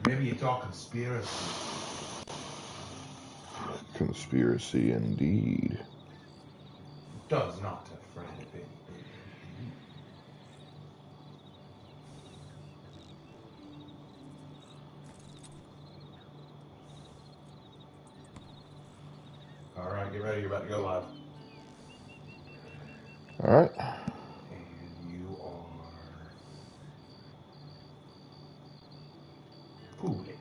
Maybe it's all conspiracy. Conspiracy indeed. Does not afraid of it. All right, get ready. You're about to go live. All right. And you are Pulik.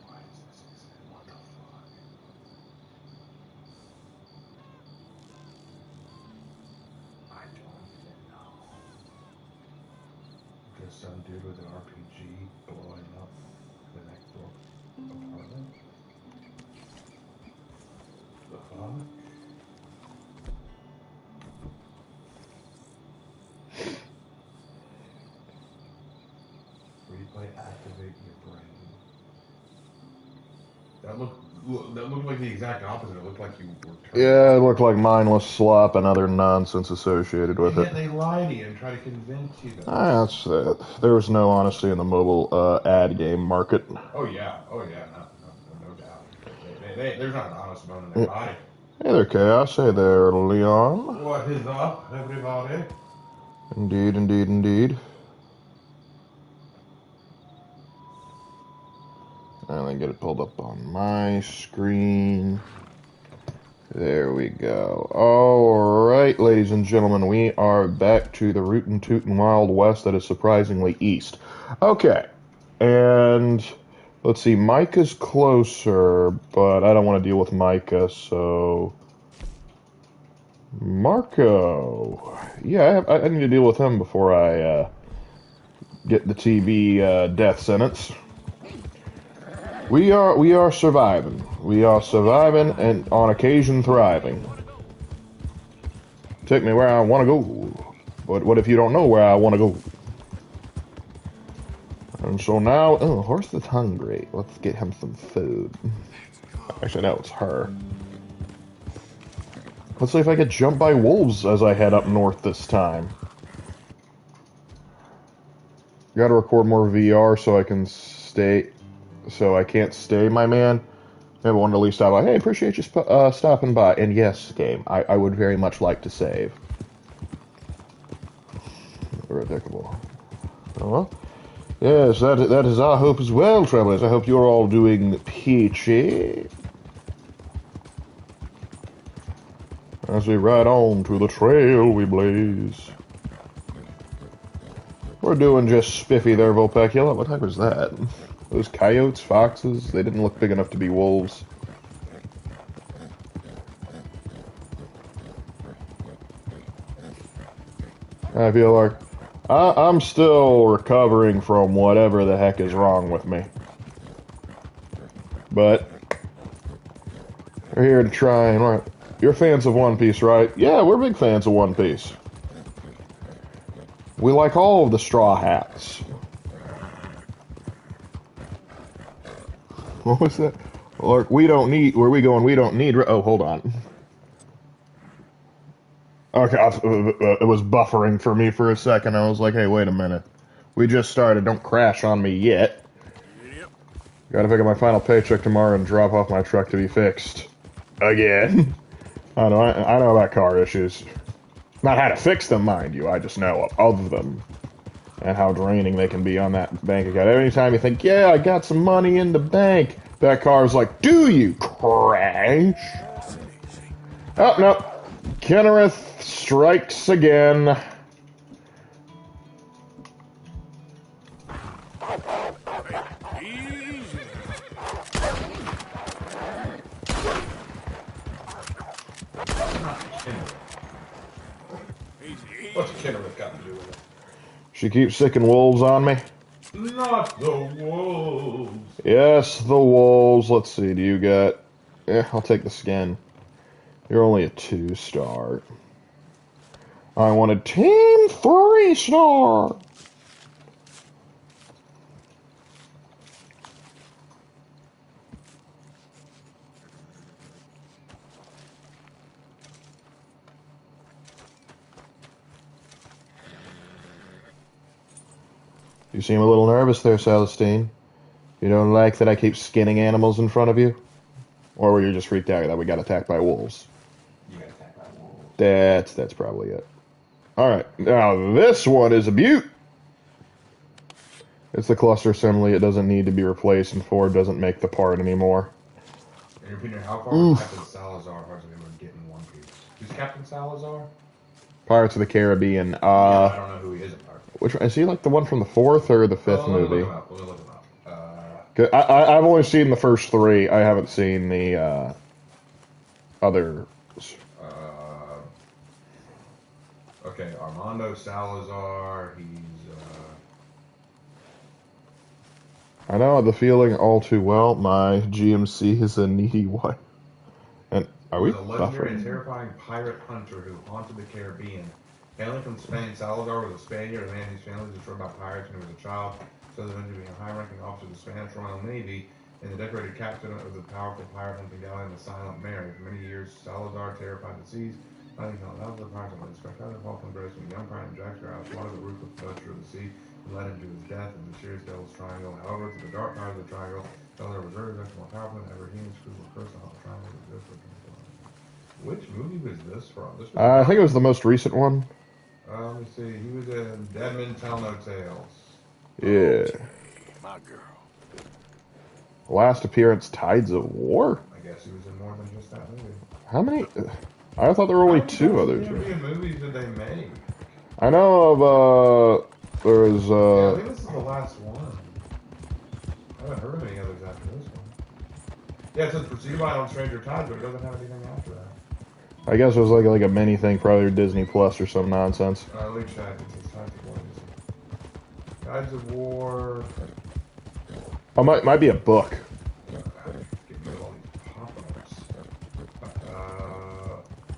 Why is this exit? What the fuck? I don't even know. Just some dude with an RPG blowing up the next door apartment. The fuck? Replay activate your brain. That looked like the exact opposite. It looked like you were turning. Yeah, it looked like mindless slop and other nonsense associated with And it. yet they lie to you and try to convince you that. That's it. There was no honesty in the mobile ad game market. Oh yeah, no doubt. There's not an honest bone in their body. Hey there, Chaos. Hey there, Leon. What is up, everybody? Indeed, indeed, indeed. And then get it pulled up on my screen. There we go. All right, ladies and gentlemen, we are back to the rootin' tootin' Wild West that is surprisingly east. Okay, and let's see, Micah's closer, but I don't want to deal with Micah, so... Marco. Yeah, I need to deal with him before I get the TB death sentence. We are surviving. We are surviving and on occasion thriving. Take me where I want to go. But what if you don't know where I want to go? And so now, oh, horse is hungry. Let's get him some food. Actually, no, it's her. Let's see if I get jumped by wolves as I head up north this time. Gotta record more VR so I can stay. So I can't stay, my man. Maybe one at least stop by. Hey, appreciate you stopping by. And yes, game, I would very much like to save. Ridiculous. Oh, yes, that is our hope as well, travelers. I hope you're all doing peachy. As we ride on to the trail we blaze. We're doing just spiffy there, Vulpecula. What type was that? Those coyotes, foxes, they didn't look big enough to be wolves. I feel like I'm still recovering from whatever the heck is wrong with me. But we're here to try and... You're fans of One Piece, right? Yeah, we're big fans of One Piece. We like all of the Straw Hats. What was that? Lark, we don't need... Where are we going? We don't need... Oh, hold on. Okay, it was buffering for me for a second. I was like, hey, wait a minute. We just started. Don't crash on me yet. Gotta pick up my final paycheck tomorrow and drop off my truck to be fixed. Again. I know about car issues. Not how to fix them, mind you. I just know of them. And how draining they can be on that bank account. Every time you think, yeah, I got some money in the bank, that car's like, do you crash? Oh, no. Kennereth strikes again. What's Kennereth got to do with it? She keeps sicking wolves on me. Not the wolves. Yes, the wolves. Let's see, do you got... Yeah, I'll take the skin. You're only a 2-star. I wanted Team 3-star. You seem a little nervous there, Celestine. You don't like that I keep skinning animals in front of you? Or were you just freaked out that we got attacked by wolves? You got attacked by wolves. That's probably it. Alright, now this one is a beaut! It's the cluster assembly. It doesn't need to be replaced, and Ford doesn't make the part anymore. In your opinion, how far is Captain Salazar Pirates of the Caribbean getting One Piece? Who's Captain Salazar? Pirates of the Caribbean. Yeah, I don't know who he is in Pirates. Which one? Is he like the one from the fourth or the fifth movie? Let me look him up. I've only seen the first three. I haven't seen the others. Okay, Armando Salazar. He's. I know the feeling all too well. My GMC is a needy wife. And are we a legendary and buffering? terrifying pirate hunter who haunted the Caribbean. Hailing from Spain, Salazar was a Spaniard, a man whose family was destroyed by pirates when he was a child. So eventually being a high-ranking officer of the Spanish Royal Navy and the decorated captain of the powerful pirate hunting galleon, the Silent Mary. For many years, Salazar terrified the seas. Finally, found out the pirates on the spectacular Falkland Grace when the young pirate Jack Sparrow swatted the ruthless poacher of the sea and led him to his death in the mysterious Devil's Triangle. However, to the dark part of the triangle, Salazar was very much more powerful than ever. He and his crew were cursed on the triangle of the ghost. Which movie was this from? This was I think it was the most recent one. let me see. He was in Dead Men Tell No Tales. Yeah. Okay, my girl. Last appearance, Tides of War? I guess he was in more than just that movie. How many? I thought there were only two others. How many movies did they make? I know of, there was, I think this is the last one. I haven't heard of any others after this one. Yeah, it says preceded by On Stranger Tides, but it doesn't have anything after that. I guess it was like a mini thing, probably Disney Plus or some nonsense. Let me check. It says Tides of War. Tides of War. Oh, might be a book. Get rid of all these pop-ups.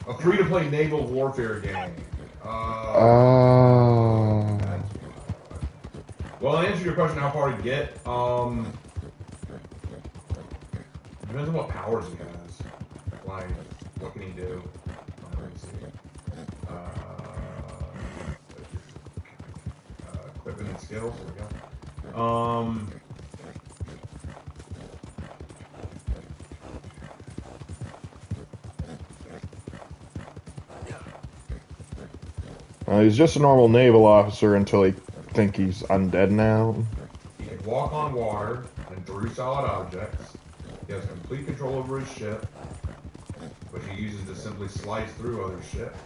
A free-to-play naval warfare game. Well, in answer to your question, how far to get, depends on what powers he has. Like, what can he do? Let me see. Equipment and skills. There we go. He's just a normal naval officer until he think he's undead now. He can walk on water and through solid objects. He has complete control over his ship, which he uses to simply slice through other ships.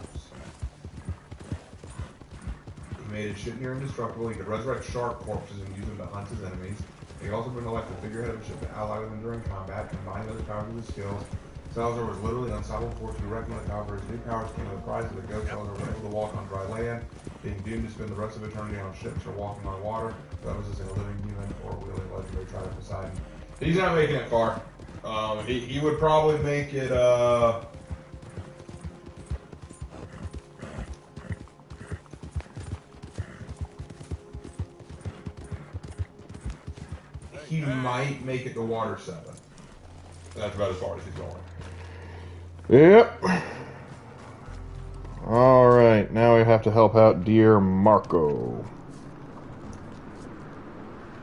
He made his ship near indestructible. He could resurrect shark corpses and use them to hunt his enemies. He also been elected figurehead of a ship to ally with him during combat, combining those powers with his skills. Salazar was literally unstoppable force who reckoned with power. His new powers came at the price of the ghost. Salazar was able to walk on dry land, being doomed to spend the rest of eternity on ships or walking on water. That was as a living human or wielding legendary trident of Poseidon. He's not making it far. He would probably make it, he might make it to Water 7. That's about as far as he's going. Yep. Alright, now we have to help out dear Marco.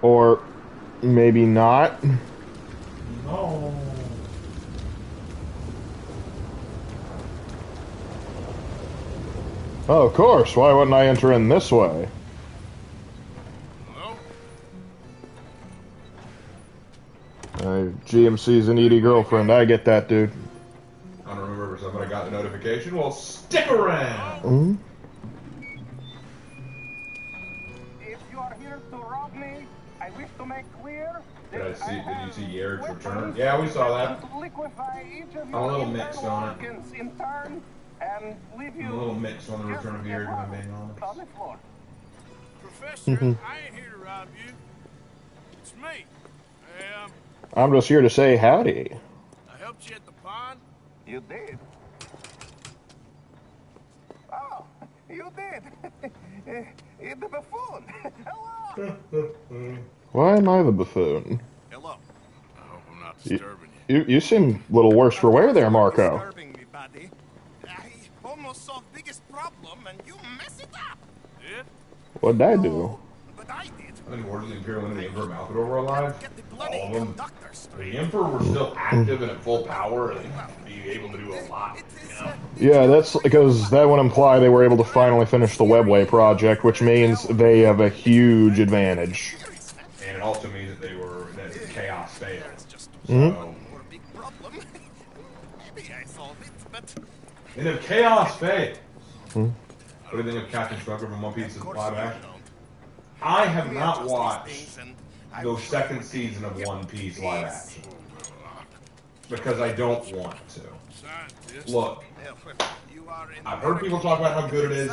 Or maybe not. No. Oh, of course. Why wouldn't I enter in this way? GMC's a needy girlfriend. I get that, dude. I don't remember if somebody got the notification. Well, stick around. Mm-hmm. If you are here to rob me, I wish to make clear. Did you see Yerick's return? Yeah, we saw that. I'm a little mixed on it. I'm a little mixed on the return of Yerick, if I'm being honest. Professor, I ain't here to rob you. It's me. I'm just here to say howdy. I helped you at the pond. You did. Oh, you did. You're the buffoon. Hello. Why am I the buffoon? Hello. I hope I'm not disturbing you. You seem a little worse for wear there, Marco. Disturbing me, buddy. I almost solved biggest problem and you mess it up. Did? What'd I do? But I did. I think Origins of the Imperial and the Emperor Malkador were alive. Get the bloody All of them. conductor straight. The Emperor were still active and at full power and be able to do a lot. You know? Yeah, that's because that would imply they were able to finally finish the Webway project, which means they have a huge advantage. And it also means that that Chaos failed. Mhm. So, Or a big problem. Maybe I solved it, but and if Chaos failed, Hmm. what do you think of Captain Strucker from One Piece's live action? I have not watched the second season of One Piece live action because I don't want to. Look, I've heard people talk about how good it is.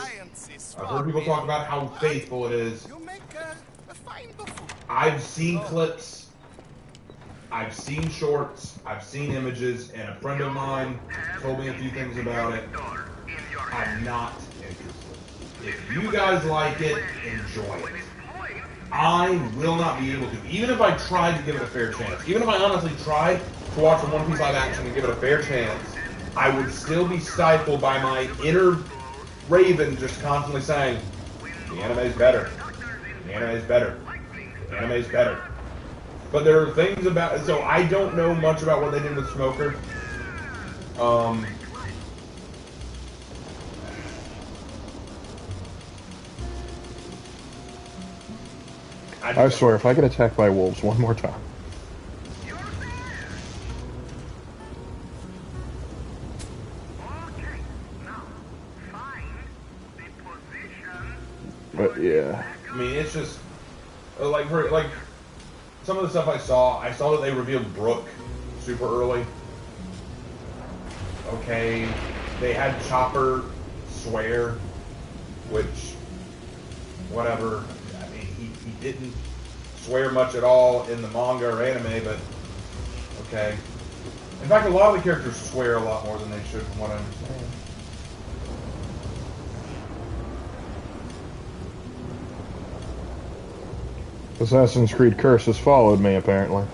I've heard people talk about how faithful it is. You make a fine buffoon. I've seen clips, I've seen shorts, I've seen images, and a friend of mine told me a few things about it. I'm not interested. If you guys like it, enjoy it. I will not be able to. Even if I tried to give it a fair chance, even if I honestly tried to watch a One Piece live action and give it a fair chance, I would still be stifled by my inner Raven just constantly saying, the anime's better. The anime's better. The anime's better. But there are things about it, so I don't know much about what they did with Smoker. I swear, if I get attacked by wolves one more time. But yeah. I mean, it's just like some of the stuff I saw that they revealed Brooke super early. Okay, they had Chopper swear, which whatever. I mean, he didn't swear much at all in the manga or anime, but okay. In fact, a lot of the characters swear a lot more than they should, from what I understand. Assassin's Creed Curse has followed me, apparently.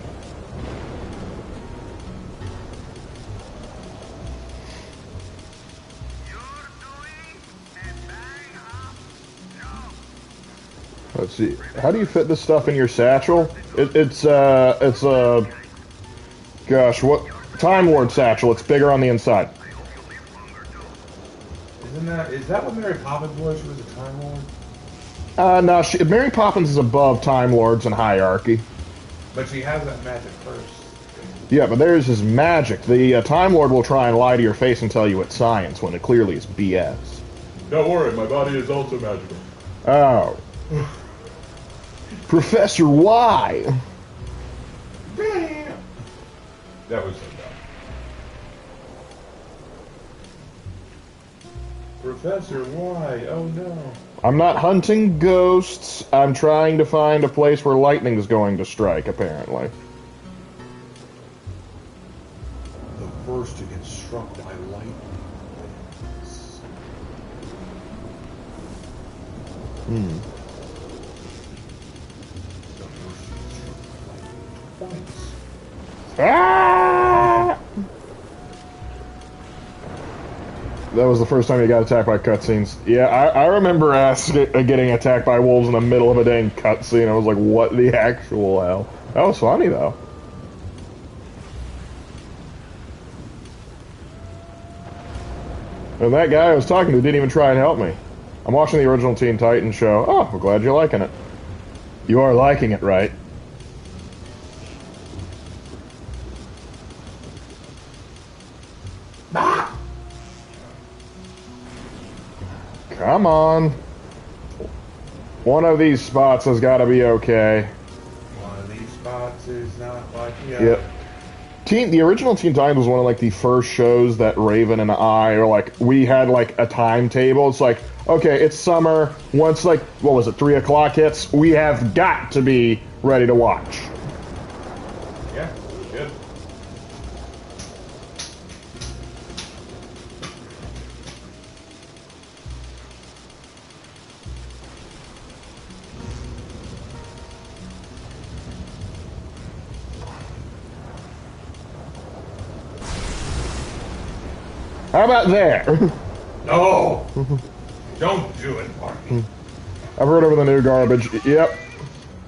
Let's see. How do you fit this stuff in your satchel? It's gosh, what? Time Lord satchel. It's bigger on the inside. Is that what Mary Poppins was? She was a Time Lord? No, Mary Poppins is above Time Lords in hierarchy. But she has that magic first. Yeah, but theirs is magic. The Time Lord will try and lie to your face and tell you it's science, when it clearly is BS. Don't worry, my body is also magical. Oh. Professor Y! Damn! That was so dumb. Professor Y, oh no. I'm not hunting ghosts. I'm trying to find a place where lightning is going to strike, apparently. The first to get struck by lightning. Hmm. The first to get struck by lightning twice. Ah! That was the first time you got attacked by cutscenes. Yeah, I remember getting attacked by wolves in the middle of a dang cutscene. I was like, what the actual hell? That was funny, though. And that guy I was talking to didn't even try and help me. I'm watching the original Teen Titans show. Oh, we're glad you're liking it. You are liking it, right? Ah! Come on. One of these spots has got to be okay. One of these spots is not like the Yep. The original Teen Titans was one of like the first shows that Raven and I are like, we had like a timetable. It's like, okay, it's summer. Once like, what was it, 3 o'clock hits, we have got to be ready to watch. Yeah, good. How about there? No! Don't do it, Marky. I've heard over the new garbage. Yep.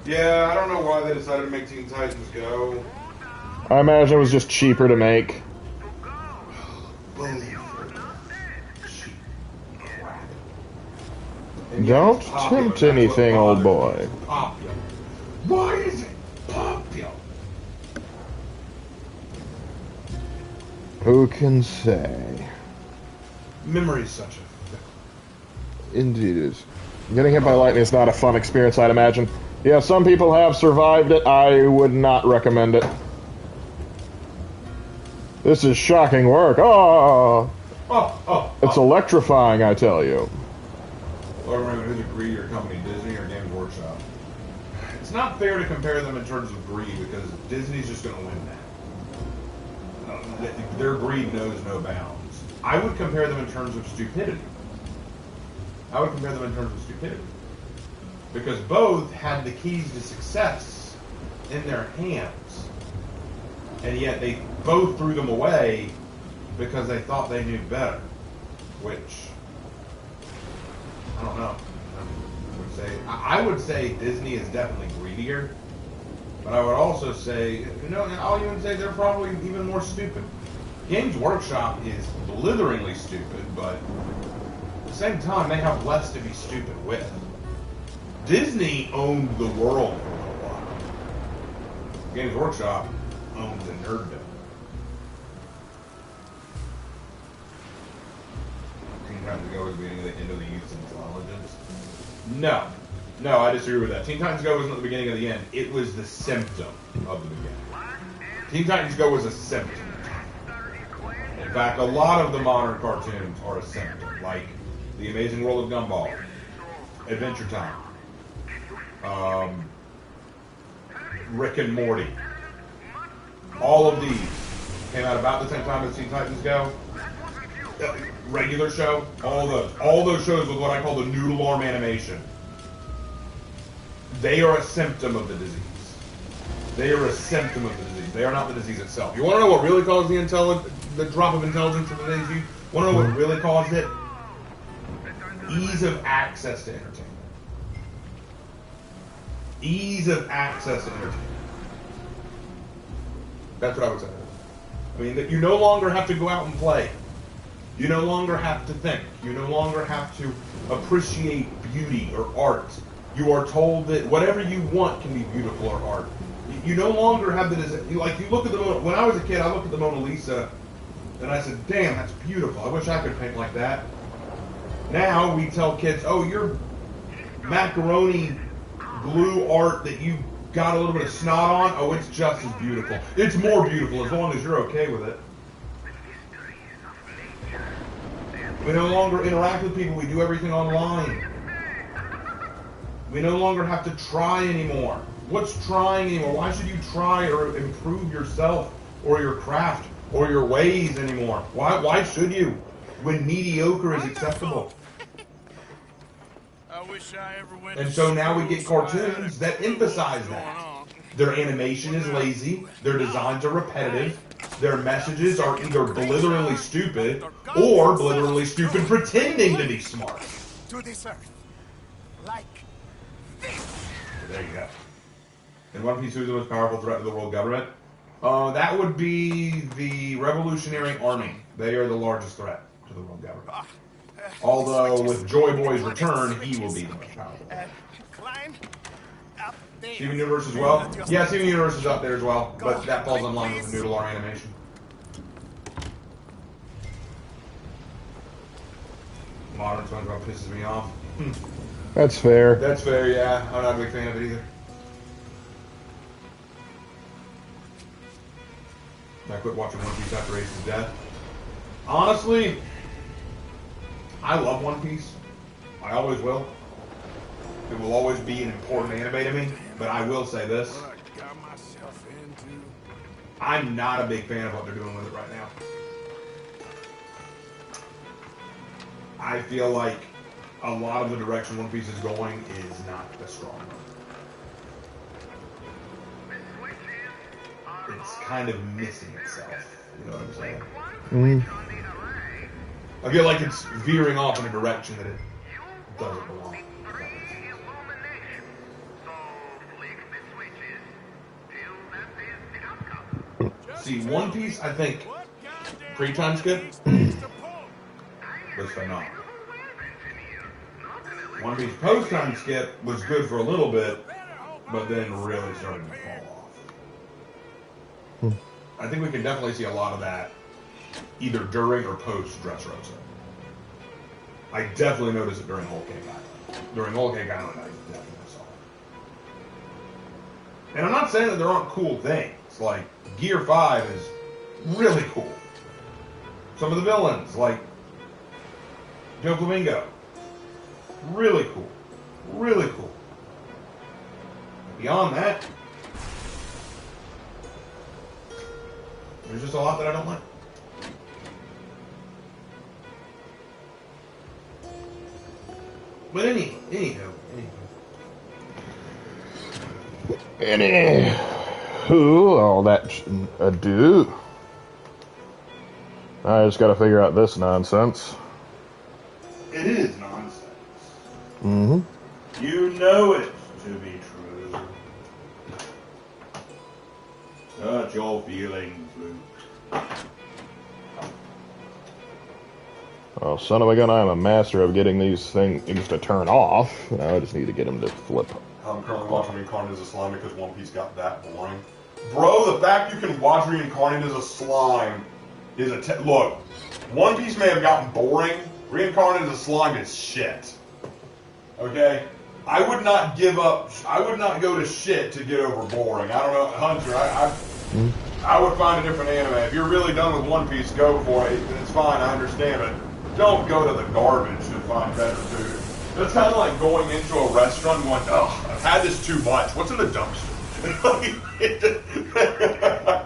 Yeah, I don't know why they decided to make Teen Titans Go. I imagine it was just cheaper to make. Believe it. Cheap crap. And yet Don't it's popular. tempt That's what anything, old bothers me. boy. It's popular. Why is it popular? Who can say? Memory's such a... Indeed it is. Getting hit by lightning is not a fun experience, I'd imagine. Yeah, some people have survived it. I would not recommend it. This is shocking work. Oh! It's electrifying, I tell you. Well, remember, who's a greedier company, Disney or Games Workshop? It's not fair to compare them in terms of greed because Disney's just going to win that. Their greed knows no bounds. I would compare them in terms of stupidity. Because both had the keys to success in their hands. And yet they both threw them away because they thought they knew better. Which, I don't know. I would say Disney is definitely greedier. But I would also say, I'll even say they're probably even more stupid. Games Workshop is blitheringly stupid, but at the same time, they have less to be stupid with. Disney owned the world for a little while. Games Workshop owned the nerddom. Teen Titans Go was the beginning of the end of the youth's intelligence. No, I disagree with that. Teen Titans Go wasn't the beginning of the end. It was the symptom of the beginning. Teen Titans Go was a symptom. In fact, a lot of the modern cartoons are a symptom, like The Amazing World of Gumball, Adventure Time, Rick and Morty. All of these came out about the same time as Teen Titans Go. Regular show, all those shows with what I call the noodle arm animation. They are a symptom of the disease. They are a symptom of the disease. They are not the disease itself. You want to know what really caused the drop of intelligence in today's youth? Want to know what really caused it? Ease of access to entertainment. Ease of access to entertainment. That's what I would say. I mean, that you no longer have to go out and play. You no longer have to think. You no longer have to appreciate beauty or art. You are told that whatever you want can be beautiful or art. You no longer have the desire. Like, you look at the Mona, when I was a kid, I looked at the Mona Lisa and I said, damn, that's beautiful. I wish I could paint like that. Now we tell kids, oh, your macaroni glue art that you got a little bit of snot on, oh, it's just as beautiful. It's more beautiful as long as you're okay with it. We no longer interact with people. We do everything online. We no longer have to try anymore. What's trying anymore? Why should you try or improve yourself or your craft or your ways anymore? Why should you? When mediocre is acceptable. I wish I ever went And to so now we school get so I had cartoons a that clue emphasize what's that. going on. Their animation is lazy, their designs are repetitive, their messages are either blitheringly stupid or blitheringly stupid pretending to be smart. To this earth. Like this. There you go. And One Piece, who's the most powerful threat to the world government? That would be the Revolutionary Army. They are the largest threat to the world government. Although, with Joy Boy's return, he will be the most powerful. Climb up there. Steven Universe as well? Yeah, Steven Universe is up there as well, but that falls in line with the Noodle Arm animation. Modern SpongeBob pisses me off. That's fair. That's fair, yeah. I'm not a big fan of it either. I quit watching One Piece after Ace's death. Honestly, I love One Piece. I always will. It will always be an important anime to me. But I will say this. What I got myself into. I'm not a big fan of what they're doing with it right now. I feel like a lot of the direction One Piece is going is not the strong one. It's kind of missing itself. You know what I'm saying? I feel like it's veering off in a direction that it doesn't belong. See, One Piece, I think, What goddamn pre-time skip these things to pull? was phenomenal. One Piece post-time skip was good for a little bit, but then really started to fall off. I think we can definitely see a lot of that either during or post Dressrosa. I definitely noticed it during Whole Cake Island. During Whole Cake Island, I definitely saw it. And I'm not saying that there aren't cool things. Like, Gear 5 is really cool. Some of the villains, like Joe Flamingo, really cool. Really cool. Beyond that, there's just a lot that I don't like. But anywho. Anywho, all that ado. I just gotta figure out this nonsense. It is nonsense. Mm-hmm. You know it to be true. Such your feelings, Luke. Oh, son of a gun, I'm a master of getting these things to turn off. Now I just need to get them to flip. I'm currently watching Reincarnated as a Slime because One Piece got that boring. Bro, the fact you can watch Reincarnated as a Slime is look, One Piece may have gotten boring. Reincarnated as a Slime is shit. Okay? I would not give up, I would not go to shit to get over boring. I don't know, Hunter, I would find a different anime. If you're really done with One Piece, go for it. It's fine, I understand it. Don't go to the garbage to find better food. That's kind of like going into a restaurant and going, oh, I've had this too much. What's in the dumpster?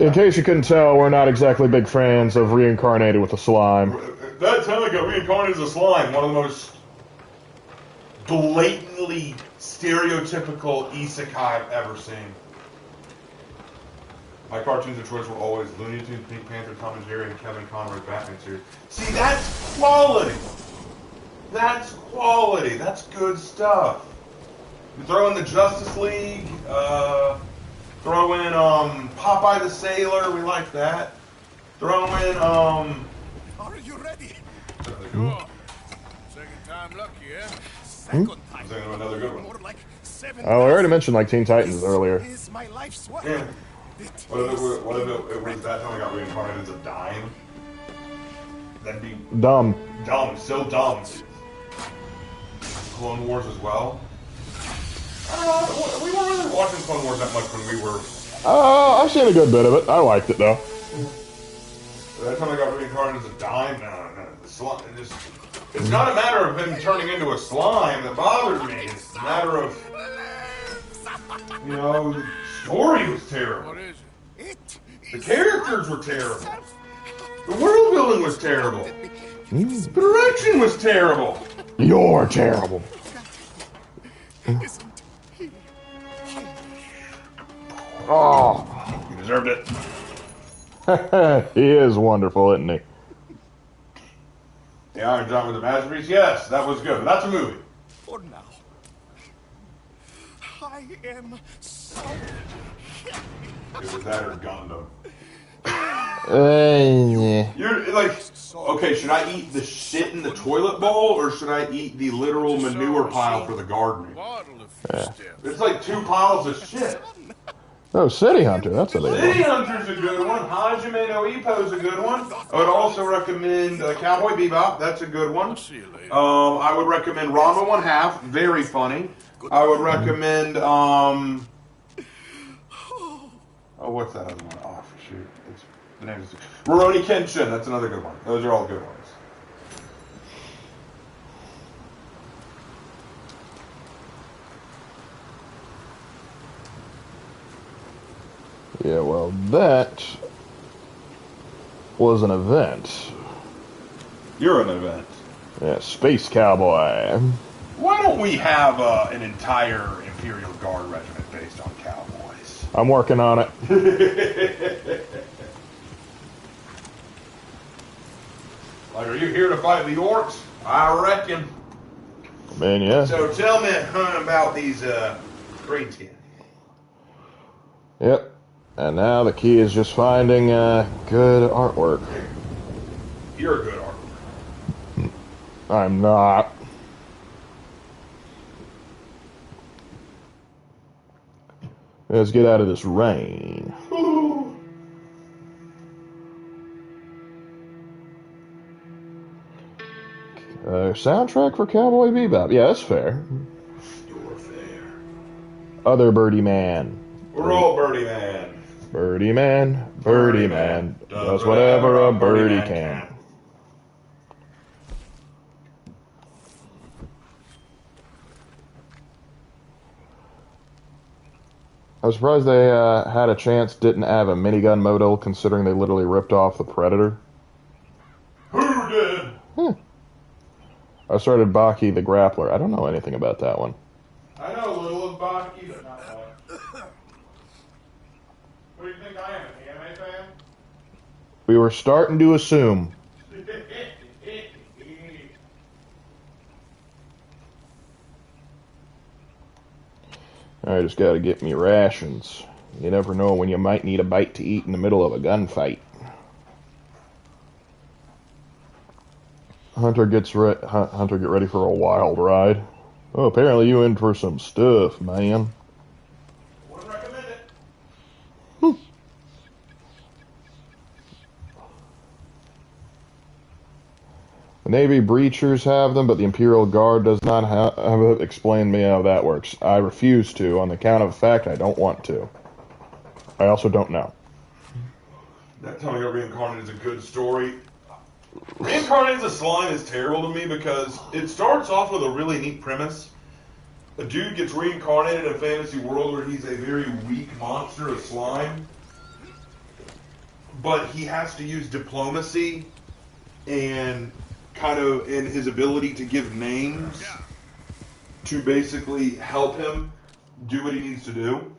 In case you couldn't tell, we're not exactly big fans of Reincarnated with a Slime. That's how I got Reincarnated as a Slime. One of the most blatantly stereotypical isekai I've ever seen. My cartoons of choice were always Looney Tunes, Pink Panther, Tom and Jerry, and Kevin Conroy's Batman series. See, that's quality. That's quality. That's good stuff. You throw in the Justice League. Throw in Popeye the Sailor. We like that. Throw in Are you ready? Sure. Second time lucky, eh? I'm thinking of another good one. More like 7. Oh, I already mentioned like Teen Titans earlier. Is my life's work. Yeah. What if it was that time I got reincarnated as a dime? That'd be Dumb. dumb, so dumb. Clone Wars as well. I don't know, we weren't really watching Clone Wars that much when we were. I've seen a good bit of it. I liked it though. That time I got reincarnated as a dime. No. The slime, it's not a matter of him turning into a slime that bothered me. It's a matter of, the story was terrible. What is it? The characters were terrible. The world building was terrible. The direction was terrible. You're terrible. Oh, You deserved it. he is wonderful, isn't he? The Iron Giant was a masterpiece? Yes, that was good. But that's a movie. For now. I am so It was that or Gundam. Yeah. You're like, okay, should I eat the shit in the toilet bowl or should I eat the literal manure pile for the gardening? bottle of steps. It's like 2 piles of shit. Oh, City Hunter. That's a big City one. Hunter's a good one. Hajime no Ippo's a good one. I would also recommend Cowboy Bebop. That's a good one. See you later. I would recommend Ranma 1/2. Very funny. I would recommend oh, what's that other one? Oh, shoot. The name is Rurouni Kenshin. That's another good one. Those are all good ones. Yeah, well, that was an event. You're an event. Yeah, Space Cowboy. Why don't we have an entire Imperial Guard regiment based on cowboys? I'm working on it. Like, are you here to fight the orcs? I reckon. Man, yeah. So tell me, Hunt, about these greenskin. Yep. And now the key is just finding good artwork. You're a good artist. I'm not. Let's get out of this rain. Soundtrack for Cowboy Bebop. Yeah, that's fair. You're fair. Other Birdie Man. We're all Birdie Man. Birdie Man, Birdie Man, does whatever a birdie can. I was surprised they had a chance, didn't have a minigun modal, considering they literally ripped off the Predator. Who did? I started Baki the Grappler. I don't know anything about that one. I know a little of Baki, but not much. What do you think I am, an anime fan? We were starting to assume. I just gotta get me rations. You never know when you might need a bite to eat in the middle of a gunfight. Hunter get ready for a wild ride. Oh, apparently you in for some stuff, man. Wouldn't recommend it. The Navy breachers have them, but the Imperial Guard does not have. Explain me how that works. I refuse to, on the count of the fact I don't want to. I also don't know. That Telling Her Reincarnated is a good story. Reincarnated as a Slime is terrible to me because it starts off with a really neat premise. A dude gets reincarnated in a fantasy world where he's a very weak monster, a slime. But he has to use diplomacy and kind of in his ability to give names to basically help him do what he needs to do.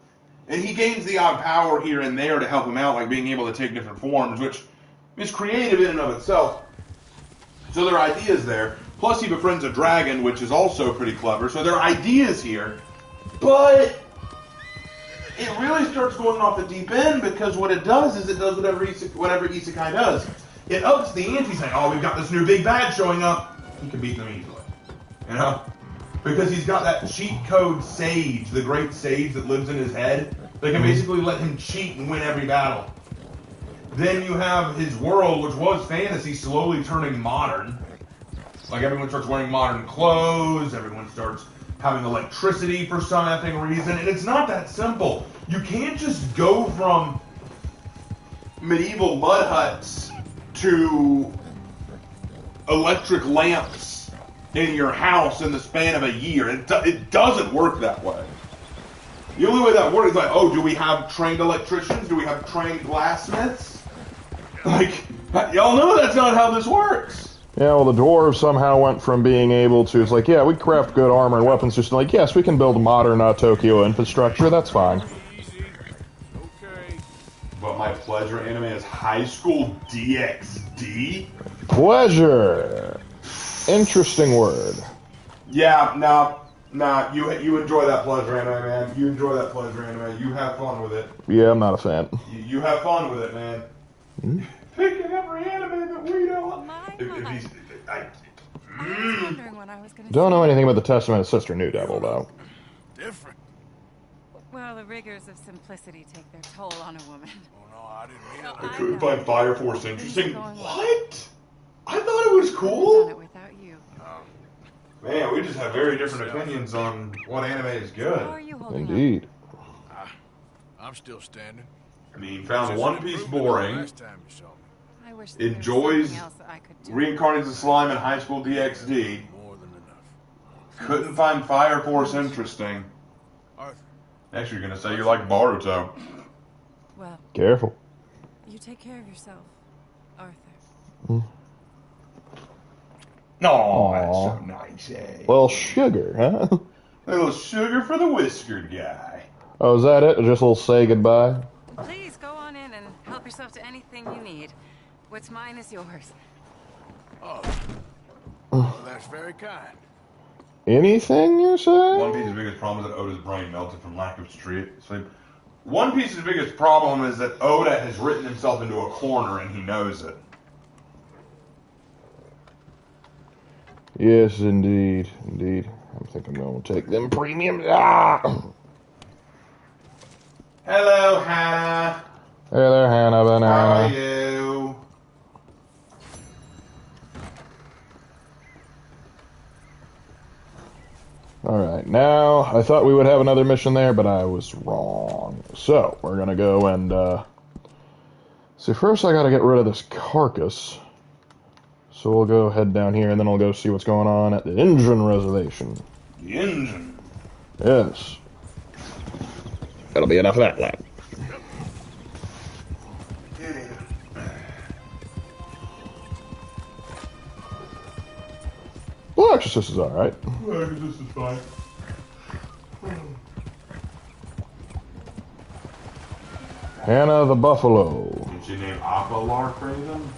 And he gains the odd power here and there to help him out, like being able to take different forms, which is creative in and of itself. So there are ideas there. Plus he befriends a dragon, which is also pretty clever. So there are ideas here. But it really starts going off the deep end because what it does is it does whatever Isekai does. It ups the ante saying, oh, we've got this new big bad showing up. He can beat them easily. You know? Because he's got that cheat code sage, the great sage that lives in his head, that can basically let him cheat and win every battle. Then you have his world, which was fantasy, slowly turning modern. Like everyone starts wearing modern clothes, everyone starts having electricity for some effing reason, and it's not that simple. You can't just go from medieval mud huts to electric lamps in your house in the span of a year. It doesn't work that way. The only way that works is like, oh, do we have trained electricians? Do we have trained glassmiths? Like, y'all know that's not how this works. Yeah, well, the dwarves somehow went from being able to, it's like, yeah, we craft good armor and weapons systems. Like, yes, we can build modern Tokyo infrastructure. That's fine. Okay. But my pleasure anime is High School DxD? Pleasure. Interesting word. Yeah, nah, you enjoy that pleasure anime, man. You enjoy that pleasure anime. You have fun with it. Yeah, I'm not a fan. You have fun with it, man. Picking every anime that we don't. I was wondering when I was going to. Don't know anything about the Testament of Sister New Devil, though. Different. Well, the rigors of simplicity take their toll on a woman. Oh no, I didn't mean No, it. I I couldn't know. find Fire Force interesting. Things are going well. What? I thought it was Done cool. it without you. Man, we just have very different opinions on what anime is How good. are you holding Indeed. I'm still standing. I mean, found One Piece boring. Last time you saw me. up? I wish there was Enjoys something else that I could do. Reincarnated as a Slime in High School DxD. More than enough. Couldn't find Fire Force interesting. Arthur. Next, you're gonna say you like Boruto. Well, Careful. you take care of yourself, Arthur. No, that's so nice, eh? Well, sugar, huh? A little sugar for the whiskered guy. Oh, is that it? Just a little say goodbye? Please go on in and help yourself to anything you need. What's mine is yours. Oh. Well, that's very kind. Anything, you say? One Piece's biggest problem is that Oda's brain melted from lack of sleep. One Piece's biggest problem is that Oda has written himself into a corner and he knows it. Yes, indeed. Indeed. I think I'm going to take them premiums. Ah! Hello, Hannah. Hey there, Hannah How are Banana. you? Alright, now, I thought we would have another mission there, but I was wrong. So, we're going to go and, see, first I got to get rid of this carcass. So we'll go head down here, and then I'll go see what's going on at the engine reservation. The engine. Yes. That'll be enough of that, lad. Well, Exorcist is alright. This is fine. Hannah the Buffalo. Did you name Aqua Lark or anything?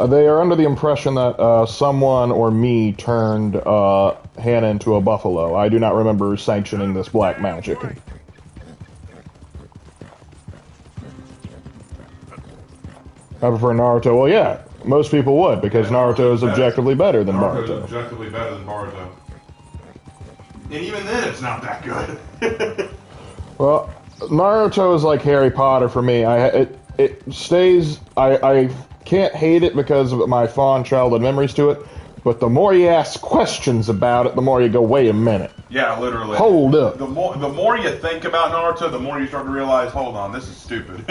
They are under the impression that someone or me turned Hannah into a buffalo. I do not remember sanctioning this black magic. I prefer Naruto. Well, yeah, most people would, because Naruto is objectively better than Naruto is Boruto. objectively better than Boruto. And even then, it's not that good. Well, Naruto is like Harry Potter for me. It stays. I can't hate it because of my fond childhood memories to it. But the more you ask questions about it, the more you go, wait a minute. Yeah, literally. Hold up. The more you think about Naruto, the more you start to realize, hold on, this is stupid.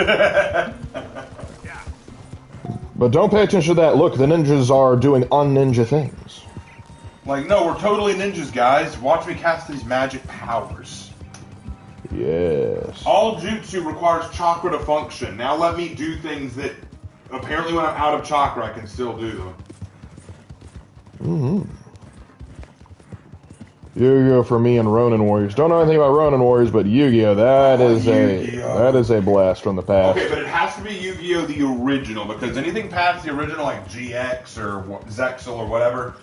But don't pay attention to that. Look, the ninjas are doing un-ninja things. Like, no, we're totally ninjas, guys. Watch me cast these magic powers. Yes. All jutsu requires chakra to function. Now let me do things that apparently when I'm out of chakra, I can still do them. Mm-hmm. Yu-Gi-Oh for me and Ronin Warriors. Don't know anything about Ronin Warriors, but Yu-Gi-Oh, that is a blast from the past. Okay, but it has to be Yu-Gi-Oh the original, because anything past the original, like GX or Zexal or whatever,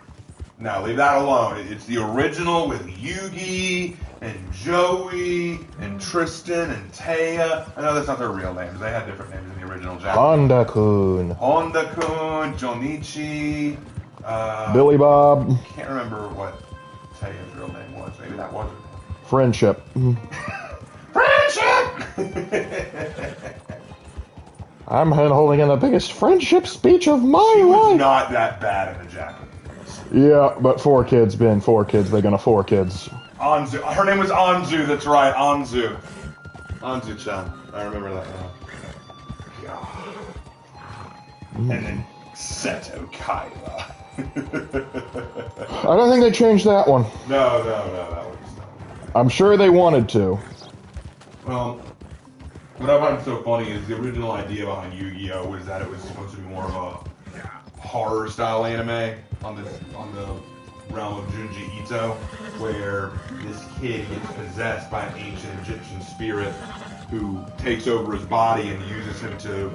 no, leave that alone. It's the original with Yugi and Joey and Tristan and Taya. I know that's not their real names. They had different names in the original Japanese. Honda-kun. Honda-kun, Jonichi, Billy Bob. Can't remember what Taya's real name was. Maybe that was her name. Friendship. Friendship! I'm holding in the biggest friendship speech of my She was life. not that bad in the Japanese. Yeah, but 4 kids, Ben. 4 kids. They're gonna 4 kids. Anzu. Her name was Anzu, that's right, Anzu. Anzu-chan. I remember that now. And then Seto Kaiba. I don't think they changed that one. No, that one's not. I'm sure they wanted to. Well, what I find so funny is the original idea behind Yu-Gi-Oh! Was that it was supposed to be more of a horror-style anime on the realm of Junji Ito, where this kid gets possessed by an ancient Egyptian spirit who takes over his body and uses him to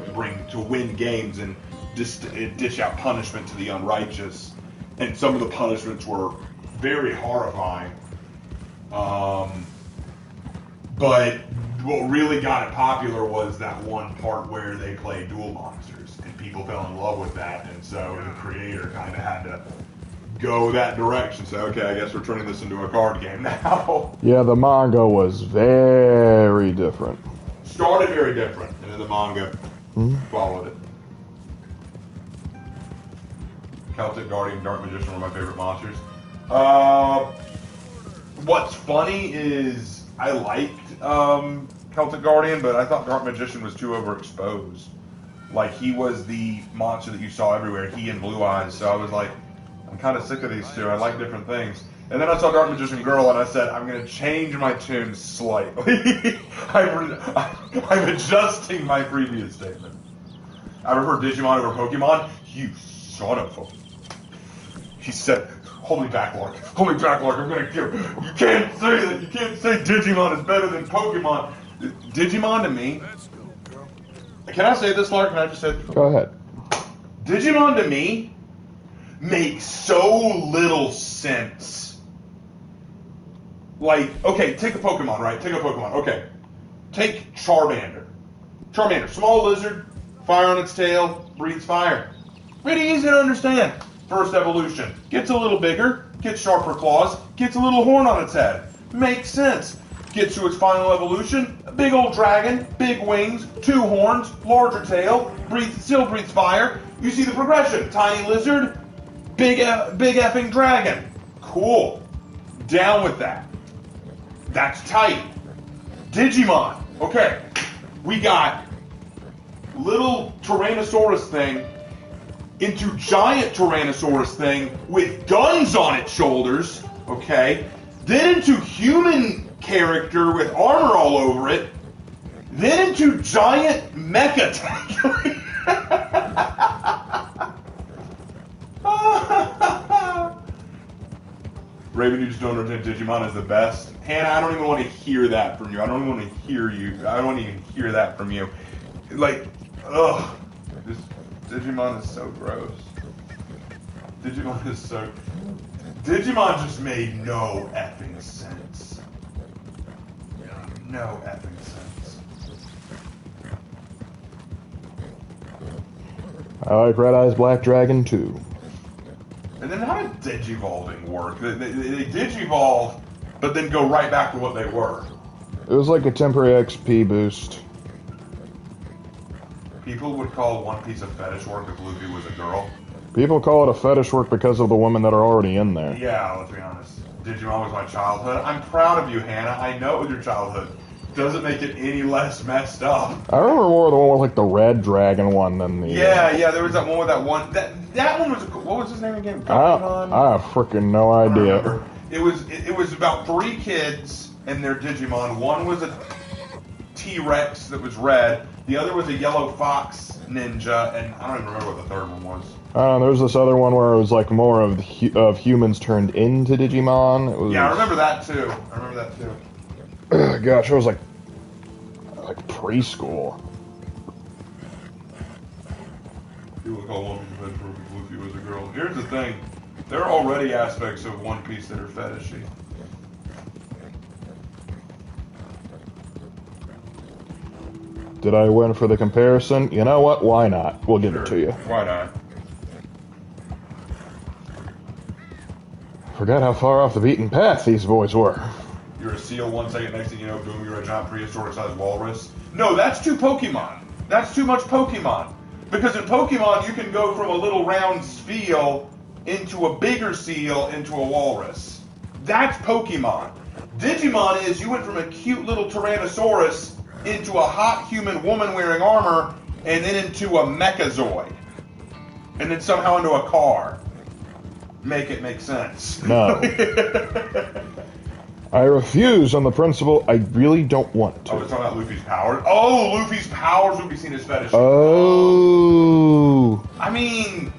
win games and dish out punishment to the unrighteous. And some of the punishments were very horrifying. But what really got it popular was that one part where they played Duel Monsters, and people fell in love with that, and so the creator kind of had to go that direction. So, okay, I guess we're turning this into a card game now. Yeah, the manga was very different. Started very different, and then the manga followed it. Celtic Guardian, Dark Magician were my favorite monsters. What's funny is I liked Celtic Guardian, but I thought Dark Magician was too overexposed. Like, he was the monster that you saw everywhere, he and Blue Eyes, so I was like, I'm kind of sick of these two, I like different things. And then I saw Dark Magician Girl, and I said, I'm going to change my tune slightly. I'm adjusting my previous statement. I prefer Digimon over Pokemon? You son of a... He said, hold me back, Lark. Hold me back, Lark. I'm going to kill you. You can't say that. You can't say Digimon is better than Pokemon. Digimon to me... Can I say this, Lark? Can I just say this? Go ahead. Digimon to me makes so little sense Like, okay, take a Pokemon, right? Take a Pokemon. Okay. Take Charmander. Charmander, small lizard, fire on its tail, breathes fire. Pretty easy to understand. First evolution. Gets a little bigger, gets sharper claws, gets a little horn on its head. Makes sense. Gets to its final evolution, a big old dragon, big wings, 2 horns, larger tail, still breathes fire. You see the progression. Tiny lizard, big effing dragon. Cool. Down with that. That's tight. Digimon. Okay. We got little Tyrannosaurus thing into giant Tyrannosaurus thing with guns on its shoulders. Okay. Then into human character with armor all over it. Then into giant mecha tank. Raven, you just don't understand Digimon is the best. Hannah, I don't even want to hear that from you. I don't even want to hear you. I don't even hear that from you. Like, ugh. This Digimon is so gross. Digimon is so... Digimon just made no effing sense. No effing sense. I like Red Eyes Black Dragon too. And then how did Digivolving work? They Digivolve, but then go right back to what they were. It was like a temporary XP boost. People would call One Piece a fetish work if Luffy was a girl. People call it a fetish work because of the women that are already in there. Yeah, let's be honest. Digimon was my childhood. I'm proud of you, Hannah. I know it was your childhood. Doesn't make it any less messed up. I remember more of the one with like the red dragon one than the... Yeah, there was that one with that one... That one was... What was his name again? I have freaking no idea. It was about 3 kids and their Digimon. One was a T-Rex that was red. The other was a yellow fox ninja, and I don't even remember what the third one was. There's this other one where it was like more of humans turned into Digimon. It was... Yeah, I remember that too. Gosh, it was like preschool. People call One Piece a fetish work if Luffy was a girl. Here's the thing. There are already aspects of One Piece that are fetishy. Did I win for the comparison? You know what? Why not? We'll give it to you. Why not? Forgot how far off the beaten path these boys were. You're a seal 1 second, next thing you know, boom, you're a giant prehistoric-sized walrus. No, that's too Pokemon. That's too much Pokemon. Because in Pokemon, you can go from a little round spiel into a bigger seal into a walrus. That's Pokemon. Digimon is you went from a cute little Tyrannosaurus into a hot human woman wearing armor, and then into a Mechazoid. And then somehow into a car. Make it make sense. No. I refuse on the principle I really don't want to. Oh, we're talking about Luffy's powers? Oh, Luffy's powers would be seen as fetish. Oh. I mean,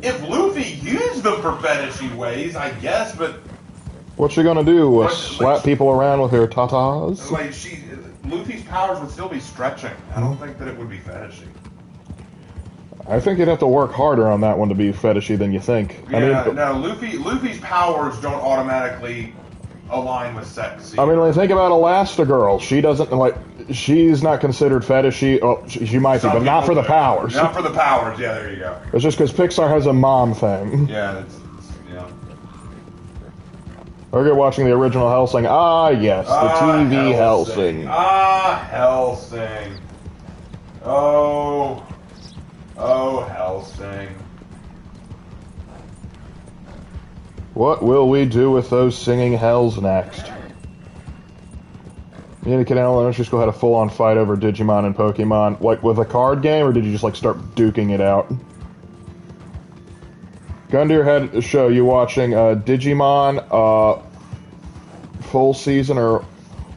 if Luffy used them for fetishy ways, I guess, but... What you gonna do? Slap people around with her tatas? Like, Luffy's powers would still be stretching. I don't think that it would be fetishy. I think you'd have to work harder on that one to be fetishy than you think. Yeah, no, Luffy's powers don't automatically align with sex. I mean, when you think about Elastigirl, she doesn't, like, she's not considered fetishy. Oh, she might be, but not for the powers. Not for the powers, yeah, there you go. It's just because Pixar has a mom thing. Yeah, yeah. Okay, watching the original Hellsing. Ah, yes, the TV Hellsing. Hellsing. Oh, Hellsing. What will we do with those singing hells next? Me and the kid Alan just go had a full-on fight over Digimon and Pokemon, like with a card game, or did you just like start duking it out? Gun to your head, show you watching Digimon full season or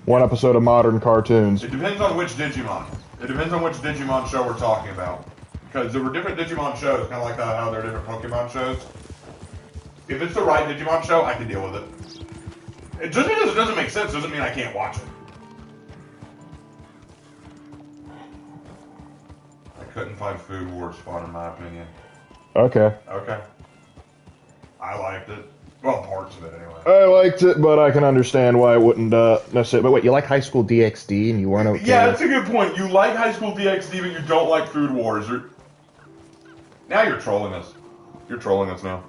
one episode of modern cartoons? It depends on which Digimon. It depends on which Digimon show we're talking about. Because there were different Digimon shows, kind of like how there are different Pokemon shows. If it's the right Digimon show, I can deal with it. Just because it doesn't make sense doesn't mean I can't watch it. I couldn't find Food Wars fun, in my opinion. Okay. Okay. I liked it. Well, parts of it anyway. I liked it, but I can understand why it wouldn't necessarily. But wait, you like High School DxD and you weren't okay? Yeah, that's a good point. You like High School DxD, but you don't like Food Wars. Now you're trolling us. You're trolling us now.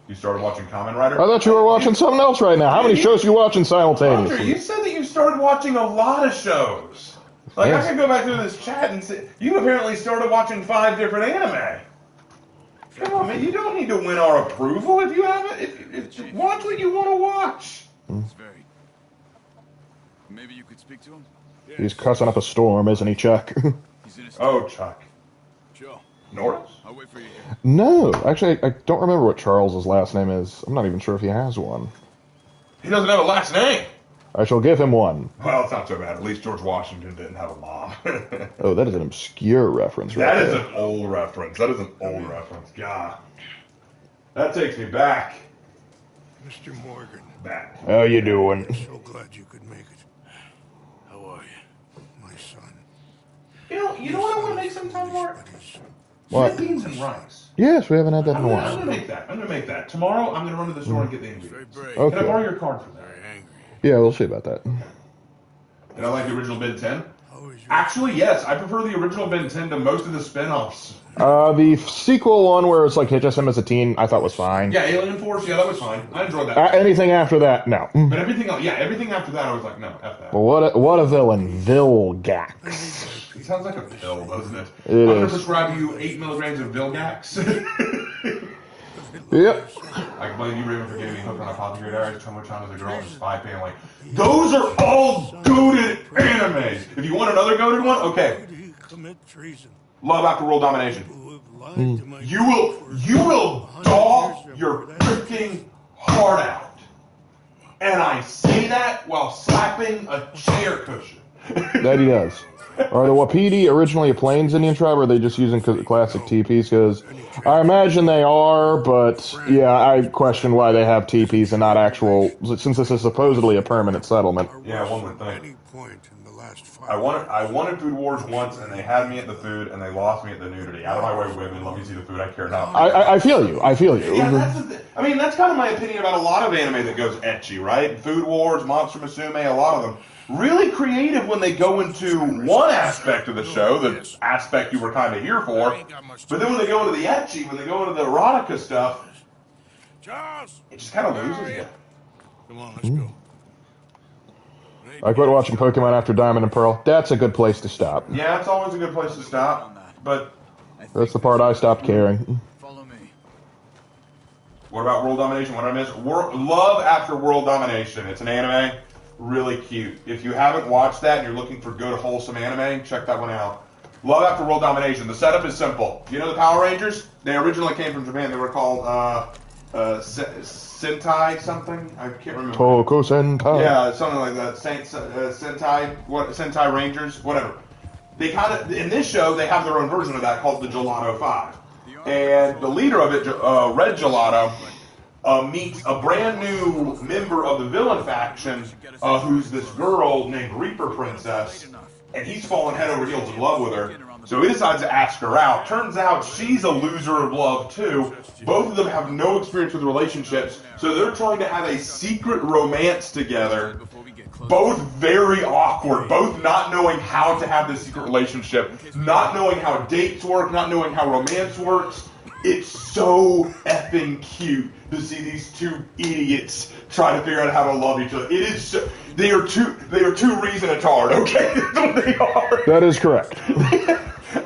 You started watching Kamen Rider? I thought you were watching something else right now. How many shows are you watching Roger, simultaneously? you said that you started watching a lot of shows. Like, Yes. I could go back through this chat and see. You apparently started watching 5 different anime. Come on, man. You don't need to win our approval if you haven't. If watch what you want to watch. It's very. Maybe you could speak to him? He's cussing up a storm, isn't he, Chuck? He's in his. Oh, Chuck. Joe, Norris? I'll wait for you. No, actually, I don't remember what Charles's last name is. I'm not even sure if he has one. He doesn't have a last name. I shall give him one. Well, it's not so bad. At least George Washington didn't have a mom. Oh, that is an obscure reference right That is there. an old reference. That is an old reference. God. That takes me back. Mr. Morgan, Back. How you doing? so glad you could make it. How are you, my son? You know what I want to make sometime, Mark? What? Red beans and rice. Yes, we haven't had that in I'm a gonna while. make that. I'm gonna make that. Tomorrow, I'm gonna run to the store and get the ingredients. Very brave. Can I borrow Okay. your card for that? Very angry. Yeah, we'll see about that. And I like the original Ben 10. How is your Actually, yes, I prefer the original Ben 10 to most of the spin-offs. The sequel one where it's like just him as a teen, I thought was fine. Yeah, Alien Force, yeah, that was fine. I enjoyed that. Anything after that, no. But everything else, yeah, everything after that, I was like, no, F that. But what a villain, Vilgax. It sounds like a pill, doesn't it? It I'm gonna is. prescribe you 8 milligrams of Vilgax. Yep. I can blame you, Raven, for getting me hooked on Apothecary Diaries 20 times as a girl and Spy Fan. Like, those are all goated animes. If you want another goated one, okay. did he commit treason? Love After World Domination. Who have lied to my You will dog your freaking heart out. And I say that while slapping a chair cushion. That he does. Are the Wapiti originally a Plains Indian tribe, or are they just using classic teepees? Because I imagine they are, but yeah, I question why they have teepees and not actual, since this is supposedly a permanent settlement. Yeah, one would At think. any point in the last 5 I wanted Food Wars once, and they had me at the food, and they lost me at the nudity. Out of my way, women, let me see the food. I care not. I feel you. I feel you. Yeah, that's kind of my opinion about a lot of anime that goes ecchi, right? Food Wars, Monster Musume, a lot of them. Really creative when they go into one aspect of the show, the aspect you were kind of here for. But then when they go into the ecchi, when they go into the erotica stuff, Charles! it just kind of loses you. Come on, let's go. I quit watching Pokemon after Diamond and Pearl. That's a good place to stop. Yeah, it's always a good place to stop. But That's the part I stopped caring. Follow me. what about World Domination? What did I miss? Love After World Domination. It's an anime. Really cute. If you haven't watched that and you're looking for good, wholesome anime, check that one out. Love After World Domination. The setup is simple. You know the Power Rangers? They originally came from Japan. They were called Sentai something. I can't remember. Toko Sentai. Yeah, something like that. Sentai Rangers, whatever. They kind of in this show they have their own version of that called the Gelato 5, and the leader of it, Red Gelato, meets a brand new member of the villain faction, who's this girl named Reaper Princess, and he's fallen head over heels in love with her. So he decides to ask her out. Turns out she's a loser of love too. Both of them have no experience with relationships, so they're trying to have a secret romance together. Both very awkward, both not knowing how to have this secret relationship, not knowing how dates work, not knowing how romance works. It's so effing cute to see these two idiots try to figure out how to love each other. It is so, they are two reason-a-tard, okay? That's what they are. That is correct.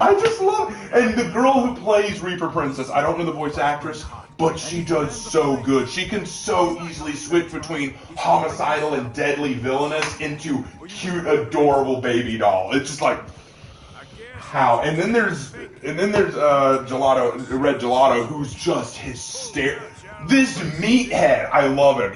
I just love, and the girl who plays Reaper Princess, I don't know the voice actress, but she does so good. She can so easily switch between homicidal and deadly villainous into cute, adorable baby doll. It's just like, how? And then there's Gelato, Red Gelato, who's just hysterical. This meathead, I love him.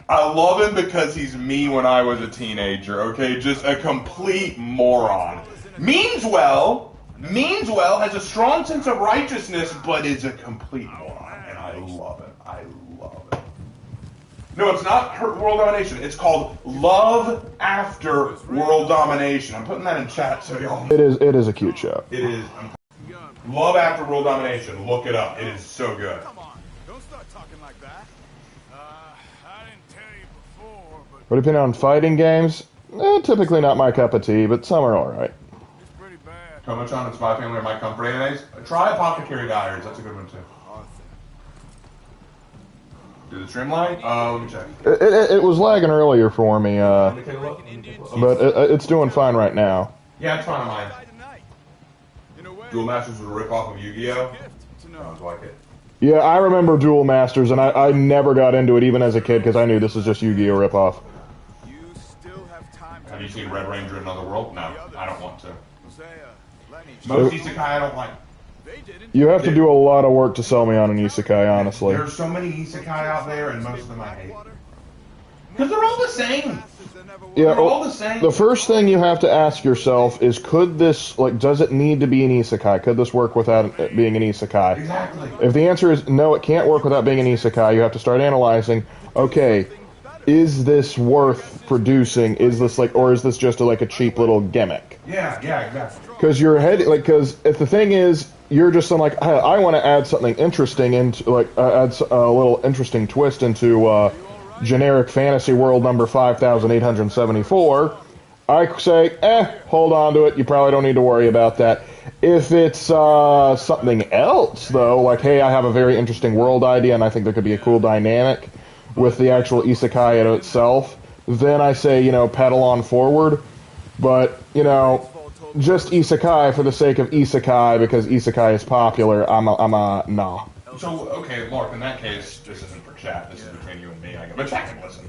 I love him because he's me when I was a teenager. Okay, just a complete moron. Means well, has a strong sense of righteousness, but is a complete moron, and I love it. I love it. No, it's not World Domination. It's called Love After World Domination. I'm putting that in chat so y'all. It is a cute show. It is. Love After World Domination. Look it up. It is so good. Come on. Don't start talking like that. I didn't tell you before, but What opinion on fighting games? Typically not my cup of tea, but some are alright. it's pretty bad. Komachi and Spy Family are my comfort animes. Try Apothecary Diaries. That's a good one too. Do the streamline? Let me check. It was lagging earlier for me, Let me take a look. but it's doing fine right now. Yeah, it's fine on mine. Duel Masters was a ripoff of Yu-Gi-Oh. Sounds like it. Yeah, I remember Duel Masters, and I never got into it even as a kid because I knew this was just Yu-Gi-Oh! Ripoff. You still have time. Have you seen Red Ranger in Another World? No, I don't want to. Hosea, Lenny, Most isekai I don't like. they didn't. You have to do a lot of work to sell me on an isekai, honestly. There's so many isekai out there, and most of them I hate. Because they're all the same. Yeah, They're all the same. the first thing you have to ask yourself is, could this, like, does it need to be an isekai? Could this work without it being an isekai? Exactly. If the answer is no, it can't work without being an isekai, you have to start analyzing, okay, is this worth producing? Is this like, or is this just like a cheap little gimmick? Yeah, exactly. Because your head, like, because if the thing is, you're just saying, like, I want to add something interesting into, like, add a little interesting twist into generic fantasy world number 5874. I say, hold on to it. You probably don't need to worry about that. If it's something else, though, like, hey, I have a very interesting world idea, and I think there could be a cool dynamic with the actual isekai in itself, then I say, pedal on forward. But, just isekai for the sake of isekai because isekai is popular, I'm a nah. So, okay, Lark, in that case, this isn't for chat. This is between you and me. But chat can listen.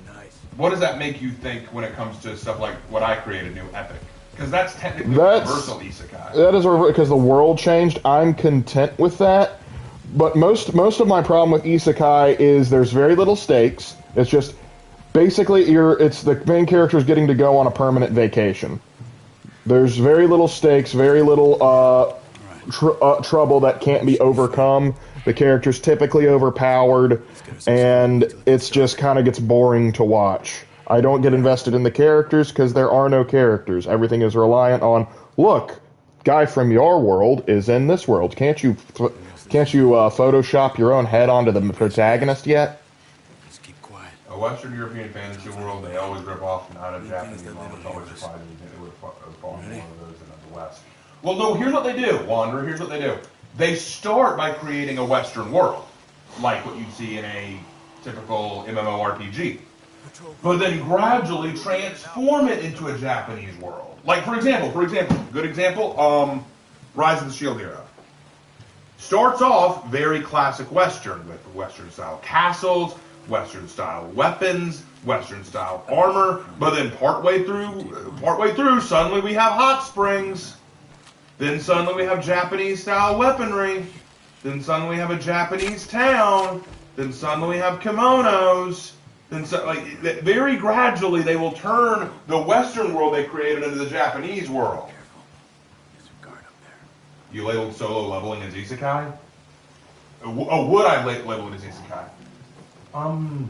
What does that make you think when it comes to stuff like what I created, New Epic? Because that's technically universal isekai. That is because the world changed. I'm content with that. But most of my problem with isekai is there's very little stakes. It's just basically it's the main character is getting to go on a permanent vacation. There's very little stakes, very little trouble that can't be overcome. The character's typically overpowered, and it's just kind of gets boring to watch. I don't get invested in the characters because there are no characters. Everything is reliant on, look, guy from your world is in this world. Can't you Photoshop your own head onto the protagonist yet? Just keep quiet. A Western European fantasy world, they always rip off not a Japanese one. It's always surprising it would fall in one of those in the West. Well, no, here's what they do, Wanderer. Here's what they do. They start by creating a Western world, like what you'd see in a typical MMORPG. But then gradually transform it into a Japanese world. Like, for example, good example, Rise of the Shield Hero. Starts off very classic Western with Western-style castles, Western-style weapons, Western-style armor, but then partway through, suddenly we have hot springs. Then suddenly we have Japanese-style weaponry. Then suddenly we have a Japanese town. Then suddenly we have kimonos. Then very gradually they will turn the Western world they created into the Japanese world. There's a guard up there. You labeled solo leveling as isekai? Would I label it as isekai?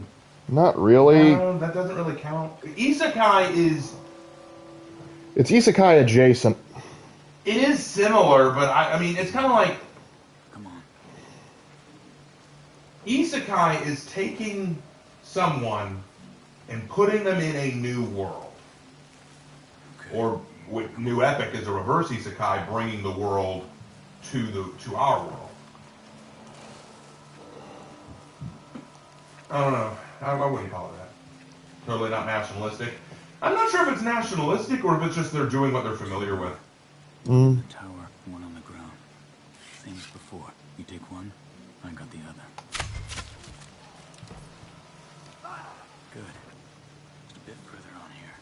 Not really. That doesn't really count. Isekai is... It's isekai adjacent. It is similar, but I mean, it's kind of like... Come on. Isekai is taking someone and putting them in a new world. Okay. Or with New Epic as a reverse isekai, bringing the world to our world. I don't know. I wouldn't call it that. Totally not nationalistic. I'm not sure if it's nationalistic or if it's just they're doing what they're familiar with. The tower, one on the ground. Same as before. You take one, I got the other. Good. Just a bit further on here.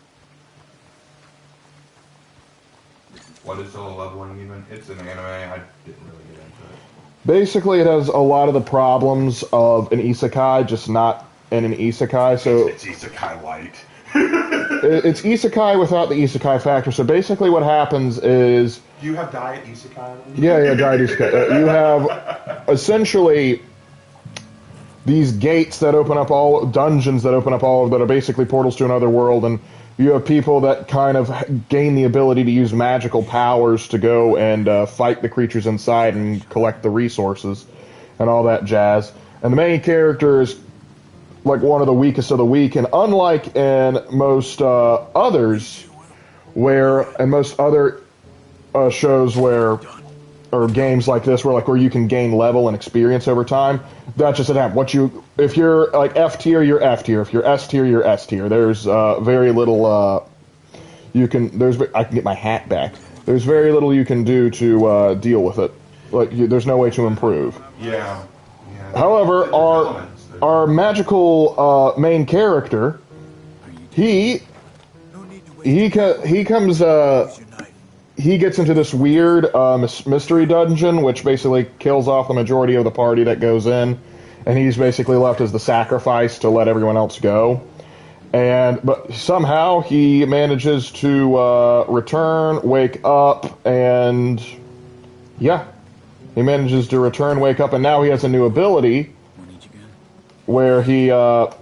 What is solo leveling even? It's an anime. I didn't really get into it. Basically, it has a lot of the problems of an isekai, just not in an isekai. So It's isekai light. it's isekai without the isekai factor. So basically, what happens is Do you have diet isekai? yeah, giant isekai. You have essentially these gates that open up dungeons that open up all that are basically portals to another world, and you have people that kind of gain the ability to use magical powers to go and fight the creatures inside and collect the resources and all that jazz. And the main character is like one of the weakest of the weak, and unlike in most others, where in most other shows where or games like this where you can gain level and experience over time, that just doesn't happen. If you're like F tier, you're F tier. If you're S tier, you're S tier. There's very little I can get my hat back. There's very little you can do to deal with it. There's no way to improve. Yeah. However, our magical main character, he comes he gets into this weird mystery dungeon, which basically kills off the majority of the party that goes in, and he's basically left as the sacrifice to let everyone else go. But somehow he manages to return, wake up, and yeah, he manages to return, wake up, and now he has a new ability where he does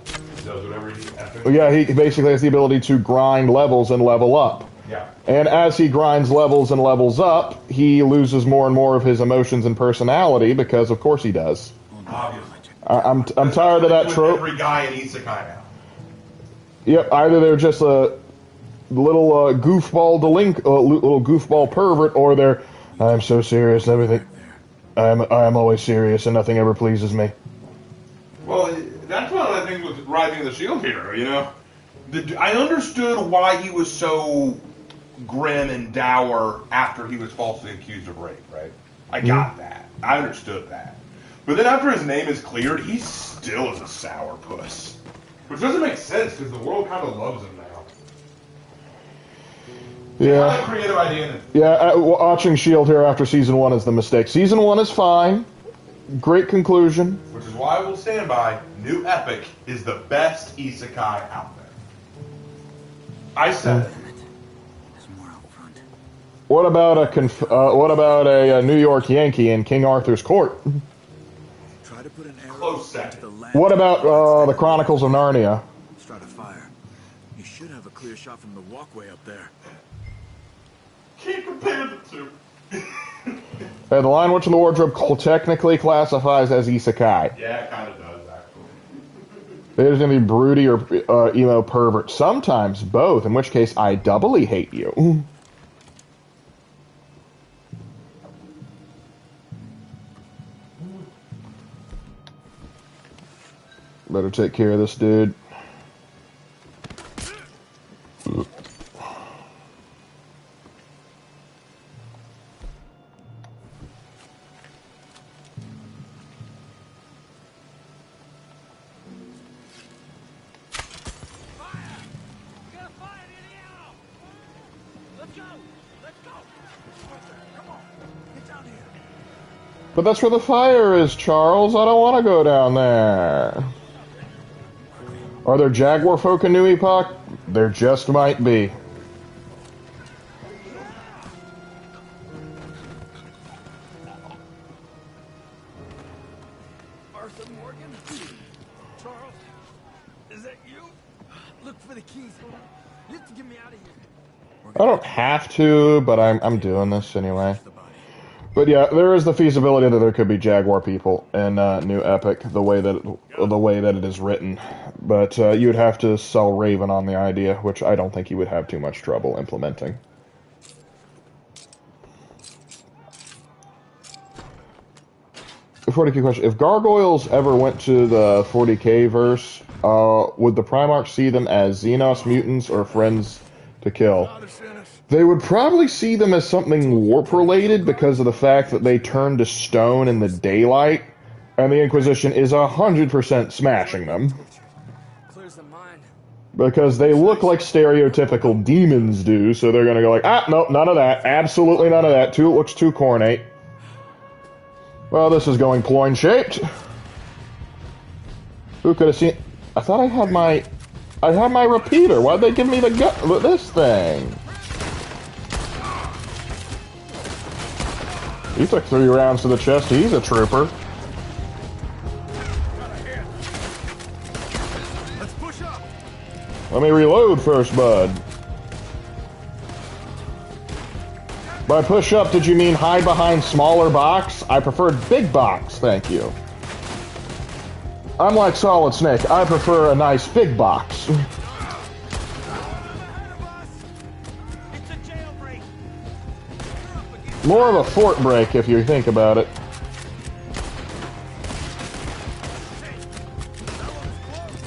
whatever he basically has the ability to grind levels and level up. Yeah. And as he grinds levels and levels up, he loses more and more of his emotions and personality because, of course, he does. Obviously. I'm tired of that trope. Every guy in Isekai now. Yep, either they're just a little goofball little goofball pervert, or they're I'm so serious and everything. I'm always serious and nothing ever pleases me. Well, that's one of the things with Rising of the Shield Hero, you know? I understood why he was so grim and dour after he was falsely accused of rape, right? I got that. I understood that. But then after his name is cleared, he still is a sourpuss. Which doesn't make sense, because the world kind of loves him now. Yeah. Kind of creative idea. Yeah, watching Shield Hero after Season 1 is the mistake. Season 1 is fine. Great conclusion. Which is why I will stand by, New Epic is the best isekai out there. I said it. What about a New York Yankee in King Arthur's Court? Try to put an arrow Close second. into the land. What about the Chronicles of Narnia? Start a fire. You should have a clear shot from the walkway up there. Can't compare the two. The Lion, Witch, and the Wardrobe technically classifies as isekai. Yeah, it kind of does, actually. There's going to be broody or emo pervert. Sometimes both, in which case I doubly hate you. Better take care of this dude. But that's where the fire is, Charles. I don't want to go down there. Are there jaguar folk in New Epoch? There just might be. Arthur Morgan? Charles? Is that you? Look for the keys. You have to get me out of here. I don't have to, but I'm doing this anyway. But yeah, there is the feasibility that there could be Jaguar people in New Epic, the way that it is written. But you would have to sell Raven on the idea, which I don't think you would have too much trouble implementing. The 40k question: if Gargoyles ever went to the 40k verse, would the Primarchs see them as Xenos mutants or friends to kill? They would probably see them as something warp-related because of the fact that they turn to stone in the daylight, and the Inquisition is 100% smashing them. Clears the mind. Because they look like stereotypical demons do, so they're going to go like, nope, none of that. Absolutely none of that. It looks too cornate. Well, this is going ploin-shaped. Who could have seen... I thought I had my repeater. Why'd they give me this thing? He took 3 rounds to the chest. He's a trooper. Let's push up. Let me reload first, bud. By push up, did you mean hide behind smaller box? I preferred big box, thank you. I'm like Solid Snake. I prefer a nice big box. Ahead of us! It's a jailbreak! You're up against More of a fort break if you think about it. Hey, that one's close!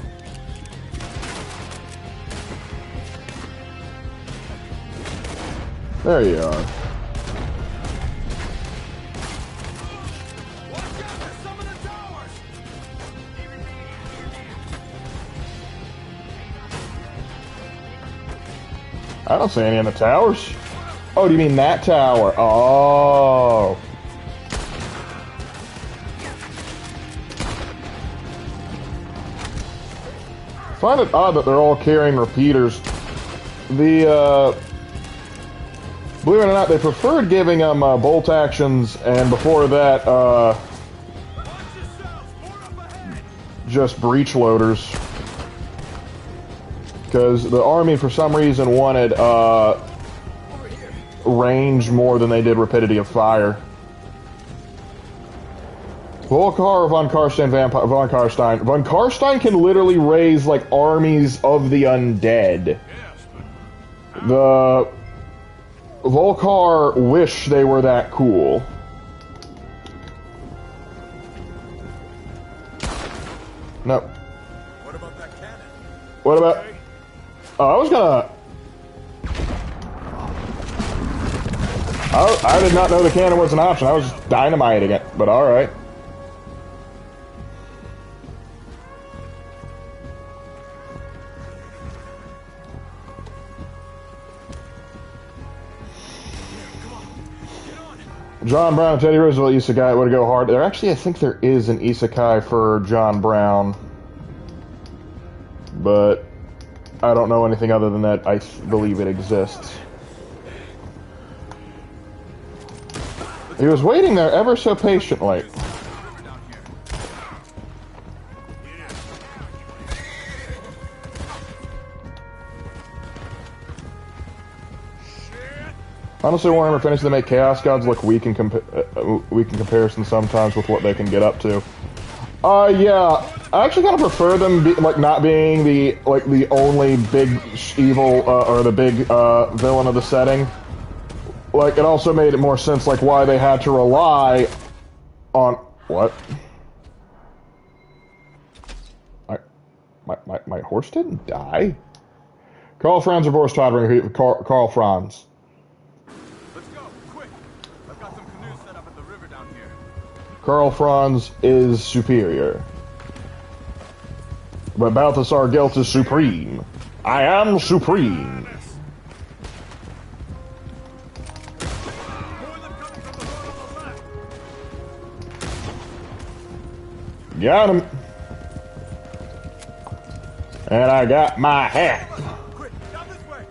There you are. Watch out for some of the towers! I don't see any in the towers. Oh, do you mean that tower? Oh. I find it odd that they're all carrying repeaters. Believe it or not, they preferred giving them bolt actions, and before that, Watch yourselves! More up ahead! just breach loaders. Because the army, for some reason, wanted Over here! range more than they did rapidity of fire. Volkar von Karstein, von Karstein. Von Karstein can literally raise, like, armies of the undead. The Volkar wish they were that cool. No. What about that cannon? What about... Oh, I was gonna... I did not know the cannon was an option. I was just dynamiting it, but alright. John Brown and Teddy Roosevelt Isekai would go hard. There actually, I think there is an Isekai for John Brown. But I don't know anything other than that. I believe it exists. He was waiting there ever so patiently. Honestly, Warhammer Fantasy, they make Chaos Gods look weak in comparison sometimes with what they can get up to. Yeah, I actually kind of prefer them not being the only big evil or the big villain of the setting. Like, it also made it more sense like why they had to rely on what? My horse didn't die. Carl Franz or Boris Toddering? Carl Franz. Let's go, quick! I've got some canoes set up at the river down here. Karl Franz is superior. But Balthasar Gelt is supreme. I am supreme. More than coming from the road on the left. Got him. And I got my hat. Quick, down this way!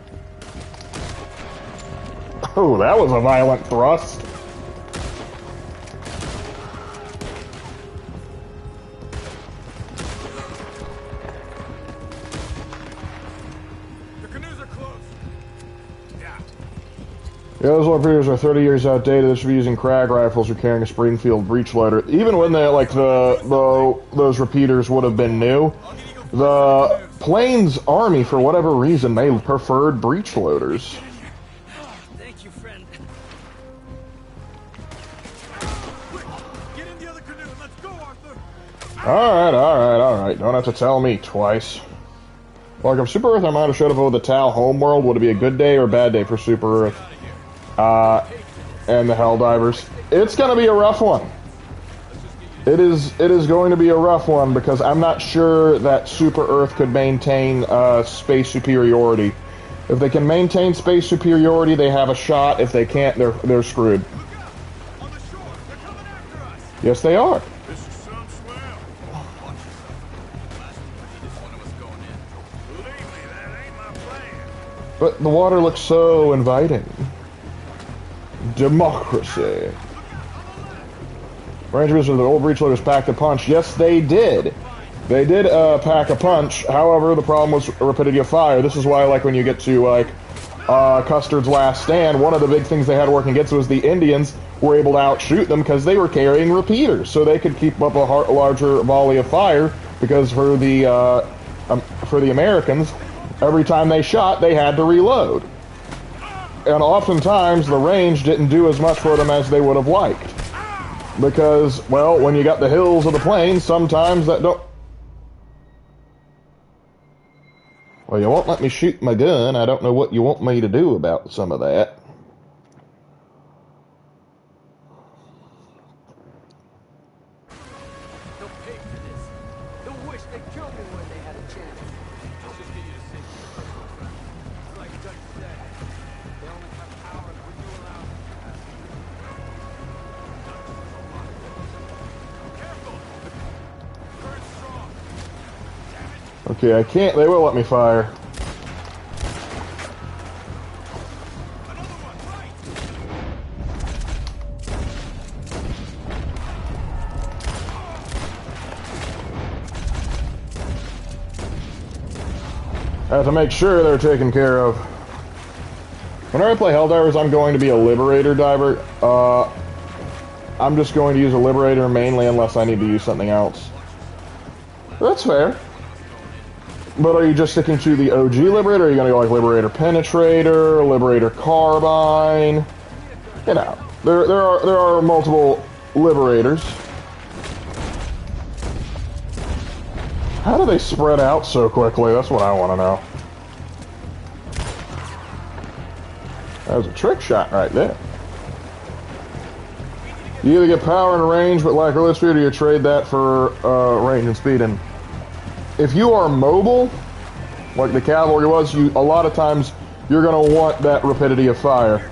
Oh, that was a violent thrust. The canoes are close! Yeah. Yeah, those Lord Peters are 30 years outdated. They should be using Krag rifles or carrying a Springfield breech loader. Even when they those repeaters would have been new, the Plains Army, for whatever reason, they preferred breech loaders. Thank you, friend. Quick, get in the other canoe and let's go, Arthur! Alright. Don't have to tell me twice. Like, if Super Earth Armada showed up with the Tau homeworld, would it be a good day or a bad day for Super Earth? And the Helldivers? It's gonna be a rough one. It is going to be a rough one because I'm not sure that Super Earth could maintain space superiority. If they can maintain space superiority, they have a shot. If they can't, they're screwed. Look out! On the shore! They're coming after us! Yes, they are. This is some swell! Watch yourself. Last week just one of us going in. Believe me, that ain't my plan. But the water looks so inviting. Democracy. Rangers of the old breech loaders packed a punch. Yes, they did. They did pack a punch. However, the problem was rapidity of fire. This is why, like, when you get to, like, Custard's Last Stand, one of the big things they had working against was the Indians were able to outshoot them because they were carrying repeaters, so they could keep up a larger volley of fire because for the Americans, every time they shot, they had to reload. And oftentimes, the range didn't do as much for them as they would have liked. Because, well, when you got the hills of the plains, sometimes that don't... Well, you won't let me shoot my gun. I don't know what you want me to do about some of that. They'll pay for this. They'll wish they killed me when they had a chance. Let's just get you to safety first, my friend. It's like Dutch said. They only have power when you allow them to have it. Careful! Current's strong. Damn it! Okay, I can't... They will let me fire. Another one, right! I have to make sure they're taken care of. Whenever I play Helldivers, I'm going to be a Liberator diver. I'm just going to use a Liberator mainly unless I need to use something else. That's fair. But are you just sticking to the OG Liberator, or are you going to go like Liberator Penetrator, Liberator Carbine? You know, there are multiple Liberators. How do they spread out so quickly? That's what I want to know. That was a trick shot right there. You either get power and range but lack real speed, or you trade that for range and speed. And if you are mobile, like the cavalry was, a lot of times you're going to want that rapidity of fire.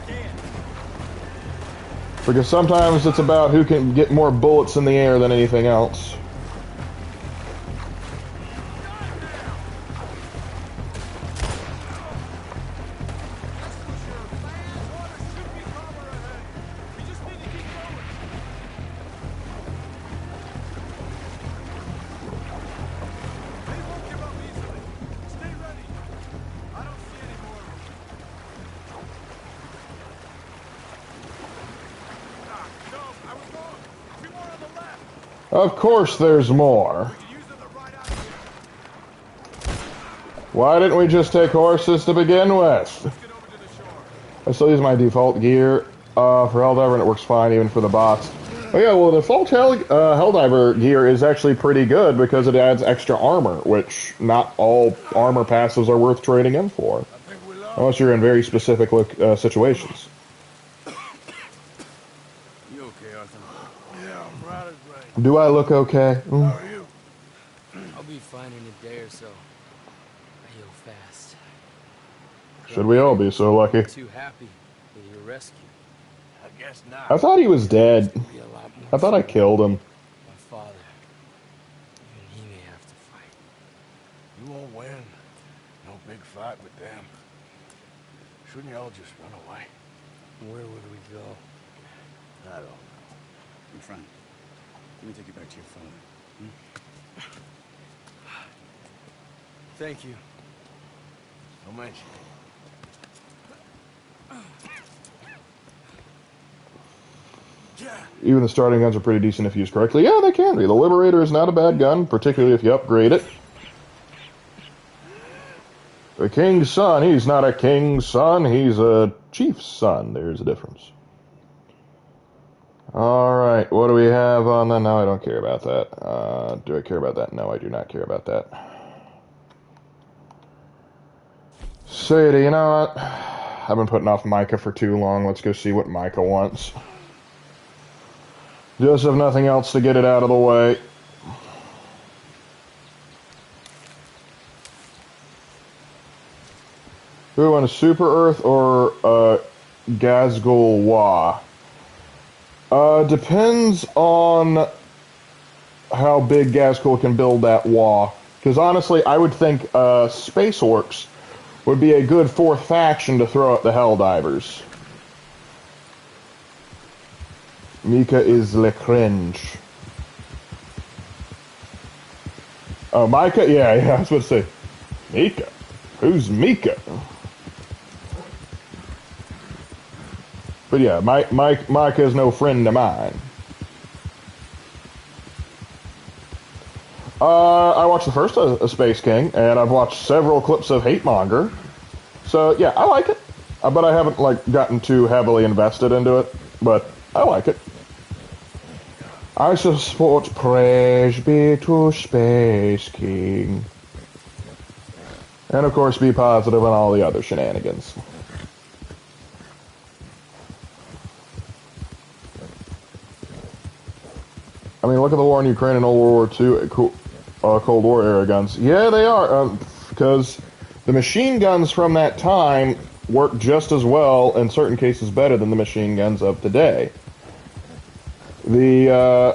Because sometimes it's about who can get more bullets in the air than anything else. Of course there's more. Why didn't we just take horses to begin with? I still use my default gear for Helldiver and it works fine even for the bots. Oh yeah, well the default Helldiver gear is actually pretty good because it adds extra armor, which not all armor passives are worth trading in for. Unless you're in very specific situations. Do I look okay? How are you? I'll be fine in a day or so. I heal fast. Should we all be so lucky? I'm too happy with your rescue. I guess not. I thought he was dead. I thought I killed him. My father. Even he may have to fight. You won't win. No big fight with them. Shouldn't you all just run away? Where would we go? I don't know. My friend, let me take you back to your father. Thank you. No mention. Even the starting guns are pretty decent if used correctly. Yeah, they can be. The Liberator is not a bad gun, particularly if you upgrade it. The king's son, he's not a king's son, he's a chief's son. There's a difference. Alright, what do we have on that? No, I don't care about that. Do I care about that? No, I do not care about that. Sadie, you know what? I've been putting off Micah for too long. Let's go see what Micah wants. Just have nothing else to get it out of the way. Who want a Super Earth or Gazgul Wa? Depends on how big Gazgul can build that Wa. Because honestly, I would think Space Orcs would be a good fourth faction to throw at the Helldivers. Mika is le cringe. Oh, Micah? Yeah, I was supposed to say. Mika? Who's Mika? But yeah, Micah is no friend of mine. I watched the first Space King, and I've watched several clips of Hate Monger. So yeah, I like it, but I haven't like gotten too heavily invested into it. But I like it. I support praise be to Space King, and of course be positive on all the other shenanigans. I mean, look at the war in Ukraine and old World War II, Cold War era guns. Yeah, they are, because the machine guns from that time work just as well, in certain cases better than the machine guns of today. I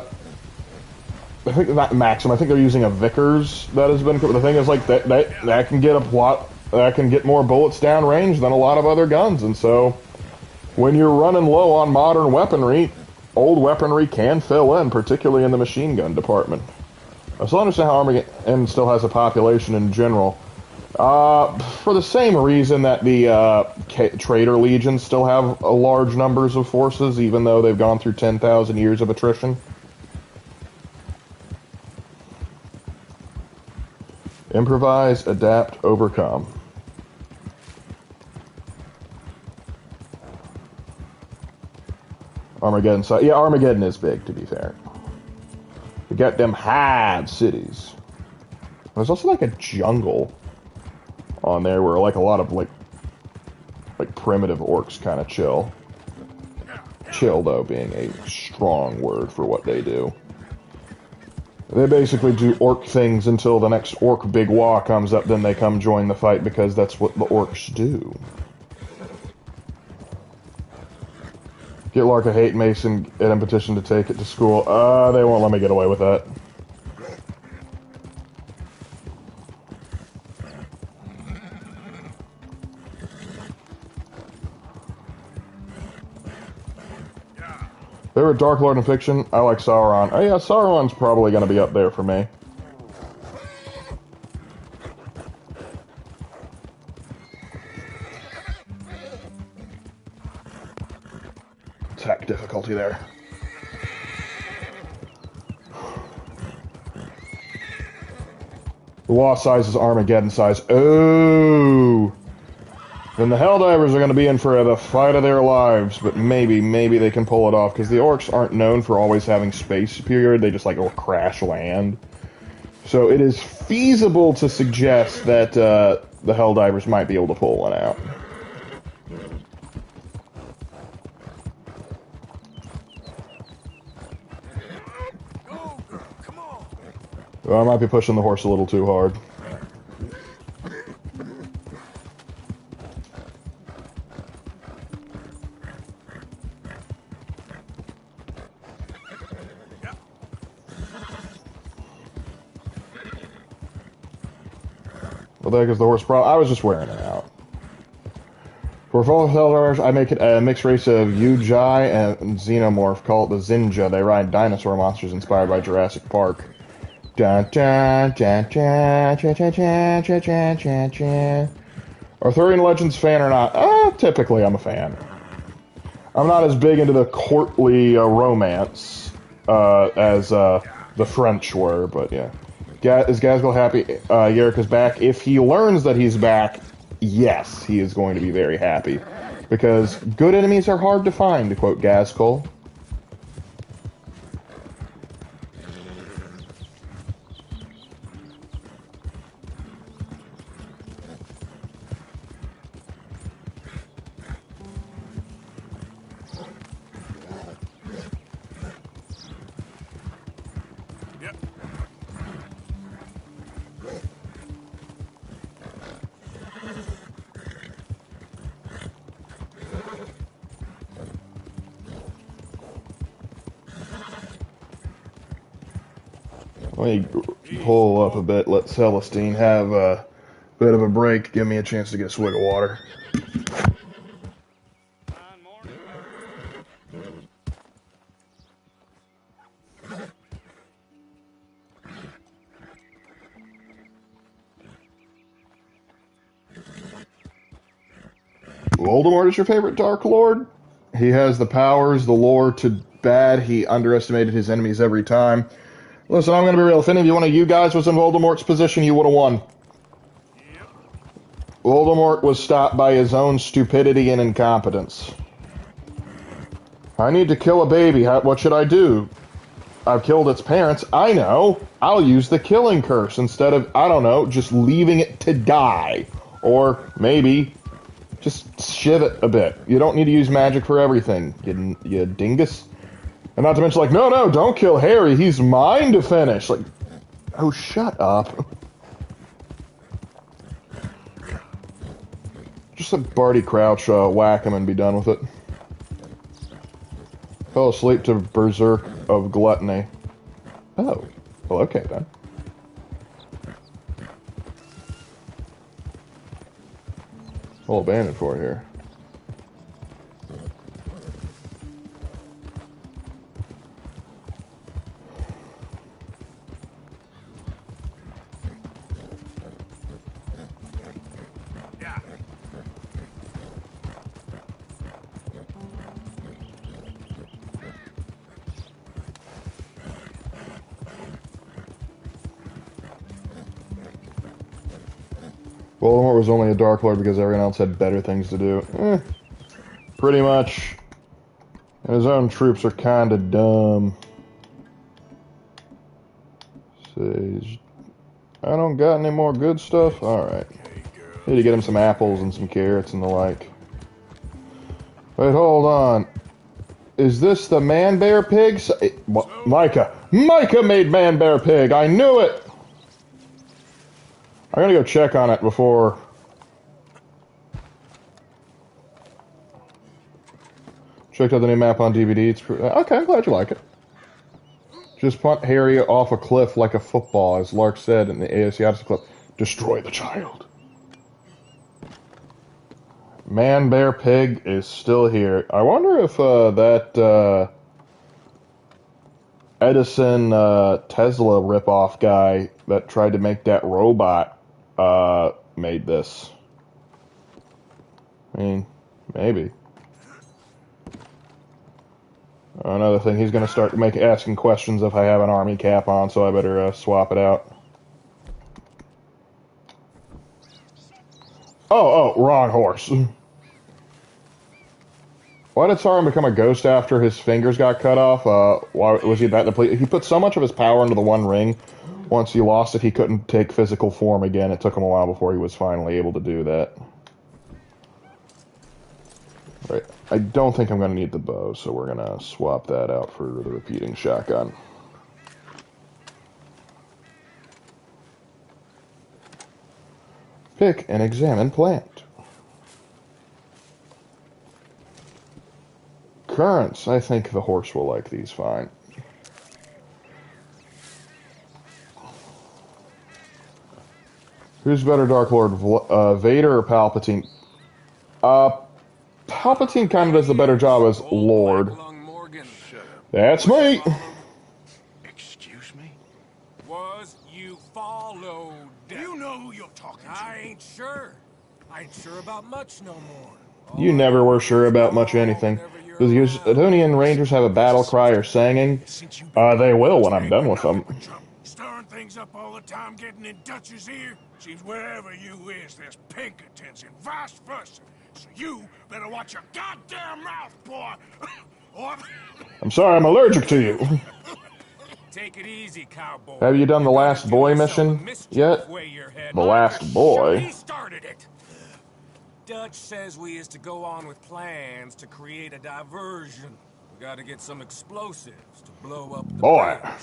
think not Maxim. I think they're using a Vickers that has been. The thing is, like that can get that can get more bullets down range than a lot of other guns, and so when you're running low on modern weaponry, old weaponry can fill in, particularly in the machine gun department. I still understand how Armageddon still has a population in general. For the same reason that the Traitor Legions still have large numbers of forces, even though they've gone through 10,000 years of attrition. Improvise, adapt, overcome. Armageddon side. Yeah, Armageddon is big, to be fair. We got them hive cities. There's also like a jungle on there where like a lot of like primitive orcs kind of chill. Chill, though, being a strong word for what they do. They basically do orc things until the next orc big wah comes up, then they come join the fight because that's what the orcs do. Get Lark a hate Mason and a petition to take it to school. They won't let me get away with that. They were Dark Lord in fiction. I like Sauron. Oh yeah, Sauron's probably going to be up there for me. Attack difficulty there. The wall size is Armageddon size. Oh! Then the Helldivers are going to be in for the fight of their lives, but maybe they can pull it off, because the Orcs aren't known for always having space superiority, they just like will crash land. So it is feasible to suggest that the Helldivers might be able to pull one out. Well, I might be pushing the horse a little too hard. Well, there goes the horse problem. I was just wearing it out. For fellow Helldivers, I make it a mixed race of Ujai and Xenomorph. Call it the Zinja. They ride dinosaur monsters inspired by Jurassic Park. Dun, dun, dun, dun, dun, dun, dun, dun, dun, dun, dun. Arthurian Legends fan or not? Typically I'm a fan. I'm not as big into the courtly romance as the French were, but yeah. Is Gazgul happy Yerika's back? If he learns that he's back, yes, he is going to be very happy. Because good enemies are hard to find, to quote Gazgul. Let me pull up a bit, let Celestine have a bit of a break, give me a chance to get a swig of water. Voldemort is your favorite Dark Lord? He has the powers, the lore to bad. He underestimated his enemies every time. Listen, I'm gonna be real. If any of you guys was in Voldemort's position, you would have won. Voldemort was stopped by his own stupidity and incompetence. I need to kill a baby. What should I do? I've killed its parents. I know. I'll use the killing curse instead of, I don't know, just leaving it to die. Or maybe just shiv it a bit. You don't need to use magic for everything, you dingus. And not to mention, like, no, don't kill Harry. He's mine to finish. Like, oh, shut up. Just let Barty Crouch whack him and be done with it. Fell asleep to Berserk of Gluttony. Oh. Well, okay then. All abandoned for here. Voldemort was only a Dark Lord because everyone else had better things to do. Pretty much. And his own troops are kinda dumb. Sage. I don't got any more good stuff? Alright. Need to get him some apples and some carrots and the like. Wait, hold on. Is this the Man-Bear Pig? Micah! Micah made Man-Bear Pig! I knew it! I'm gonna go check on it before... Checked out the new map on DVD. It's okay, I'm glad you like it. Just punt Harry off a cliff like a football, as Lark said in the AOC Odyssey clip. Destroy the child. Man-Bear Pig is still here. I wonder if that Edison Tesla ripoff guy that tried to make that robot made this. I mean, maybe. Another thing, he's going to start asking questions if I have an army cap on, so I better swap it out. Oh, wrong horse. Why did Sauron become a ghost after his fingers got cut off? Why was he that depleted? He put so much of his power into the One Ring. Once he lost it, he couldn't take physical form again. It took him a while before he was finally able to do that. Right. I don't think I'm going to need the bow, so we're going to swap that out for the repeating shotgun. Pick and examine plant. Currants. I think the horse will like these fine. Who's better, Dark Lord, Vader or Palpatine? Palpatine kind of does the better job as Lord. That's me. Excuse me? Was you followed? You know who you're talking to. I ain't sure. I ain't sure about much no more. You never were sure about much anything. Does the Usonian Rangers have a battle cry or singing? They will when I'm done with them. Stirring things up all the time, getting in Dutch's ear. Seems wherever you is, there's Pinkertons and vice versa. So you better watch your goddamn mouth, boy. Or... I'm sorry, I'm allergic to you. Take it easy, cowboy. Have you done the Last Boy mission yet? The Last Boy? He started it. Dutch says we is to go on with plans to create a diversion. We gotta get some explosives to blow up the Boy. bridge.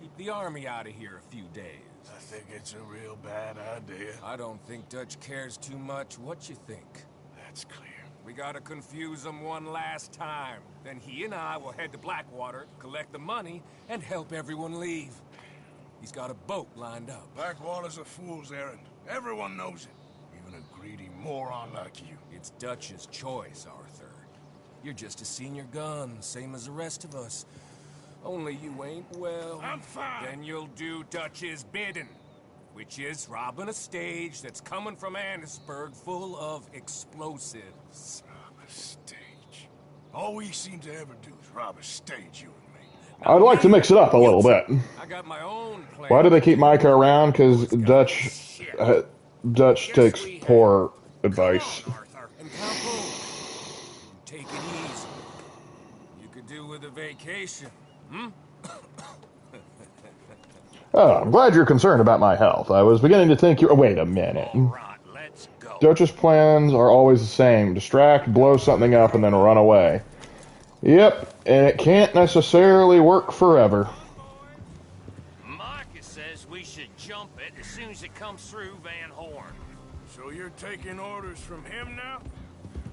Keep the army out of here a few days. I think it's a real bad idea. I don't think Dutch cares too much. What you think? That's clear. We gotta confuse him one last time. Then he and I will head to Blackwater, collect the money, and help everyone leave. He's got a boat lined up. Blackwater's a fool's errand. Everyone knows it. Even a greedy moron like you. It's Dutch's choice, Arthur. You're just a senior gun, same as the rest of us. Only you ain't well. I'm fine. Then you'll do Dutch's bidding, which is robbing a stage that's coming from Annisburg full of explosives. Rob a stage. All we seem to ever do is rob a stage, you and me. I'd like to mix it up a little bit. I got my own plan. Why do they keep Micah around? Because Dutch takes poor advice. Come on, Arthur. And Calhoun. Take it easy. You could do with a vacation. Hmm? Oh, I'm glad you're concerned about my health. I was beginning to think you... Oh, wait a minute. All right, let's go. Dutch's plans are always the same. Distract, blow something up, and then run away. Yep, and it can't necessarily work forever. Micah says we should jump it as soon as it comes through Van Horn. So you're taking orders from him now?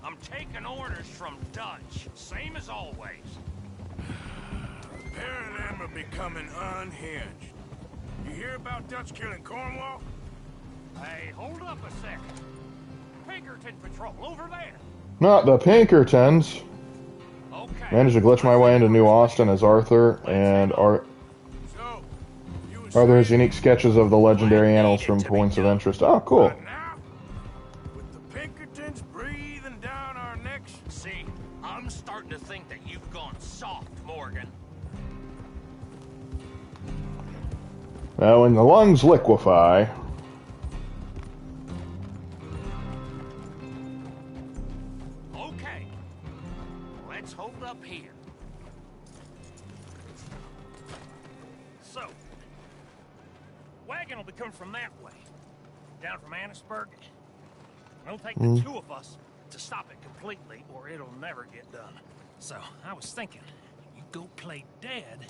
I'm taking orders from Dutch, same as always. A pair of them are becoming unhinged. You hear about Dutch killing Cornwall? Hey, hold up a second. Pinkerton Patrol, over there. Not the Pinkertons. Okay. Managed to glitch my way into New Austin as Arthur, and So, you was Arthur has saying unique sketches of the legendary animals from points of interest. Oh, cool. right now? With the Pinkertons breathing down our necks? See, I'm starting to think that you've gone soft, Morgan. Now, when the lungs liquefy... Okay. Let's hold up here. So, wagon will be coming from that way. Down from Annisburg. It'll take the two of us to stop it completely, or it'll never get done. So, I was thinking, you go play dead,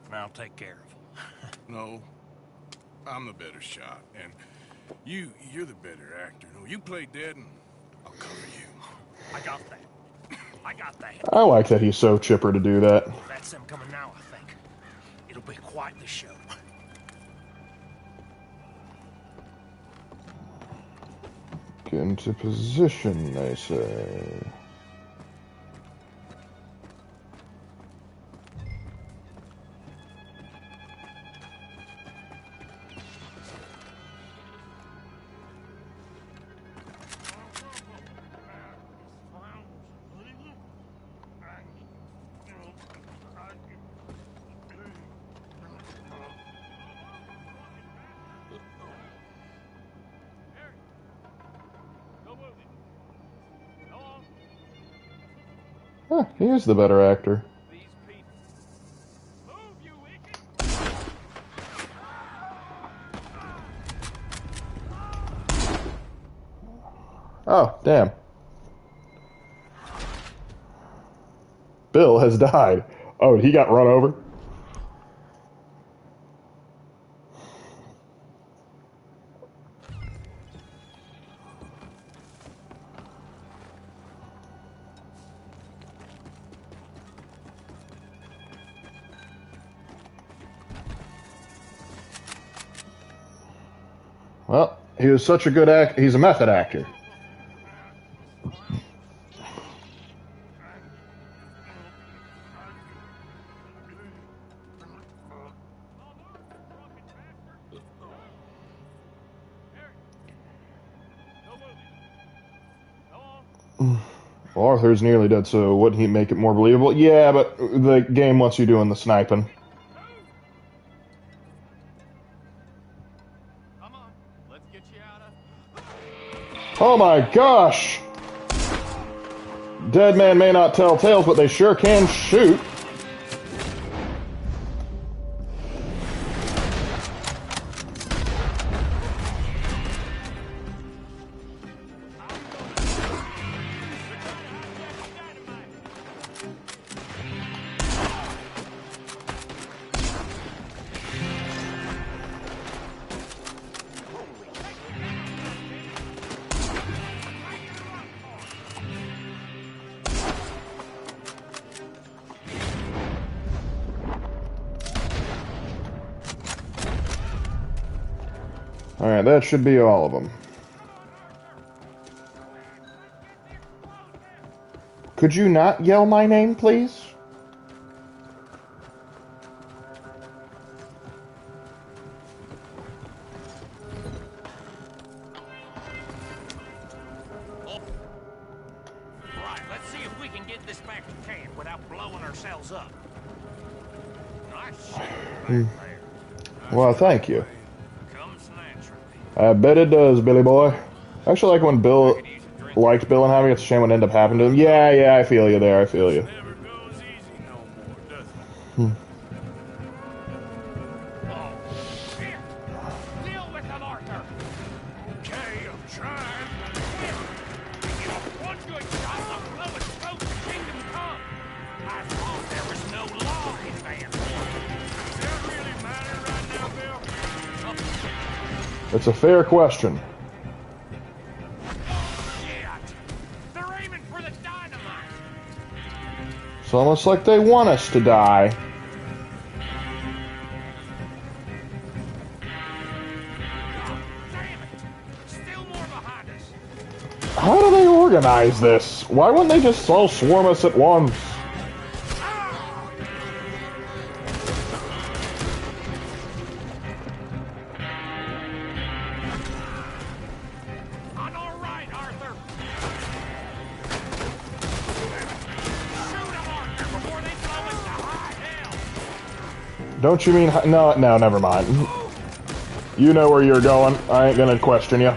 and I'll take care of him. No. I'm the better shot, and you're the better actor. No, you play dead and I'll cover you. I got that. I got that. I like that he's so chipper to do that. That's them coming now, I think. It'll be quite the show. Get into position, they say. Huh, he is the better actor. Oh, damn. Bill has died. Oh, he got run over? Well, he was such a good actor. He's a method actor. Well, Arthur's nearly dead, so wouldn't he make it more believable? Yeah, but the game wants you doing the sniping. Come on, let's get you out of... Oh my gosh! Dead man may not tell tales, but they sure can shoot. Alright, that should be all of them. Could you not yell my name, please? Right, let's see if we can get this back to camp without blowing ourselves up. Well, thank you. Comes naturally. I bet it does, Billy boy. I actually like when Bill liked Bill and Javi. It's a shame what ended up happening to him. Yeah, I feel you there. I feel you. Never goes easy no more, does it? Oh, shit! Deal with him, Arthur! Okay, I'm trying. You know, one good shot will blow its throat to kingdom come. I thought there was no law in Vanport. Does that really matter right now, Bill? It's a fair question. Shit! They're aiming for the dynamite! It's almost like they want us to die. Damn it! Still more behind us. How do they organize this? Why wouldn't they just all swarm us at once? I'm all right, Arthur. Shoot him, Arthur, before they blow us to high hell. Don't you mean... No, never mind. You know where you're going. I ain't gonna question you.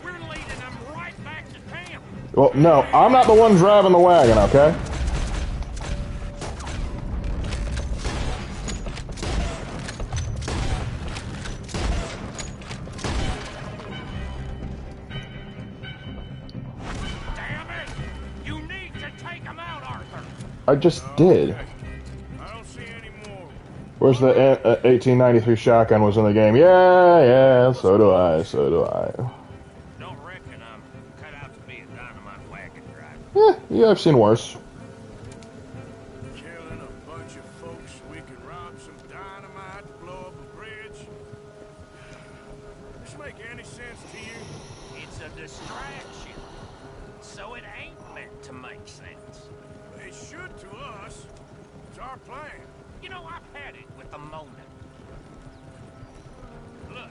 We're leading them right back to camp. Well, no, I'm not the one driving the wagon, okay? Damn it! You need to take them out, Arthur. I just did. I don't see any more. Where's the 1893 shotgun was in the game? Yeah, so do I. Don't reckon I'm cut out to be a dynamite wagon driver. Yeah, I've seen worse. Killing a bunch of folks so we can rob some dynamite, blow up a bridge. This make any sense to you? It's a distraction. So it ain't meant to make sense. It should to us. It's our plan. You know, I've had it with the moment. Look,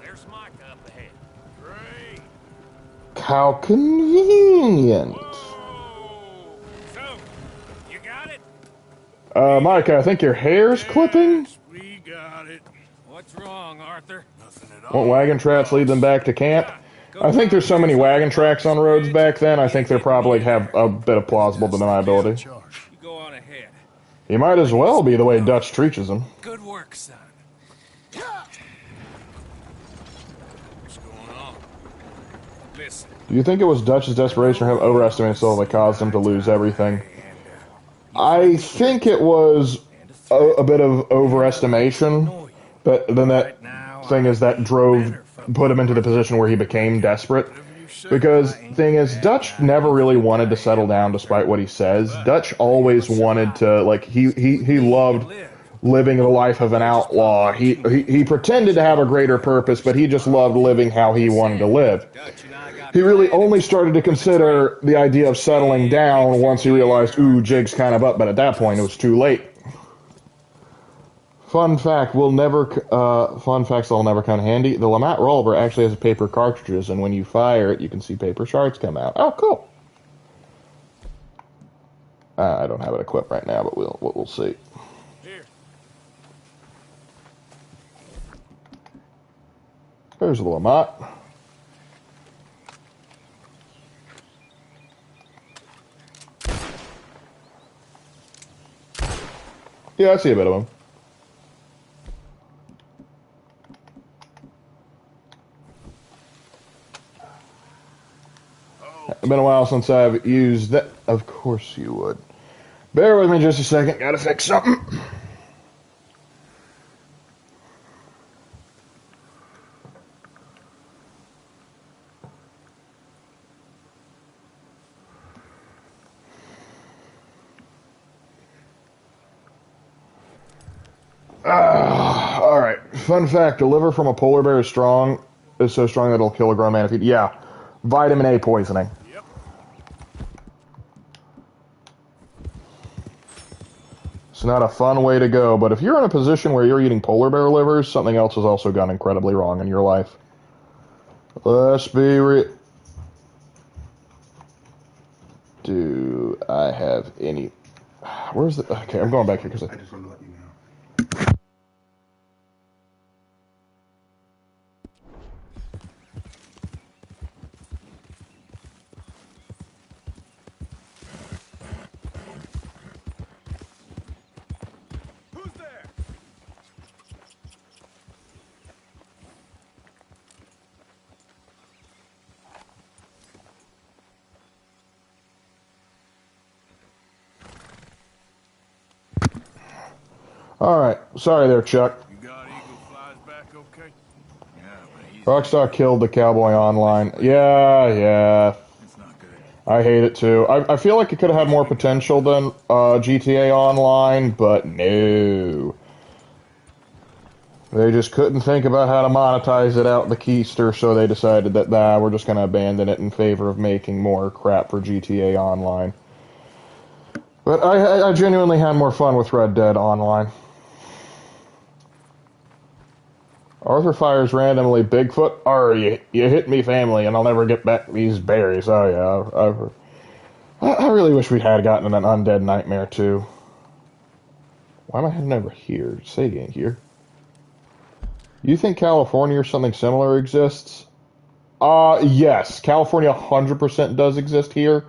there's Micah up ahead. Great. How convenient. Whoa. So, you got it? Micah, I think your hair's clipping? Yes, we got it. What's wrong, Arthur? Nothing at all. Won't wagon tracks lead them back to camp? I think there's so many wagon tracks on roads back then, I think they probably have a bit of plausible deniability. You go on ahead. He might as well be the way Dutch treats him. Good work, son. What's going on? Listen, Do you think it was Dutch's desperation or him overestimating himself that caused him to lose everything? I think it was a bit of overestimation, but then that thing is that put him into the position where he became desperate. Because thing is, Dutch never really wanted to settle down despite what he says. Dutch always wanted to, like, he loved living the life of an outlaw. He pretended to have a greater purpose, but he just loved living how he wanted to live. He really only started to consider the idea of settling down once he realized, ooh, jig's kind of up, but at that point it was too late. Fun facts that'll never come handy. The Lamont revolver actually has paper cartridges, and when you fire it, you can see paper shards come out. Oh, cool. I don't have it equipped right now, but we'll see. Here. There's the Lamont. Yeah, I see a bit of him. It's been a while since I've used that. Of course you would. Bear with me just a second. Gotta fix something. Alright. Fun fact, the liver from a polar bear is so strong that it'll kill a grown man if you... Yeah. Vitamin A poisoning. Yep. It's not a fun way to go, but if you're in a position where you're eating polar bear livers, something else has also gone incredibly wrong in your life. Let's be real. Do I have any... Where's the... Okay, I'm going back here because I just wanted to let you know. Who's there? Alright, sorry there, Chuck. You got Eagle Flies back okay? Yeah, but he's... Rockstar killed the Cowboy Online. Yeah. It's not good. I hate it too. I feel like it could have had more potential than GTA Online, but no. They just couldn't think about how to monetize it out the keister, so they decided that, nah, we're just going to abandon it in favor of making more crap for GTA Online. But I genuinely had more fun with Red Dead Online. Arthur fires randomly. Bigfoot? You hit me, family, and I'll never get back these berries. Oh, yeah. I really wish we'd had gotten an Undead Nightmare, too. Why am I heading over here? Say again, here. You think California or something similar exists? Yes. California 100% does exist here.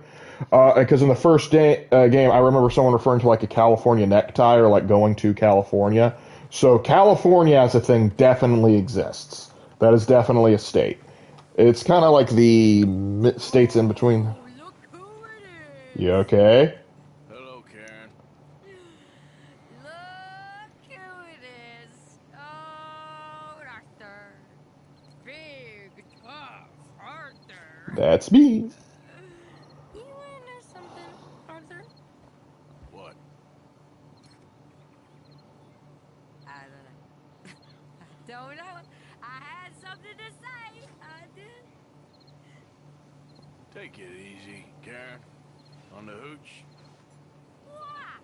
Because in the first game, I remember someone referring to like a California necktie or like going to California. So California as a thing definitely exists. That is definitely a state. It's kind of like the states in between. Oh, look who it is. You okay? Hello, Karen. Look who it is. Oh, Arthur. Big, tough Arthur. That's me. You wanna know something, Arthur? What? I don't know. I had something to say. I did. Take it easy, Karen. On the hooch. Why?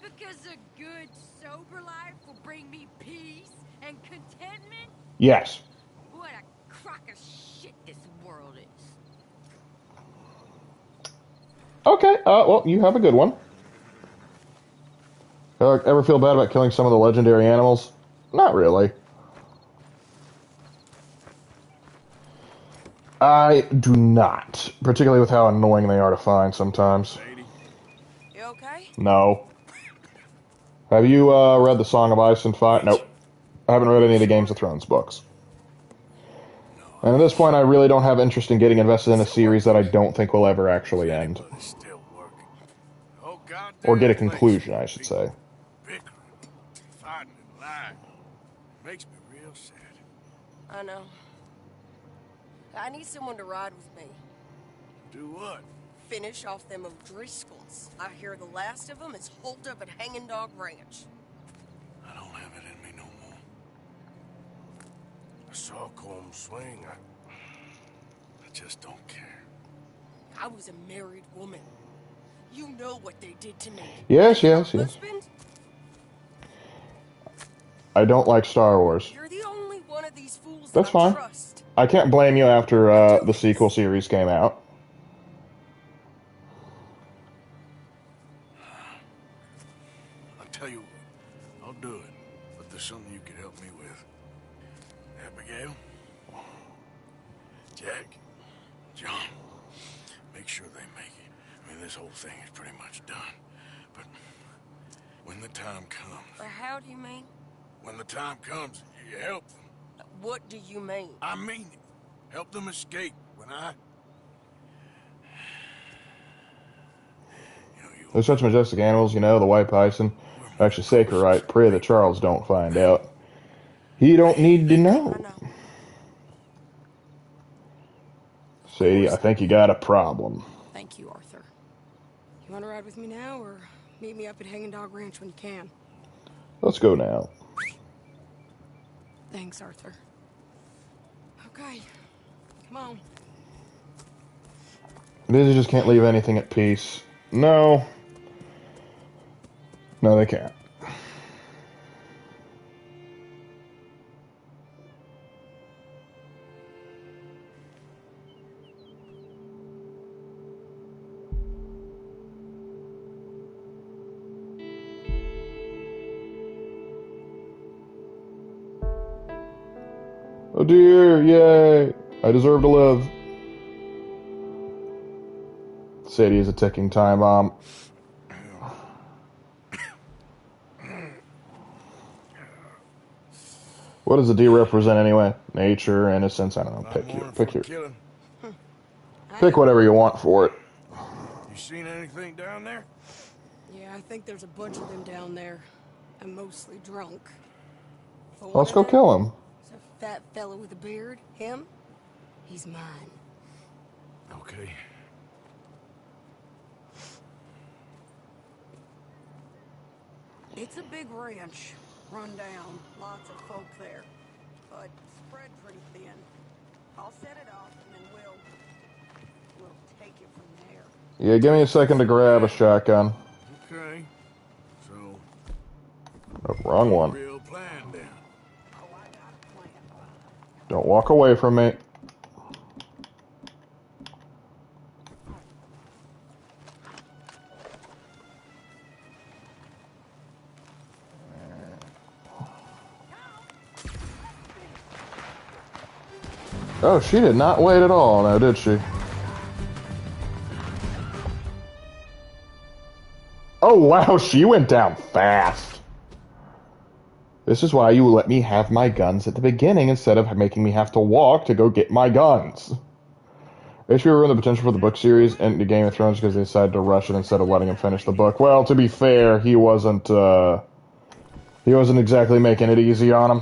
Because a good, sober life will bring me peace and contentment? Yes. What a crock of shit this world is. Okay, well, you have a good one. Ever feel bad about killing some of the legendary animals? Not really. I do not. Particularly with how annoying they are to find sometimes. Lady. You okay? No. Have you read The Song of Ice and Fire? Nope. I haven't read any of the Games of Thrones books. And at this point, I really don't have interest in getting invested in a series that I don't think will ever actually end. Anybody's still working. Oh, goddamn Or get a place. conclusion, I should say. Bickering, fighting, and lying. Makes me real sad. I know. I need someone to ride with me. Do what? Finish off them O'Driscolls. I hear the last of them is holed up at Hanging Dog Ranch. I don't have it in me no more. I saw Colm swing. I just don't care. I was a married woman. You know what they did to me. Yes. Husband? I don't like Star Wars. You're the only one of these fools That's that I fine. trust. I can't blame you after the sequel series came out. I'll tell you what. I'll do it. But there's something you can help me with. Abigail? Jack? John? Make sure they make it. I mean, this whole thing is pretty much done. But when the time comes... How do you mean? When the time comes, you help them. What do you mean? I mean it. Help them escape. When I... They're such majestic animals, you know, the white bison. Actually, sacred right. Pray that Charles don't find out. He don't need to know. Sadie, I think you got a problem. Thank you, Arthur. You want to ride with me now, or meet me up at Hanging Dog Ranch when you can? Let's go now. Thanks, Arthur. Okay, come on. They just can't leave anything at peace. No. No, they can't. Oh dear, yay! I deserve to live. Sadie is a ticking time bomb. What does the D represent anyway? Nature, innocence, I don't know. Pick whatever you want for it. You seen anything down there? Yeah, I think there's a bunch of them down there. I'm mostly drunk. But Well, one let's of go them kill him. is a fat fella with a beard. Him? He's mine. Okay. It's a big ranch. Run down. Lots of folk there. But spread pretty thin. I'll set it off and then we'll take it from there. Yeah, give me a second to grab a shotgun. Okay. So, Oh, wrong one. real plan then. Oh, I got a plan. Don't walk away from me. Oh, she did not wait at all, now did she? Oh, wow, she went down fast. This is why you let me have my guns at the beginning instead of making me have to walk to go get my guns. HBO ruined the potential for the book series and the Game of Thrones because they decided to rush it instead of letting him finish the book. Well, to be fair, he wasn't exactly making it easy on him.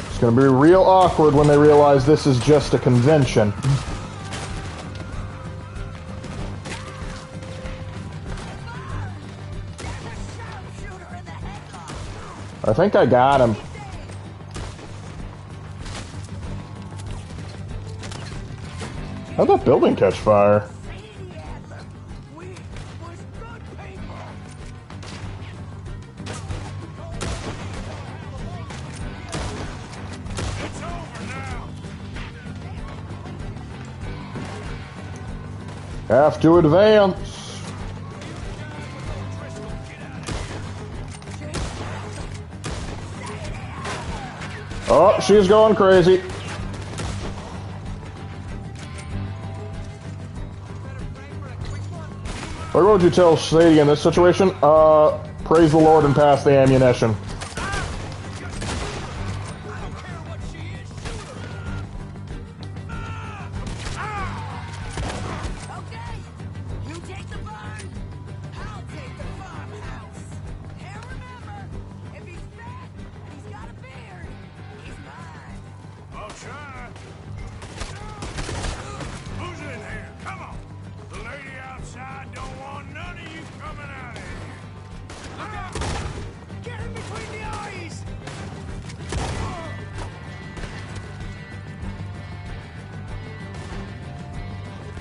It's gonna be real awkward when they realize this is just a convention. I think I got him. How'd that building catch fire? Have to advance. Oh, she's going crazy. What would you tell Sadie in this situation? Praise the Lord and pass the ammunition.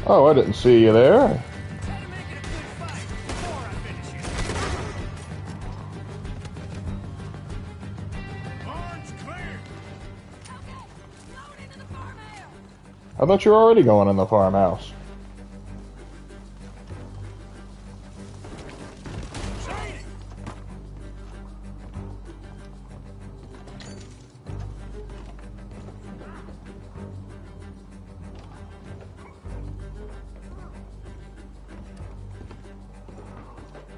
Oh, I didn't see you there. I thought you were already going in the farmhouse.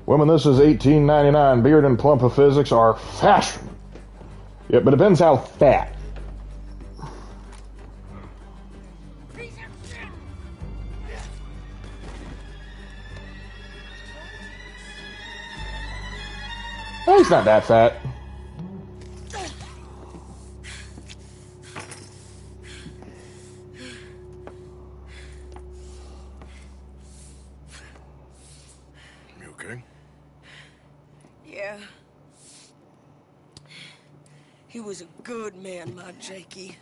Women, this is 1899. Beard and plump of physics are fashion. Yep, but it depends how fat. Oh, he's not that fat. You okay? Yeah. He was a good man, my Jakey.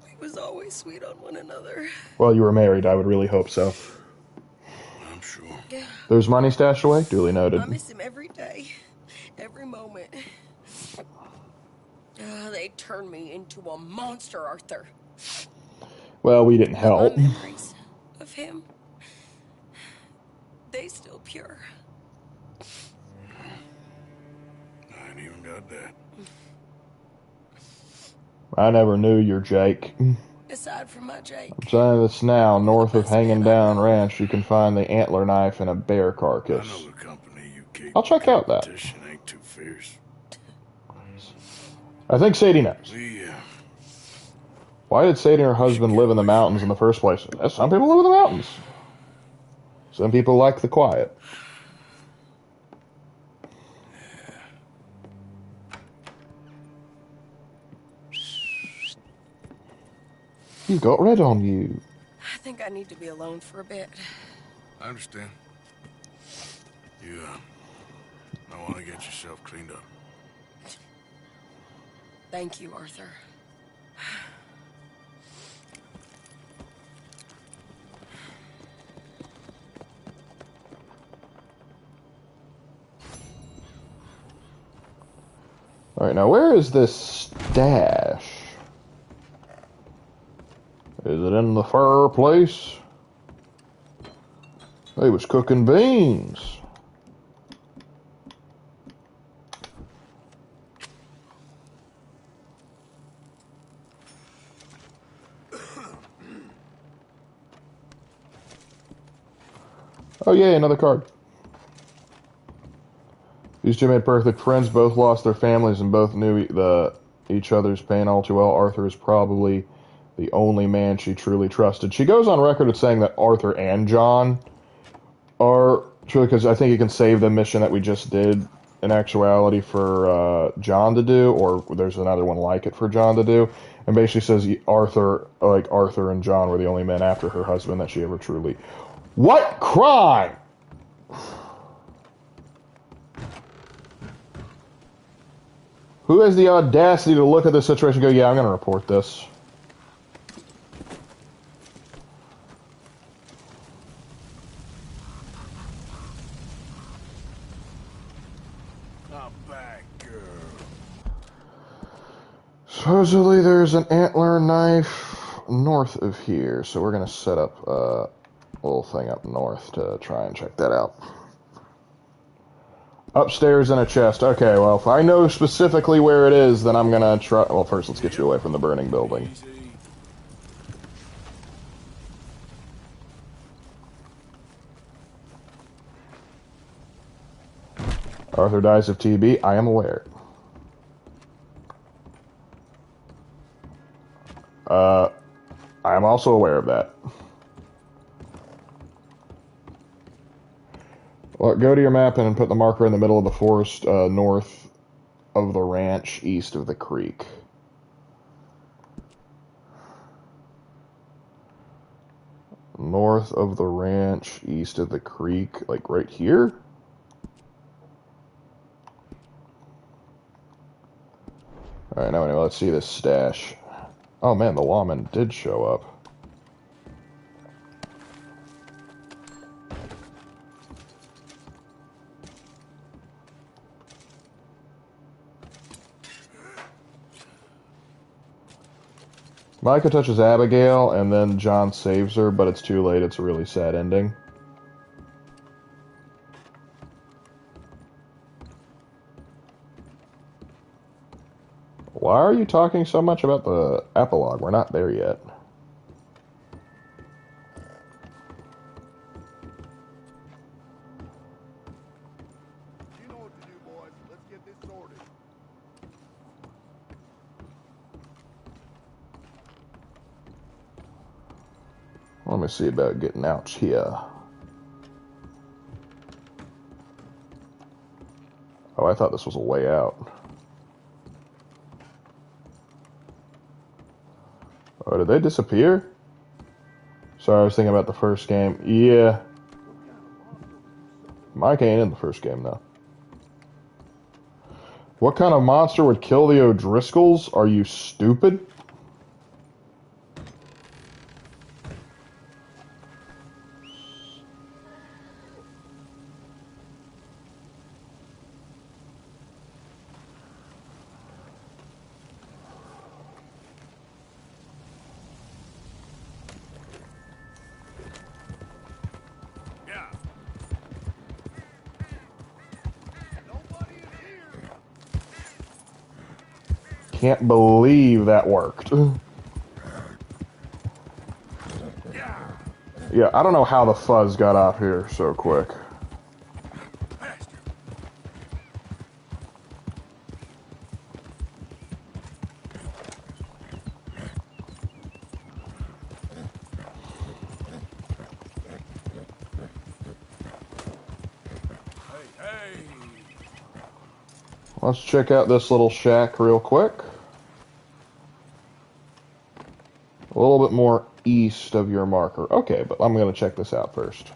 He was always always sweet on one another. Well, you were married. I would really hope so. I'm sure. There's money stashed away? Duly noted. I miss him every day. Every moment. They turned me into a monster, Arthur. Well, we didn't But my help. memories of him, they still pure. I ain't even got that. I never knew your Jake. Aside from my Jake. I'm saying this now. North of best man Hanging I Down know. Ranch, you can find the antler knife and a bear I carcass. know the company you keep. I'll check out that. Competition ain't too fierce. I think Sadie knows. We, Why did Sadie and her husband live in the mountains in the first place? Some people live in the mountains. Some people like the quiet. You got red on you. I think I need to be alone for a bit. I understand. You, I want to get yourself cleaned up. Thank you, Arthur. Alright, now where is this stash? Is it in the fireplace? They was cooking beans. Oh yay, another card. These two made perfect friends, both lost their families and both knew each other's pain all too well. Arthur is probably the only man she truly trusted. She goes on record as saying that Arthur and John are true, because I think you can save the mission that we just did in actuality for John to do, or there's another one like it for John to do, and basically says Arthur and John were the only men after her husband that she ever truly... What crime? Who has the audacity to look at this situation and go, yeah, I'm going to report this? A bad girl. Supposedly there's an antler knife north of here, so we're going to set up a little thing up north to try and check that out. Upstairs in a chest. Okay, well, if I know specifically where it is, then I'm going to try... Well, first, let's get you away from the burning building. Arthur dies of TB. I am aware. I am also aware of that. Well, go to your map and put the marker in the middle of the forest, north of the ranch, east of the creek. North of the ranch, east of the creek, like right here? Alright, now anyway, let's see this stash. Oh man, the lawman did show up. Micah touches Abigail, and then John saves her, but it's too late. It's a really sad ending. Why are you talking so much about the epilogue? We're not there yet. You know what to do, boys. Let's get this sorted. Let me see about getting out here. Oh, I thought this was a way out. Oh, did they disappear? Sorry, I was thinking about the first game. Yeah. Mike ain't in the first game, though. What kind of monster would kill the O'Driscolls? Are you stupid? Can't believe that worked. Yeah, I don't know how the fuzz got out here so quick. Let's check out this little shack real quick. A little bit more east of your marker. Okay, but I'm going to check this out first.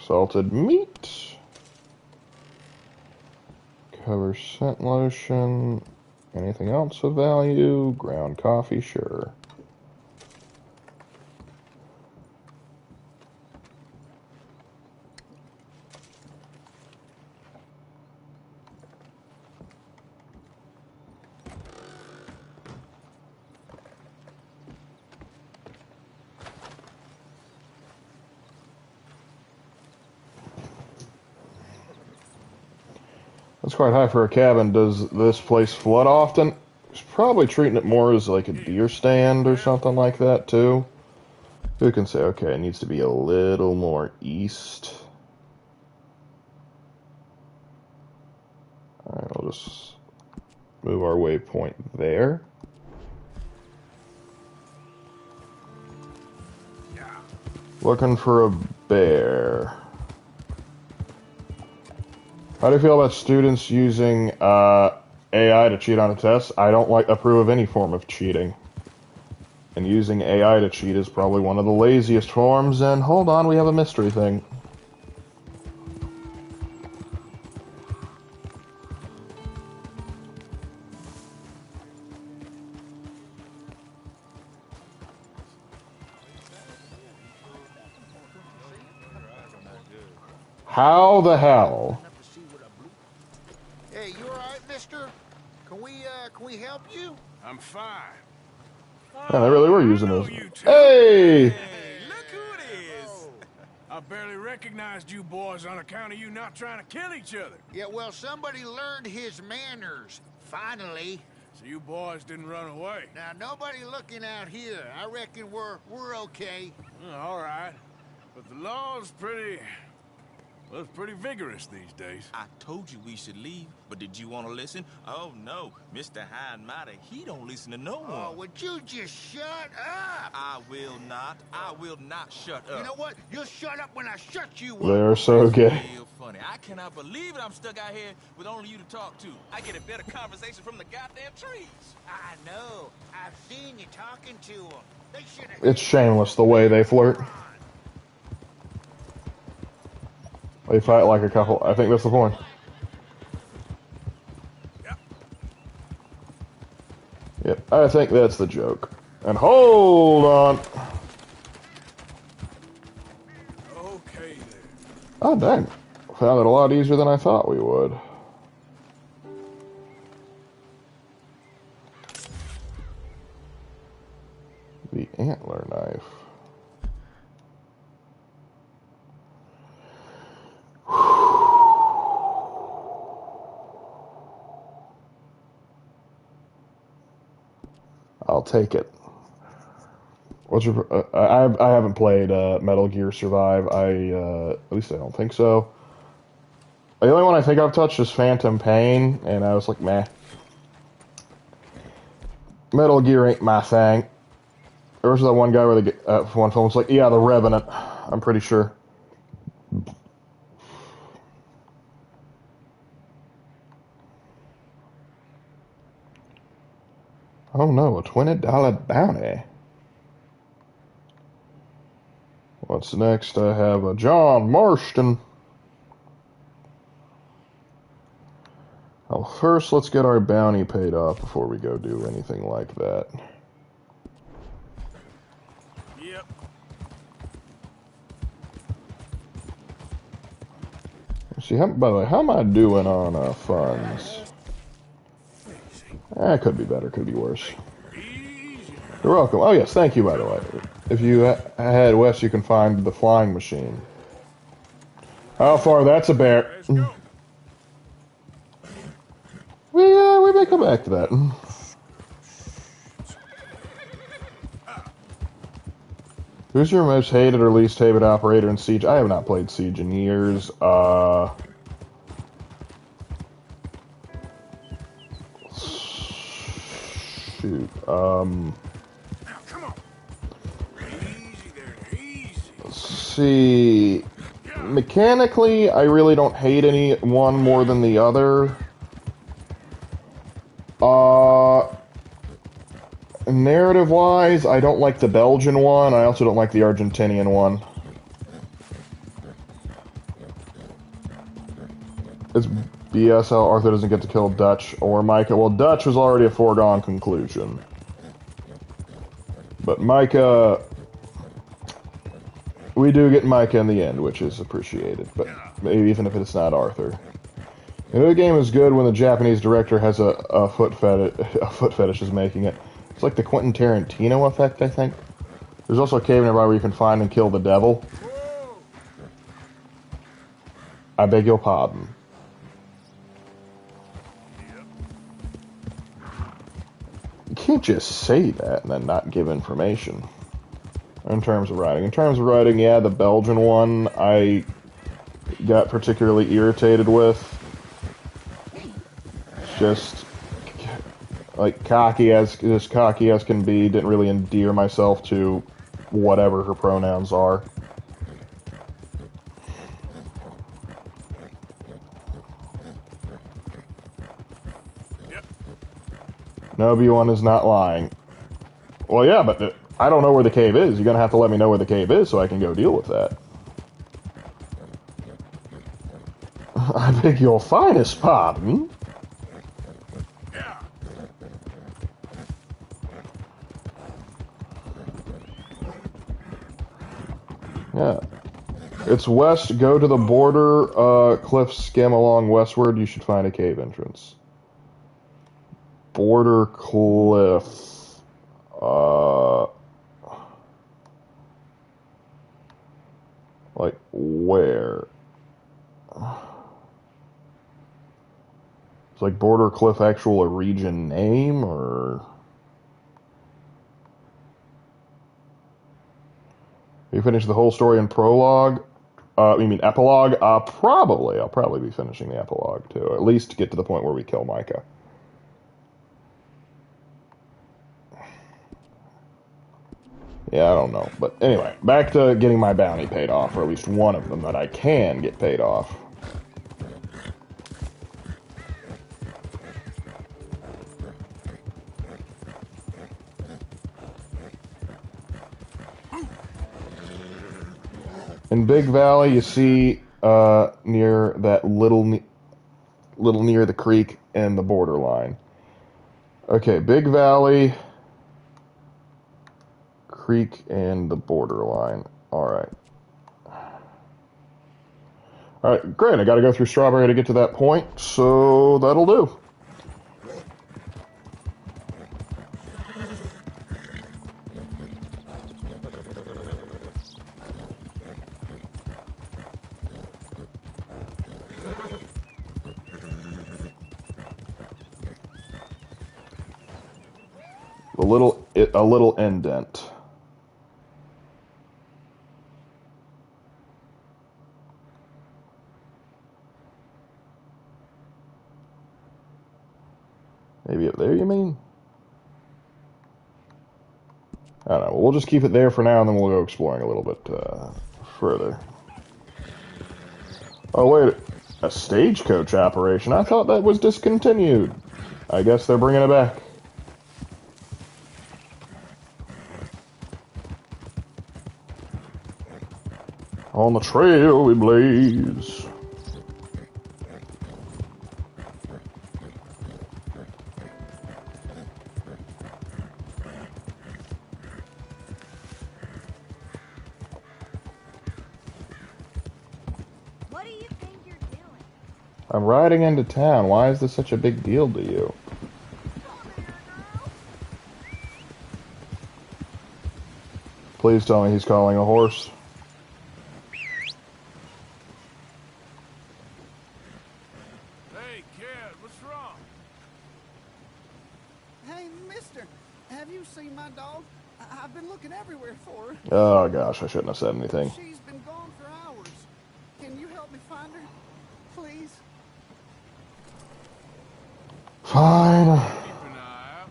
Salted meat. Cover scent lotion. Anything else of value? Ground coffee, sure. That's quite high for a cabin. Does this place flood often? It's probably treating it more as like a deer stand or something like that too. Who can say, okay, it needs to be a little more east. Alright, I'll just move our waypoint there. Looking for a bear. How do you feel about students using AI to cheat on a test? I don't approve of any form of cheating. And using AI to cheat is probably one of the laziest forms. And hold on, we have a mystery thing. How the hell? Hey, you alright, mister? Can we help you? I'm fine. Yeah, they really were using this. Hey! Look who it is. I barely recognized you boys on account of you not trying to kill each other. Yeah, well, somebody learned his manners. Finally. So you boys didn't run away. Now, nobody looking out here. I reckon we're okay. All right. But the law's pretty... well, it's pretty vigorous these days. I told you we should leave, but did you want to listen? Oh, no. Mr. High and Mighty, he don't listen to no one. Oh, would you just shut up? I will not. I will not shut up. You know what? You'll shut up when I shut you up. They're so gay. Real funny. I cannot believe it. I'm stuck out here with only you to talk to. I get a better conversation from the goddamn trees. I know. I've seen you talking to them. They should have... It's shameless the way they flirt. They fight like a couple. I think that's the point. Yep, I think that's the joke. And hold on. Okay, then. Oh, dang. Found it a lot easier than I thought we would. The antler knife. I'll take it. What's your? I haven't played Metal Gear Survive. At least I don't think so. The only one I think I've touched is Phantom Pain, and I was like, meh. Metal Gear ain't my thing. There was that one guy where one film was like, yeah, the Revenant. I'm pretty sure. Oh no, a $20 bounty. What's next? I have a John Marston. Well, first let's get our bounty paid off before we go do anything like that. Yep. See, by the way, how am I doing on funds? It could be better, could be worse. You're welcome. Oh yes, thank you, by the way. If you head west, you can find the flying machine. How far? That's a bear. We may come back to that. Who's your most hated or least hated operator in Siege? I have not played Siege in years. Shoot. Let's see. Mechanically, I really don't hate any one more than the other. Narrative-wise, I don't like the Belgian one. I also don't like the Argentinian one. It's BS how Arthur doesn't get to kill Dutch or Micah. Well, Dutch was already a foregone conclusion. But Micah... We do get Micah in the end, which is appreciated. But maybe even if it's not Arthur. You know, the game is good when the Japanese director has a foot fetish is making it. It's like the Quentin Tarantino effect, I think. There's also a cave nearby where you can find and kill the devil. I beg your pardon. You can't just say that and then not give information. In terms of writing. In terms of writing, yeah, the Belgian one I got particularly irritated with. Just like cocky as can be, didn't really endear myself to whatever her pronouns are. No, B1 is not lying. Well, yeah, but I don't know where the cave is. You're gonna have to let me know where the cave is so I can go deal with that. I beg your finest pardon? Yeah. It's west, go to the border, cliff, skim along westward, you should find a cave entrance. Border cliff. Like, where? It's like Border Cliff actual a region name, or... You finish the whole story in prologue? You mean epilogue? Probably. I'll probably be finishing the epilogue, too. At least to get to the point where we kill Micah. Yeah, I don't know. But anyway, back to getting my bounty paid off, or at least one of them that I can get paid off. In Big Valley, you see near that little near the creek and the borderline. Okay, Big Valley, creek, and the borderline. Alright. Alright, great. I gotta go through Strawberry to get to that point, so that'll do. A little indent. Maybe up there, you mean? I don't know. We'll just keep it there for now, and then we'll go exploring a little bit further. Oh, wait. A stagecoach operation? I thought that was discontinued. I guess they're bringing it back. On the trail we blaze. What do you think you're doing? I'm riding into town. Why is this such a big deal to you? Please tell me he's calling a horse. Hey, mister, have you seen my dog? I've been looking everywhere for her. Oh gosh, I shouldn't have said anything. She's been gone for hours. Can you help me find her? Please? Fine. Keep an eye out.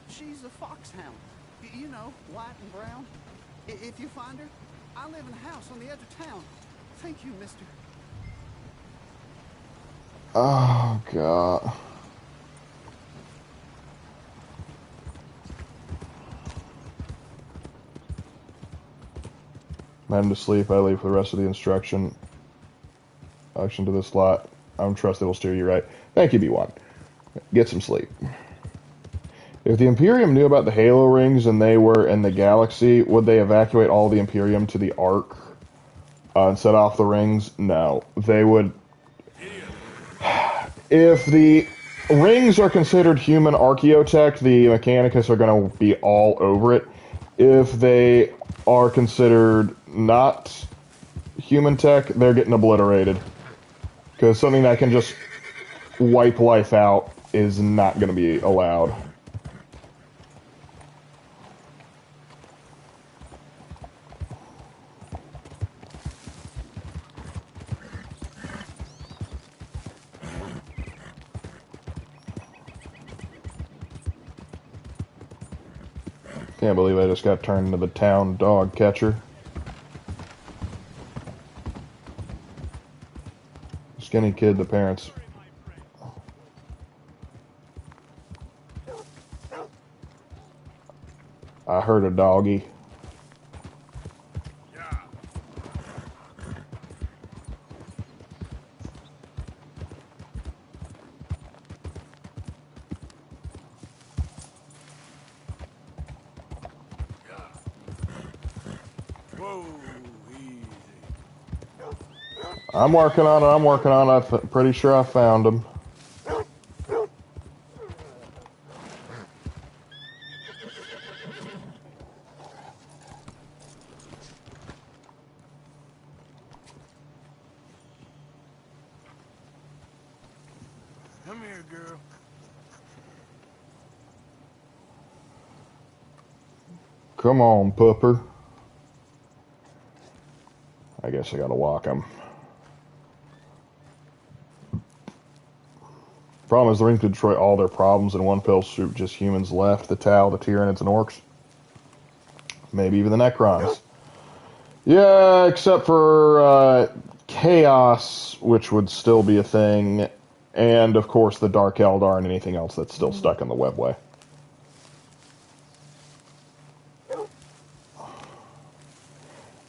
She's a foxhound. You know, white and brown. If you find her, I live in a house on the edge of town. Thank you, mister. Oh god. I'm to sleep. I leave for the rest of the instruction. Action to this lot. I'm trust it'll steer you right. Thank you, B1. Get some sleep. If the Imperium knew about the Halo rings and they were in the galaxy, would they evacuate all the Imperium to the Ark and set off the rings? No. They would... If the rings are considered human archaeotech, the Mechanicus are going to be all over it. If they are considered not human tech, they're getting obliterated. Because something that can just wipe life out is not going to be allowed. Can't believe I just got turned into the town dog catcher. Skinny kid, the parents. I heard a doggy. Whoa, easy. I'm working on it, I'm working on it. I'm pretty sure I found him. Come here, girl. Come on, pupper. I guess I gotta walk him. Problem is, the rings could destroy all their problems in one fell swoop. Just humans left: the Tau, the Tyranids, and Orcs. Maybe even the Necrons. Yeah, except for Chaos, which would still be a thing, and of course the Dark Eldar and anything else that's still stuck in the webway.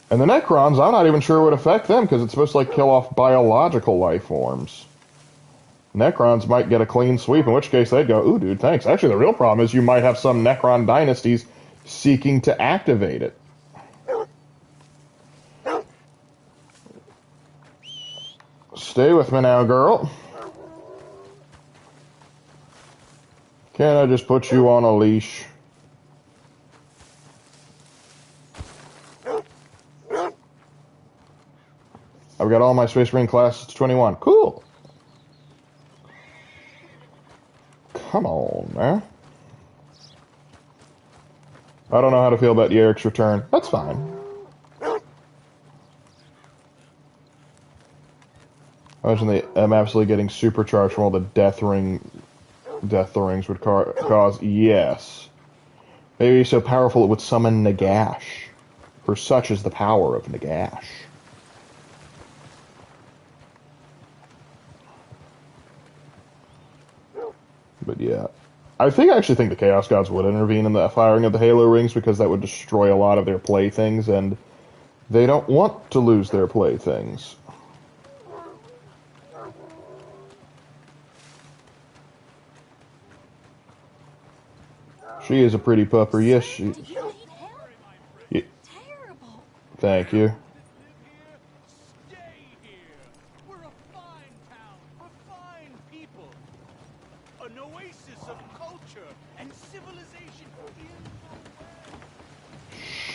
And the Necrons, I'm not even sure would affect them because it's supposed to like kill off biological life forms. Necrons might get a clean sweep, in which case they'd go, ooh, dude, thanks. Actually, the real problem is you might have some Necron dynasties seeking to activate it. Stay with me now, girl. Can't I just put you on a leash? I've got all my Space Marine classes to 21. Cool. Come on, man. I don't know how to feel about Yerrick's return. That's fine. Imagine I'm absolutely getting supercharged from all the death the rings would cause. Yes. Maybe so powerful it would summon Nagash. For such is the power of Nagash. But yeah. I actually think the Chaos Gods would intervene in the firing of the Halo rings because that would destroy a lot of their playthings, and they don't want to lose their playthings. She is a pretty pupper, yes she... Yeah. Thank you.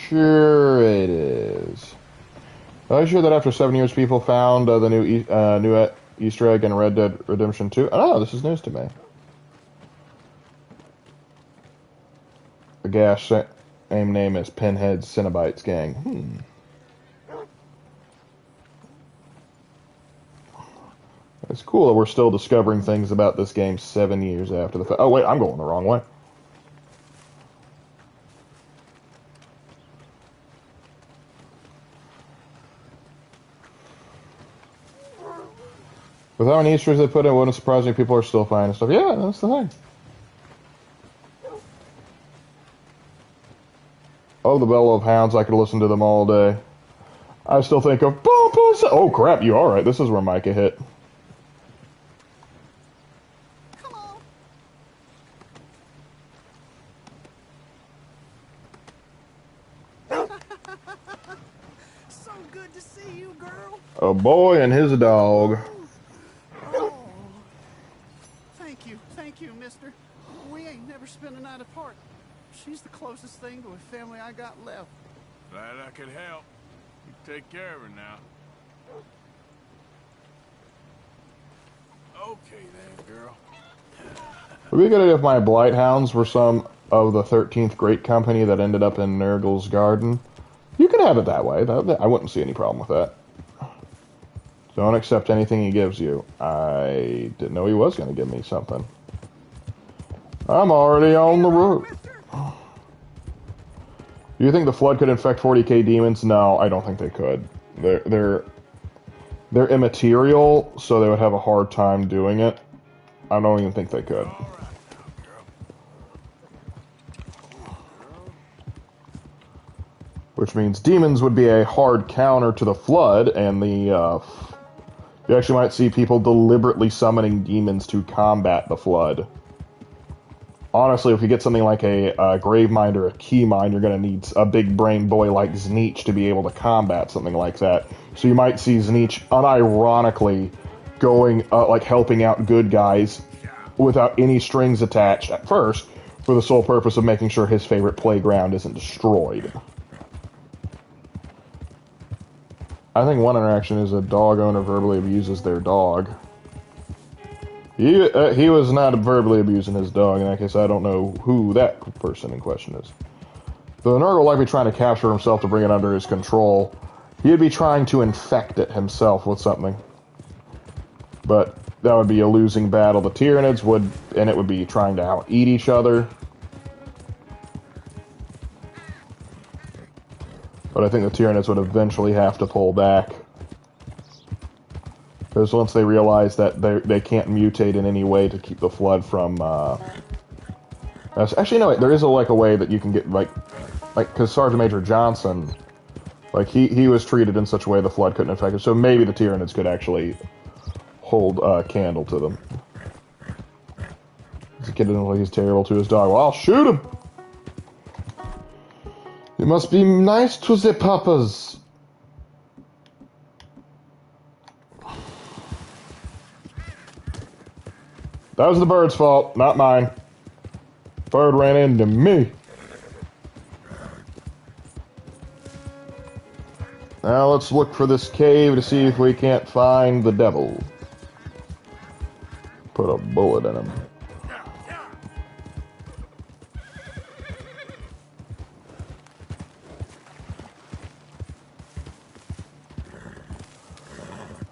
Sure it is. Are you sure that after 7 years people found the new Easter egg in Red Dead Redemption 2? Oh, this is news to me. gas same name as Pinhead's Cenobites gang. It's cool that we're still discovering things about this game 7 years after the fact. Oh, wait, I'm going the wrong way. With how many Easter eggs they put in, it wouldn't surprise me if people are still finding stuff. Yeah, that's the thing. Oh, the Bell of Hounds, I could listen to them all day. I still think of... Oh, crap, you alright. This is where Micah hit. So good to see you, girl. A boy and his dog. Oh. Thank you, mister. We ain't never spent a night apart. She's the closest thing to a family I got left. Glad I could help. You take care of her now. Okay then, girl. It would be a good idea if my Blight Hounds were some of the 13th Great Company that ended up in Nurgle's Garden. You could have it that way. I wouldn't see any problem with that. Don't accept anything he gives you. I didn't know he was going to give me something. I'm already on the road. Do you think the Flood could infect 40k demons? No, I don't think they could. They're immaterial, so they would have a hard time doing it. I don't even think they could. Which means demons would be a hard counter to the Flood, and the you actually might see people deliberately summoning demons to combat the Flood. Honestly, if you get something like a Gravemind or a Keymind, you're going to need a big brain boy like Zneach to be able to combat something like that. So you might see Zneach unironically going, like helping out good guys without any strings attached at first, for the sole purpose of making sure his favorite playground isn't destroyed. I think one interaction is a dog owner verbally abuses their dog. He was not verbally abusing his dog. In that case, I don't know who that person in question is. The Nurgle might be trying to capture himself to bring it under his control. He'd be trying to infect it himself with something. But that would be a losing battle. The Tyranids would, and it would be trying to out-eat each other. But I think the Tyranids would eventually have to pull back. Because once they realize that they can't mutate in any way to keep the Flood from, actually, no, wait, there is a way that you can get, because Sergeant Major Johnson, he was treated in such a way the Flood couldn't infect him, so maybe the Tyranids could actually hold a candle to them. This kid doesn't look like he's terrible to his dog. Well, I'll shoot him! You must be nice to the puppas. That was the bird's fault, not mine. Bird ran into me. Now let's look for this cave to see if we can't find the devil. Put a bullet in him.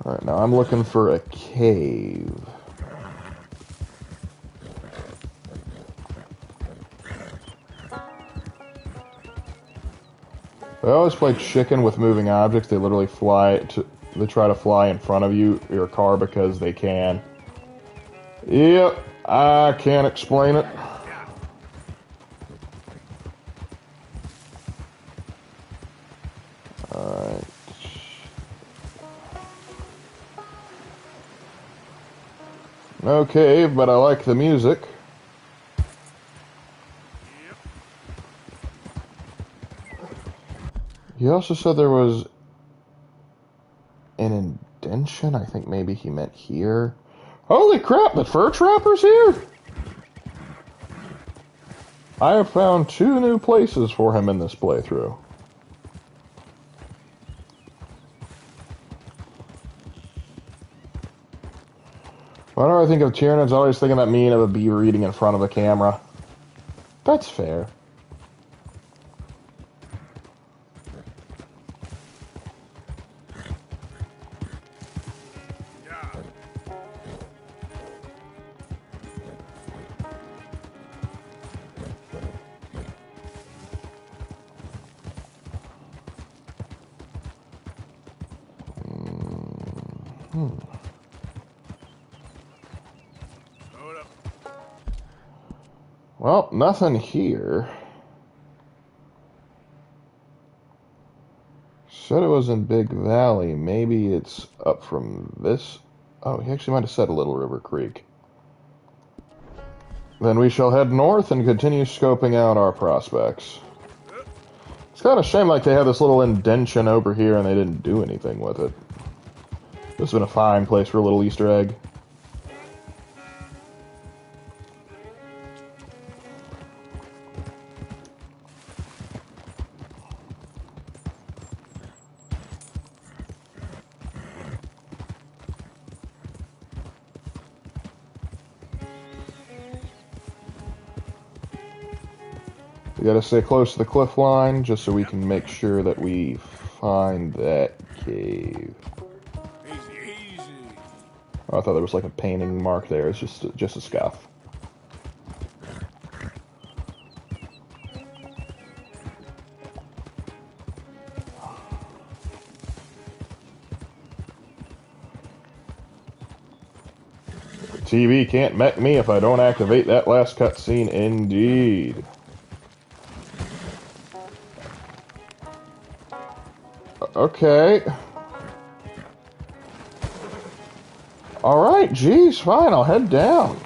Alright, now I'm looking for a cave. I always play chicken with moving objects. They literally they try to fly in front of your car because they can. Yep, I can't explain it. Alright. Okay, but I like the music. He also said there was an indention. I think maybe he meant here. Holy crap, the fur trapper's here! I have found 2 new places for him in this playthrough. Whenever I think of Tyranids, I always think of that meme of a beaver eating in front of a camera. That's fair. Well, nothing here. Said it was in Big Valley. Maybe it's up from this. Oh, he actually might have said Little River Creek. Then we shall head north and continue scoping out our prospects. It's kind of a shame like they had this little indention over here and they didn't do anything with it. This has been a fine place for a little Easter egg. We gotta stay close to the cliff line just so we can make sure that we find that cave. Oh, I thought there was like a painting mark there. It's just a scuff. The TV can't mech me if I don't activate that last cutscene, indeed. Okay. Alright, geez, fine, I'll head down.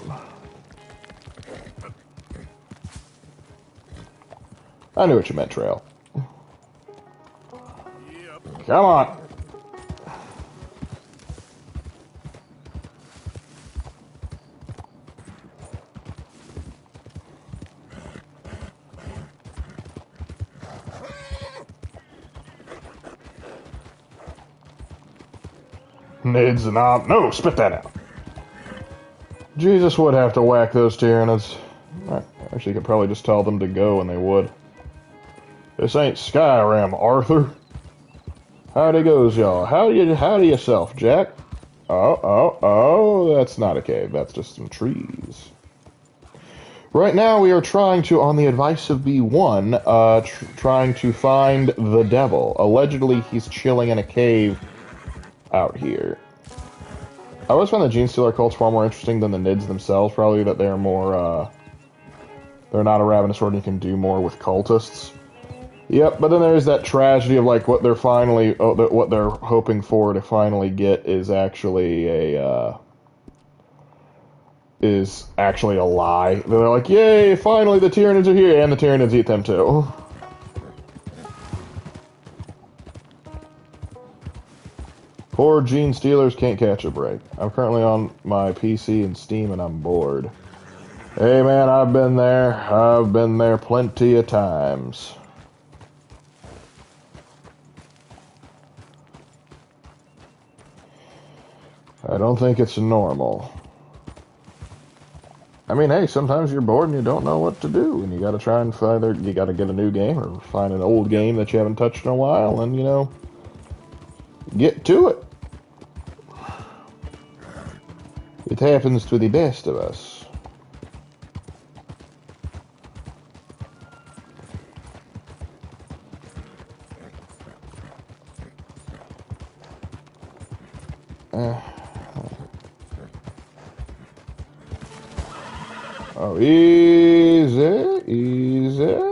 I knew what you meant, Trail. Come on. Nids and no, spit that out. Jesus would have to whack those Tyranids. Actually, you could probably just tell them to go and they would. This ain't Skyrim, Arthur. Howdy goes, y'all. Howdy yourself, Jack. Oh, that's not a cave. That's just some trees. Right now, we are trying to, on the advice of B1, trying to find the devil. Allegedly, he's chilling in a cave out here. I always found the Gene Stealer cults far more interesting than the Nids themselves. Probably that they're more, they're not a ravenous horde and you can do more with cultists. Yep, but then there's that tragedy of like what they're finally, what they're hoping for to finally get is actually a lie. They're like, yay, finally the Tyranids are here, and the Tyranids eat them too. Poor Gene Stealers can't catch a break. I'm currently on my PC and Steam and I'm bored. Hey man, I've been there. I've been there plenty of times. I don't think it's normal. I mean, hey, sometimes you're bored and you don't know what to do, and you gotta try and you gotta get a new game or find an old game that you haven't touched in a while, and, you know, get to it. It happens to the best of us. Oh, easy, easy.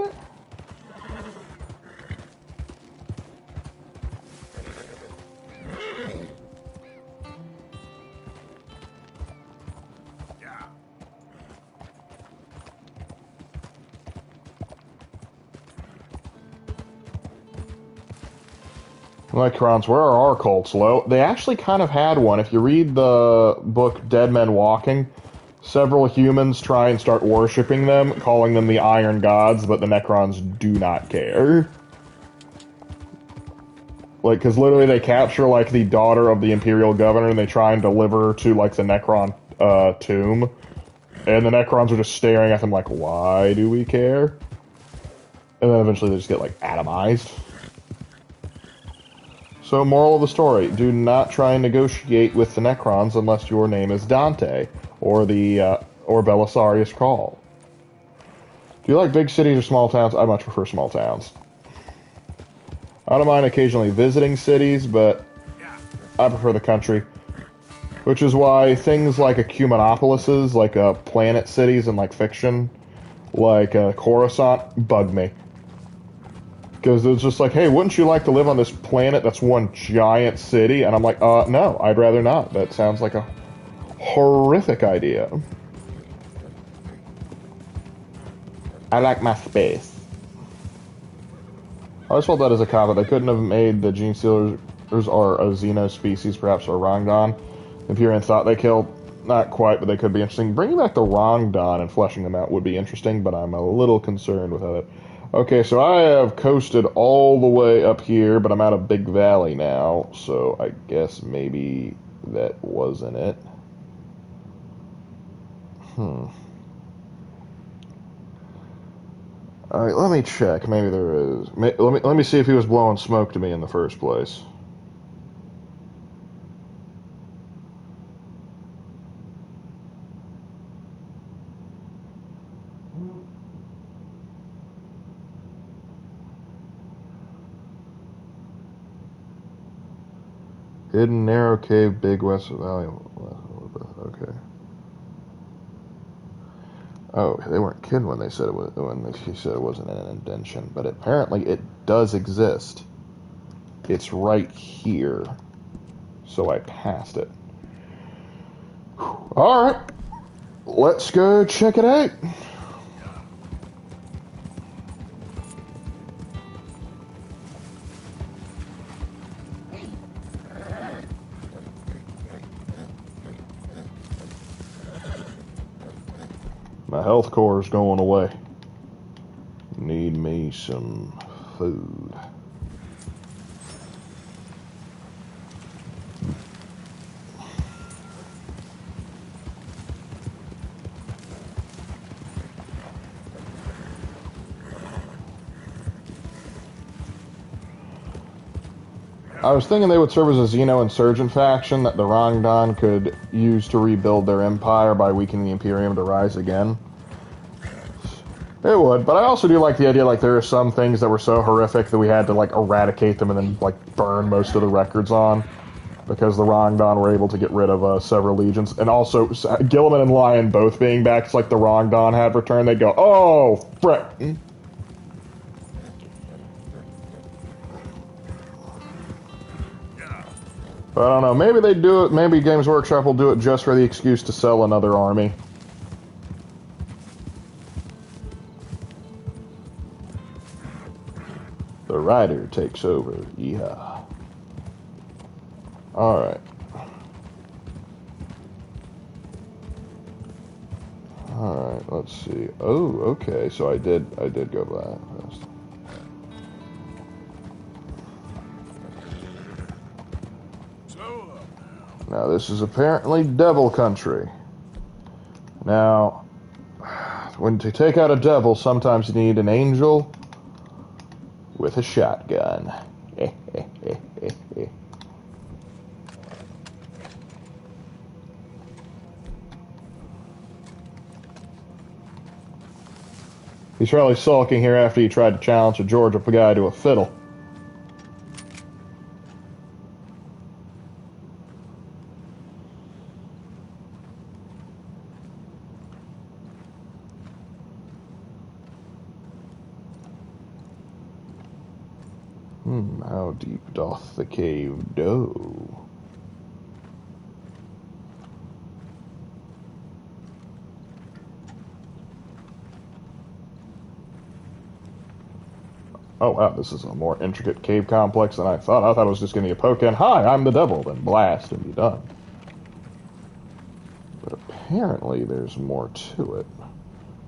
Necrons, where are our cults, Lo? They actually kind of had one. If you read the book Dead Men Walking, several humans try and start worshipping them, calling them the Iron Gods, but the Necrons do not care. Like, because literally they capture, like, the daughter of the Imperial Governor, and they try and deliver her to, like, the Necron tomb. And the Necrons are just staring at them like, why do we care? And then eventually they just get, like, atomized. So, moral of the story, do not try and negotiate with the Necrons unless your name is Dante, or Belisarius Crawl. Do you like big cities or small towns? I much prefer small towns. I don't mind occasionally visiting cities, but I prefer the country. Which is why things like Ecumenopolises, like planet cities and like fiction, like Coruscant, bug me. Because it's just like, hey, wouldn't you like to live on this planet that's one giant city? And I'm like, no, I'd rather not. That sounds like a horrific idea. I like my space. I always felt that as a cop, they couldn't have made the Gene Stealers or a Xeno species, perhaps, or Rongdon. The Imperium thought they killed. Not quite, but they could be interesting. Bringing back the Rongdon and fleshing them out would be interesting, but I'm a little concerned with it. Okay, so I have coasted all the way up here, but I'm out of Big Valley now, so I guess maybe that wasn't it. Alright, let me check. Maybe there is. Let me see if he was blowing smoke to me in the first place. Hidden narrow cave, Big West Valley. Okay. Oh, they weren't kidding when they said it was he said it wasn't an indention, but apparently it does exist. It's right here, so I passed it. All right, let's go check it out. My health core is going away. Need me some food. I was thinking they would serve as a Xeno insurgent faction that the Rongdon could use to rebuild their empire by weakening the Imperium to rise again. It would, but I also do like the idea, like, there are some things that were so horrific that we had to, like, eradicate them and then, like, burn most of the records on. Because the Rongdon were able to get rid of several legions. And also, Gilliman and Lion both being back, it's like the Rongdon had returned, they'd go, oh, frick. But I don't know, maybe they do it, maybe Games Workshop will do it just for the excuse to sell another army. The rider takes over, yeehaw. Alright. Alright, let's see. Oh, okay, so I did go by that. Now, this is apparently devil country. Now, when to take out a devil, sometimes you need an angel with a shotgun. He's probably sulking here after he tried to challenge a Georgia guy to a fiddle. How deep doth the cave go? Oh wow, this is a more intricate cave complex than I thought. I thought it was just going to be a poke in. Hi, I'm the devil, then blast and be done. But apparently there's more to it.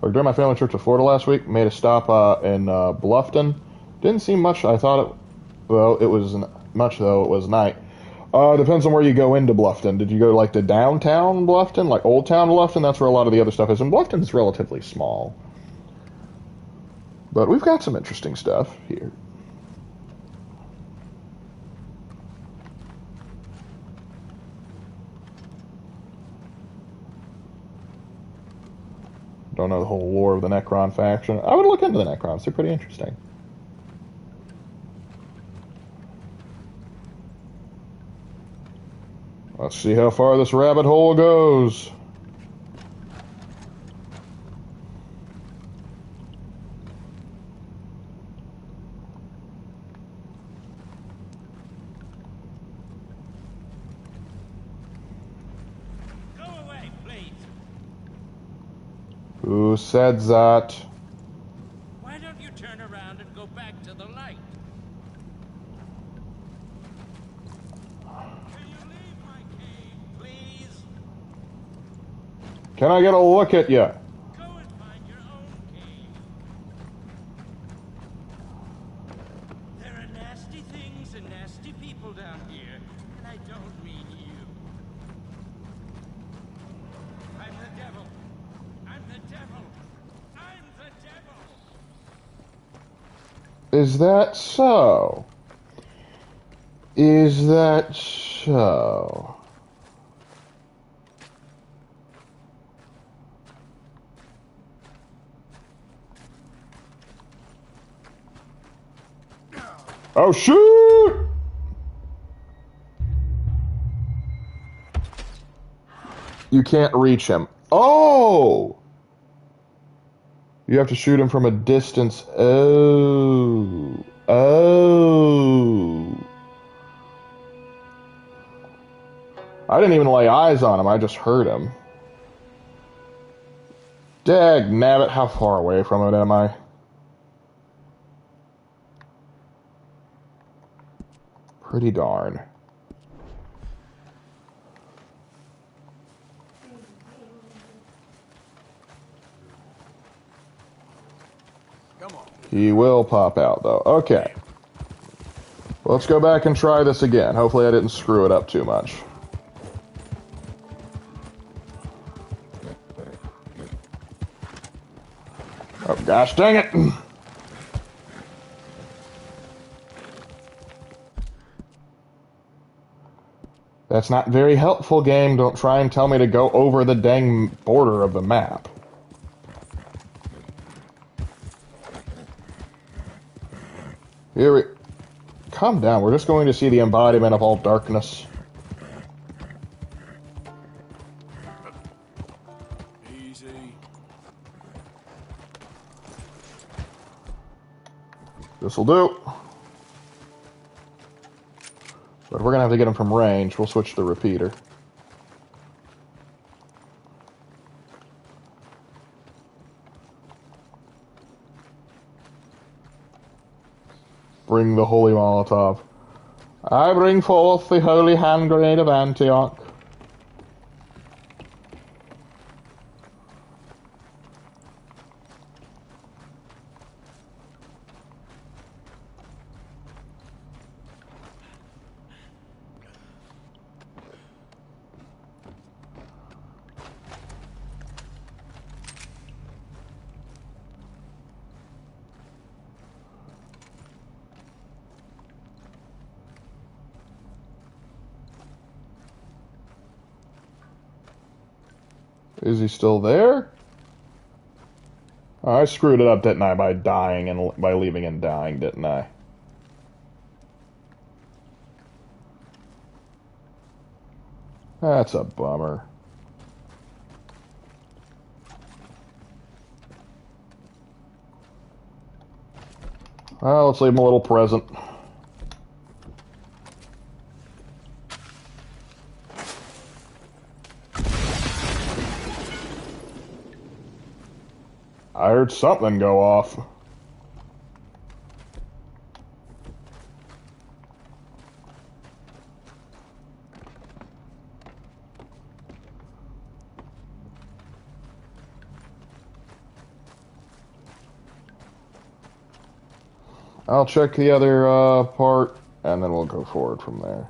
Like, during my family trip to Florida last week, made a stop in Bluffton. Didn't seem much. I thought it... Well, it was much, though. It was night. Depends on where you go into Bluffton. Did you go, like, to downtown Bluffton? Like, Old Town Bluffton? That's where a lot of the other stuff is. And Bluffton's relatively small. But we've got some interesting stuff here. Don't know the whole lore of the Necron faction. I would look into the Necrons. They're pretty interesting. Let's see how far this rabbit hole goes. Go away, please. Who said that? Why don't you turn around and go back to the light? Will you leave my cave, please? Can I get a look at you? Go and find your own cave. There are nasty things and nasty people down here, and I don't mean you. I'm the devil. I'm the devil. I'm the devil. Is that so? Is that so? Oh, shoot! You can't reach him. Oh! You have to shoot him from a distance. Oh. Oh. I didn't even lay eyes on him. I just heard him. Dag nabbit, how far away from it am I? Pretty darn. Come on. He will pop out, though. Okay. Let's go back and try this again. Hopefully I didn't screw it up too much. Oh, gosh dang it! That's not very helpful, game. Don't try and tell me to go over the dang border of the map. Here we... Calm down. We're just going to see the embodiment of all darkness. Easy. This'll do. But we're gonna have to get him from range. We'll switch to the repeater. Bring the holy Molotov. I bring forth the holy hand grenade of Antioch. Is he still there? Oh, I screwed it up, didn't I, by dying and by leaving and dying, didn't I? That's a bummer. Well, let's leave him a little present. I heard something go off. I'll check the other part, and then we'll go forward from there.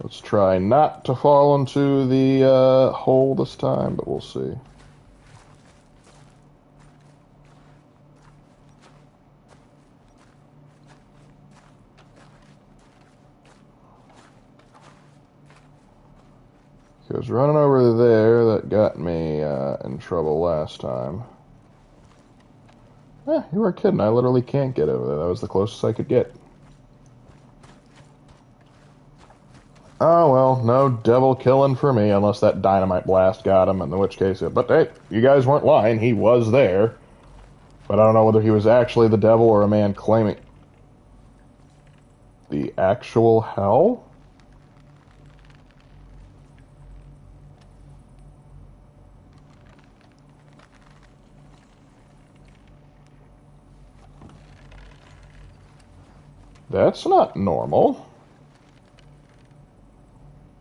Let's try not to fall into the hole this time, but we'll see. Because running over there, that got me in trouble last time. Eh, you were kidding. I literally can't get over there. That was the closest I could get. Oh, well, no devil killing for me, unless that dynamite blast got him, in which case... But hey, you guys weren't lying. He was there. But I don't know whether he was actually the devil or a man claiming... The actual hell? That's not normal.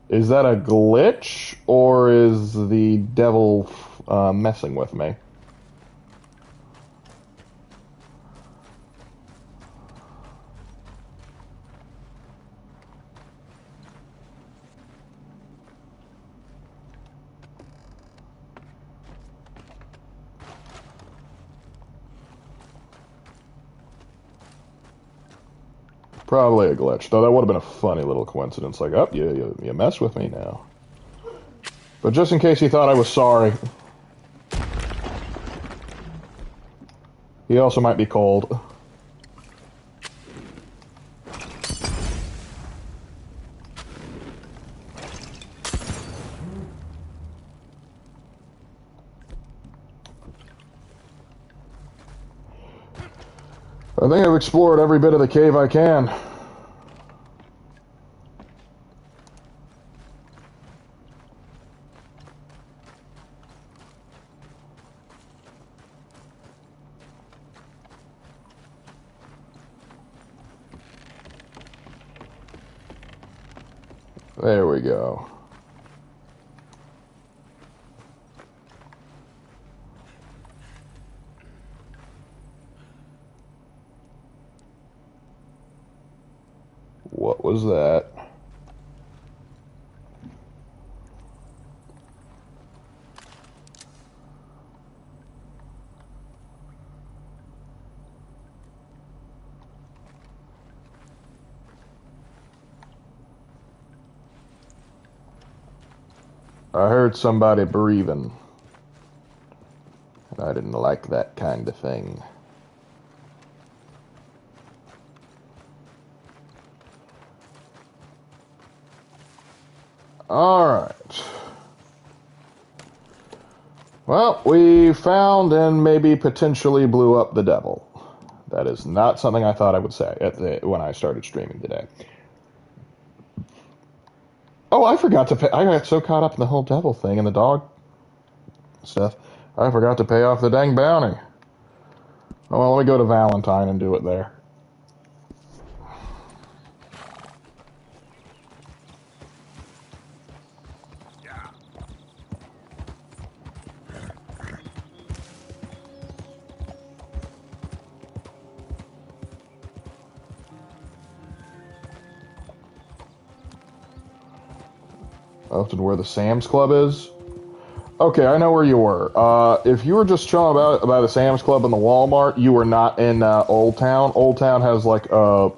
Is that a glitch, or is the devil messing with me? Probably a glitch, though that would have been a funny little coincidence, like, oh, you mess with me now. But just in case he thought I was sorry. He also might be cold. I think I've explored every bit of the cave I can. There we go. What was that? I heard somebody breathing. And I didn't like that kind of thing. Alright. Well, we found and maybe potentially blew up the devil. That is not something I thought I would say when I started streaming today. Oh, I forgot to pay. I got so caught up in the whole devil thing and the dog stuff. I forgot to pay off the dang bounty. Oh, well, let me go to Valentine and do it there. Up to where the Sam's Club is. Okay, I know where you were. If you were just chilling about the Sam's Club and the Walmart, you were not in Old Town. Old Town has like some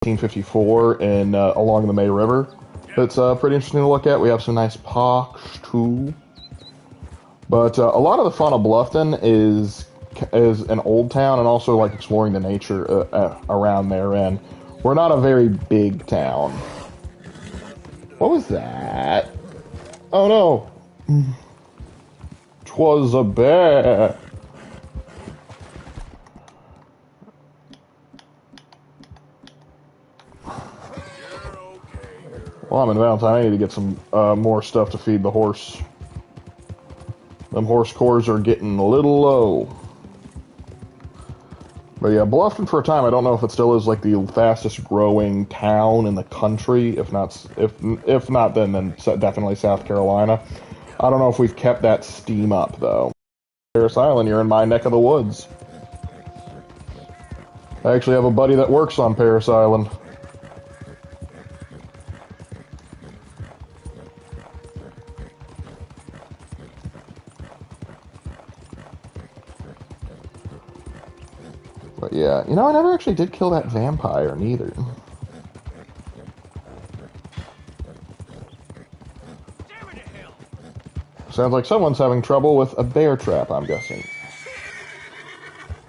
1954 in along the May River. It's pretty interesting to look at. We have some nice parks too. But a lot of the fun of Bluffton is an Old Town and also like exploring the nature around there. And we're not a very big town. What was that? Oh no! 'Twas a bear. Well, I'm in Valentine. I need to get some more stuff to feed the horse. Them horse cores are getting a little low. But yeah, Bluffton for a time, I don't know if it still is like the fastest growing town in the country. If not, then definitely South Carolina. I don't know if we've kept that steam up though. Paris Island, you're in my neck of the woods. I actually have a buddy that works on Paris Island. But yeah, you know, I never actually did kill that vampire, neither. Sounds like someone's having trouble with a bear trap, I'm guessing.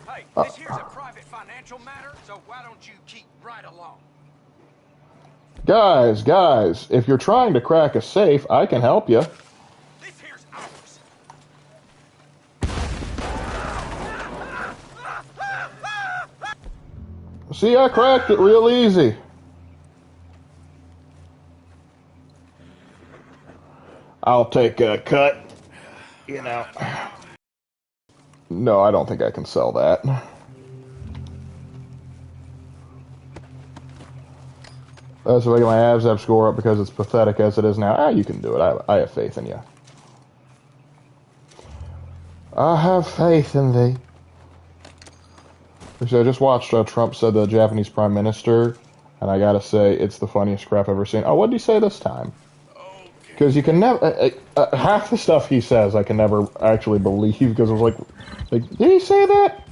Hey, this here's a private financial matter, so why don't you keep right along? Guys, if you're trying to crack a safe, I can help you. This here's ours. See, I cracked it real easy. I'll take a cut. You know. No, I don't think I can sell that. So if I get my ABSAP score up because it's pathetic as it is now, you can do it. I have faith in you. I have faith in thee. Actually, I just watched Trump said the Japanese Prime Minister, and I gotta say, it's the funniest crap I've ever seen. Oh, what did he say this time? Because you can never... half the stuff he says I can never actually believe, because it was like, did he say that?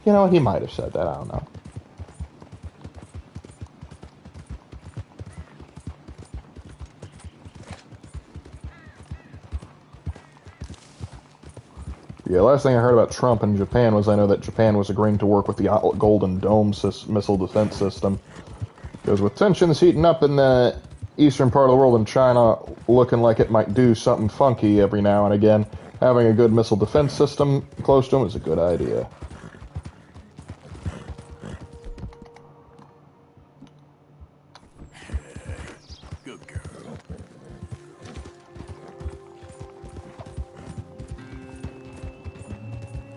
You know, he might have said that, I don't know. Yeah, last thing I heard about Trump in Japan was I know that Japan was agreeing to work with the Golden Dome missile defense system. Because with tensions heating up in the eastern part of the world and China looking like it might do something funky every now and again, having a good missile defense system close to them is a good idea. Good girl.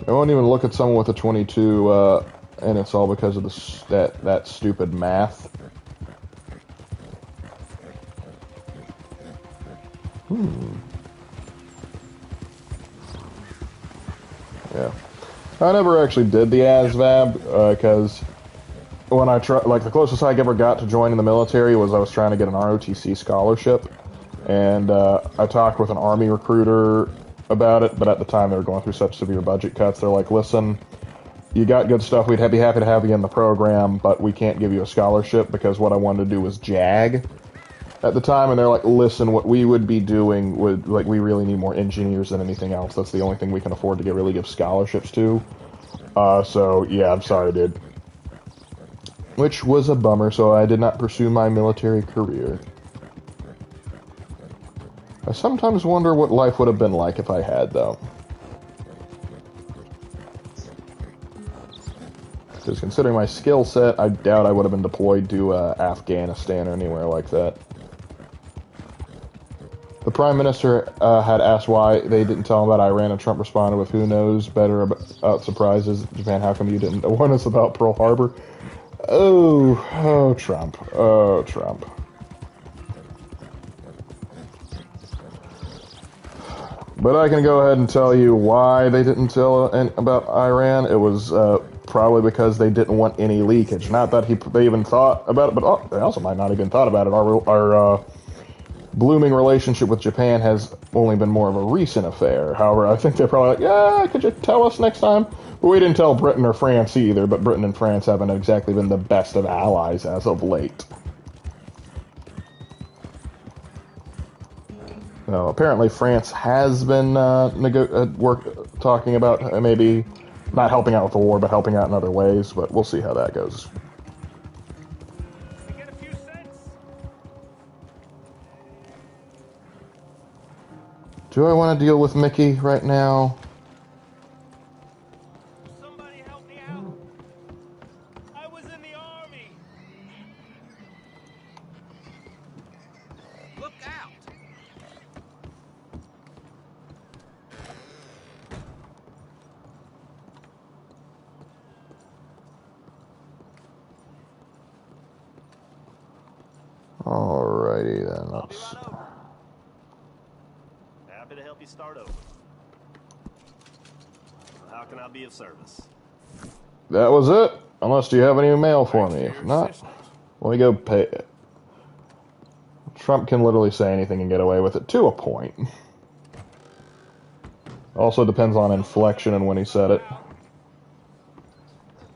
I won't even look at someone with a 22, and it's all because of that stupid math. Yeah. I never actually did the ASVAB, because when I the closest I ever got to joining the military was I was trying to get an ROTC scholarship, and I talked with an Army recruiter about it, but at the time they were going through such severe budget cuts, they're like, listen, you got good stuff, we'd be happy to have you in the program, but we can't give you a scholarship because what I wanted to do was JAG at the time, and they're like, listen, what we would be doing would, like, we really need more engineers than anything else. That's the only thing we can afford to really give scholarships to. So, yeah, I'm sorry, dude. Which was a bummer, so I did not pursue my military career. I sometimes wonder what life would have been like if I had, though. Because considering my skill set, I doubt I would have been deployed to Afghanistan or anywhere like that. The Prime Minister had asked why they didn't tell him about Iran, and Trump responded with, who knows better about surprises. Japan, how come you didn't warn us about Pearl Harbor? Oh, Trump. Oh, Trump. But I can go ahead and tell you why they didn't tell about Iran. It was probably because they didn't want any leakage. Not that they even thought about it, but they also might not have even thought about it. Our blooming relationship with Japan has only been more of a recent affair. However, I think they're probably like, yeah, could you tell us next time? But we didn't tell Britain or France either, but Britain and France haven't exactly been the best of allies as of late. No, apparently France has been talking about maybe not helping out with the war, but helping out in other ways, but we'll see how that goes. Do I want to deal with Mickey right now? Somebody help me out. I was in the army. Look out. Alrighty then. Let's... Happy to help you start over. How can I be of service? That was it. Unless you have any mail for me. If not, let me go pay it. Trump can literally say anything and get away with it, to a point. Also depends on inflection and when he said it.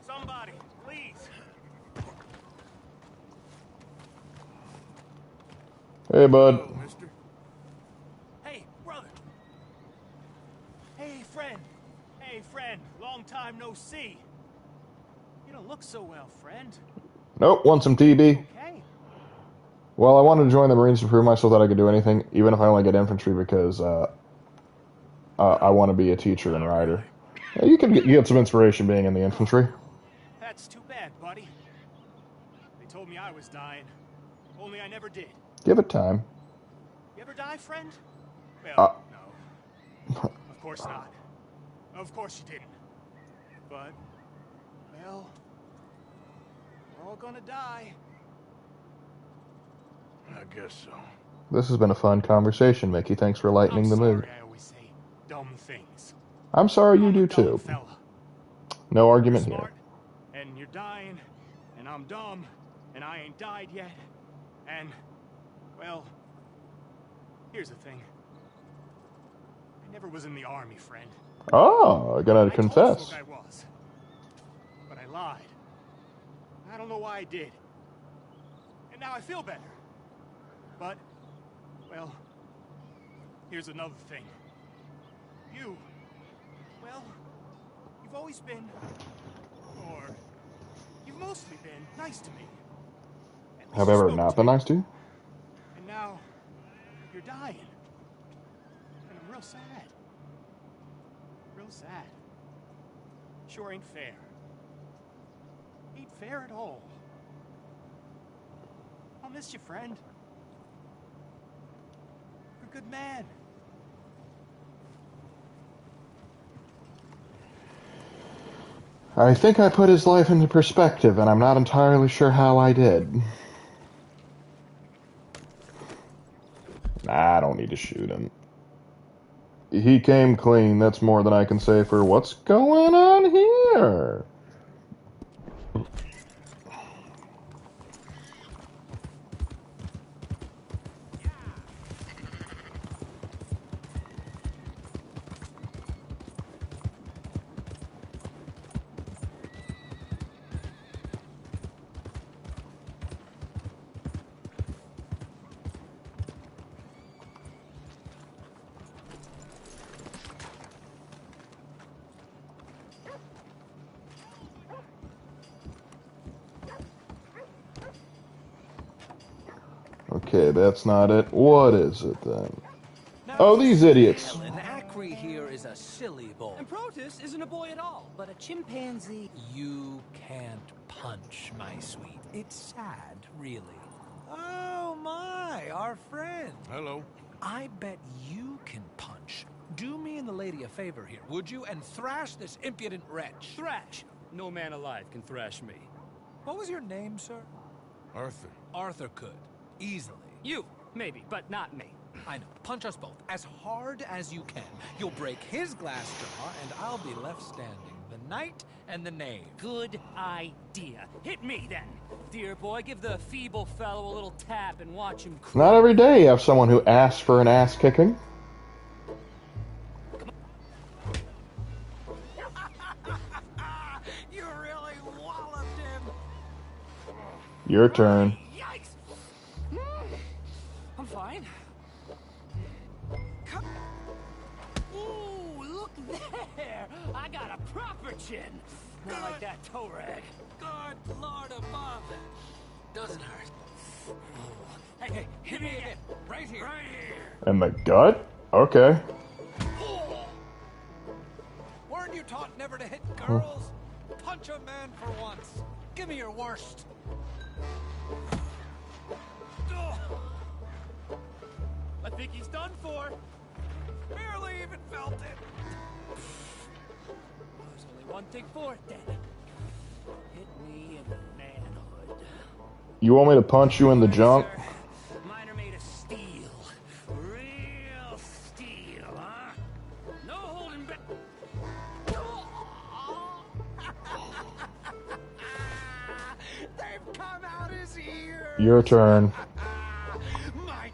Somebody, please. Hey, bud. Hello, mister. Hey, brother. Hey, friend. Hey, friend. Long time no see. You don't don't look so well, friend. Nope, want some TB? Okay. Well, I wanted to join the Marines to prove myself that I could do anything, even if I only get infantry, because I want to be a teacher and rider. Yeah, you get some inspiration being in the infantry. That's too bad, buddy. They told me I was dying, only I never did. Give it time. You ever die, friend? Well, no. Of course not. Of course you didn't. But, well, we're all gonna die. I guess so. This has been a fun conversation, Mickey. Thanks for lightening the mood. I always say dumb things. I'm sorry you do too. Fella. No argument You're here. smart, and you're dying, and I'm dumb, and I ain't died yet. And, well, here's the thing. I never was in the army, friend. Oh, I gotta I confess. told folk I was, but I lied. I don't know why I did. And now I feel better. But, well, here's another thing. You, well, you've always been, or you've mostly been, nice to me. Have I ever not been nice to you? And now, you're dying. And I'm real sad. Real sad. Sure ain't fair. Ain't fair at all. I'll miss you, friend. You're a good man. I think I put his life into perspective, and I'm not entirely sure how I did. Nah, I don't need to shoot him. He came clean. That's more than I can say for what's going on here. Okay, that's not it. What is it then? Oh, these idiots. An Acri here is a silly boy. And Protus isn't a boy at all, but a chimpanzee. You can't punch, my sweet. It's sad, really. Oh my, our friend. Hello. I bet you can punch. Do me and the lady a favor here, would you? And thrash this impudent wretch. Thrash. No man alive can thrash me. What was your name, sir? Arthur. Arthur could. Easily. You, maybe, but not me. I know. Punch us both as hard as you can. You'll break his glass jaw, and I'll be left standing. The knight and the knave. Good idea. Hit me, then. Dear boy, give the feeble fellow a little tap and watch him cry. Not every day you have someone who asks for an ass kicking. You really walloped him. Your turn. Yikes! I'm fine. Ooh, look there! I got a proper chin. Not like that toe rag. Good Lord above. Doesn't hurt. Hey, hey, hit me again. Right here. Right here. In the gut? Okay. Weren't you taught never to hit girls? Punch a man for once. Give me your worst. I think he's done for. Barely even felt it. There's only one thing for it, then. Hit me in the manhood. You want me to punch you in the junk? Mine are made of steel. Real steel, huh? No holding back. They've come out his ears. Your turn. My.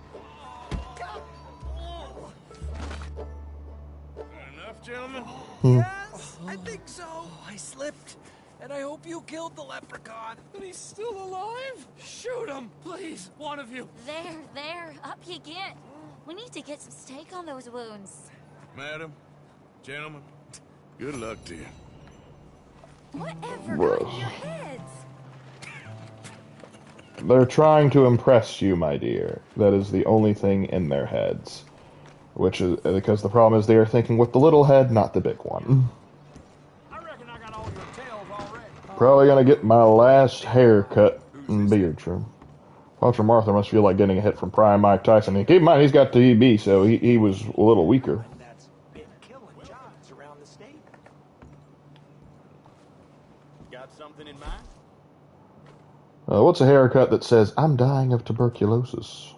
Enough, gentlemen? Yes, I think so. I slipped, and I hope you killed the leprechaun. But he's still alive? Shoot him, please, one of you. There, up you get. We need to get some steak on those wounds. Madam, gentlemen, good luck to you. Whatever Bro. got in your heads? They're trying to impress you, my dear. That is the only thing in their heads. Which is because the problem is they are thinking with the little head, not the big one. Probably gonna get my last haircut and beard trim. Dr. Martha must feel like getting a hit from Prime Mike Tyson. And keep in mind, he's got TB, so he was a little weaker. That's been killing jobs around the state. Got something in mind? What's a haircut that says, I'm dying of tuberculosis?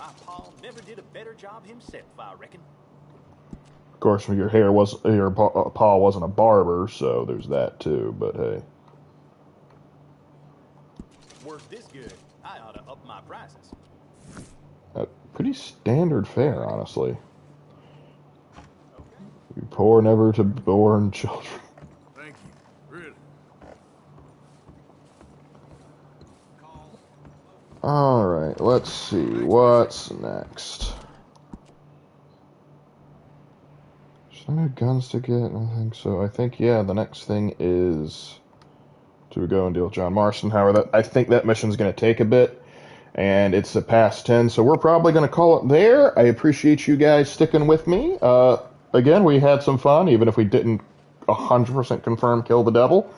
My pa never did a better job himself, I reckon. Of course, your pa wasn't a barber, so there's that too, but hey. Work this good, I ought to up my prices. Pretty standard fare, honestly. You poor, never to born children. Thank you. Really. Alright, let's see. What's next? Should I have guns to get? I think so. I think, yeah, the next thing is to go and deal with John Marston. However, I think that mission's going to take a bit, and it's a past 10, so we're probably going to call it there. I appreciate you guys sticking with me. Again, we had some fun, even if we didn't 100% confirm kill the devil.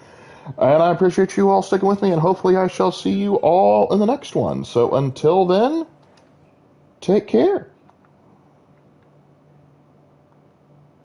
And I appreciate you all sticking with me, and hopefully I shall see you all in the next one. So until then, take care.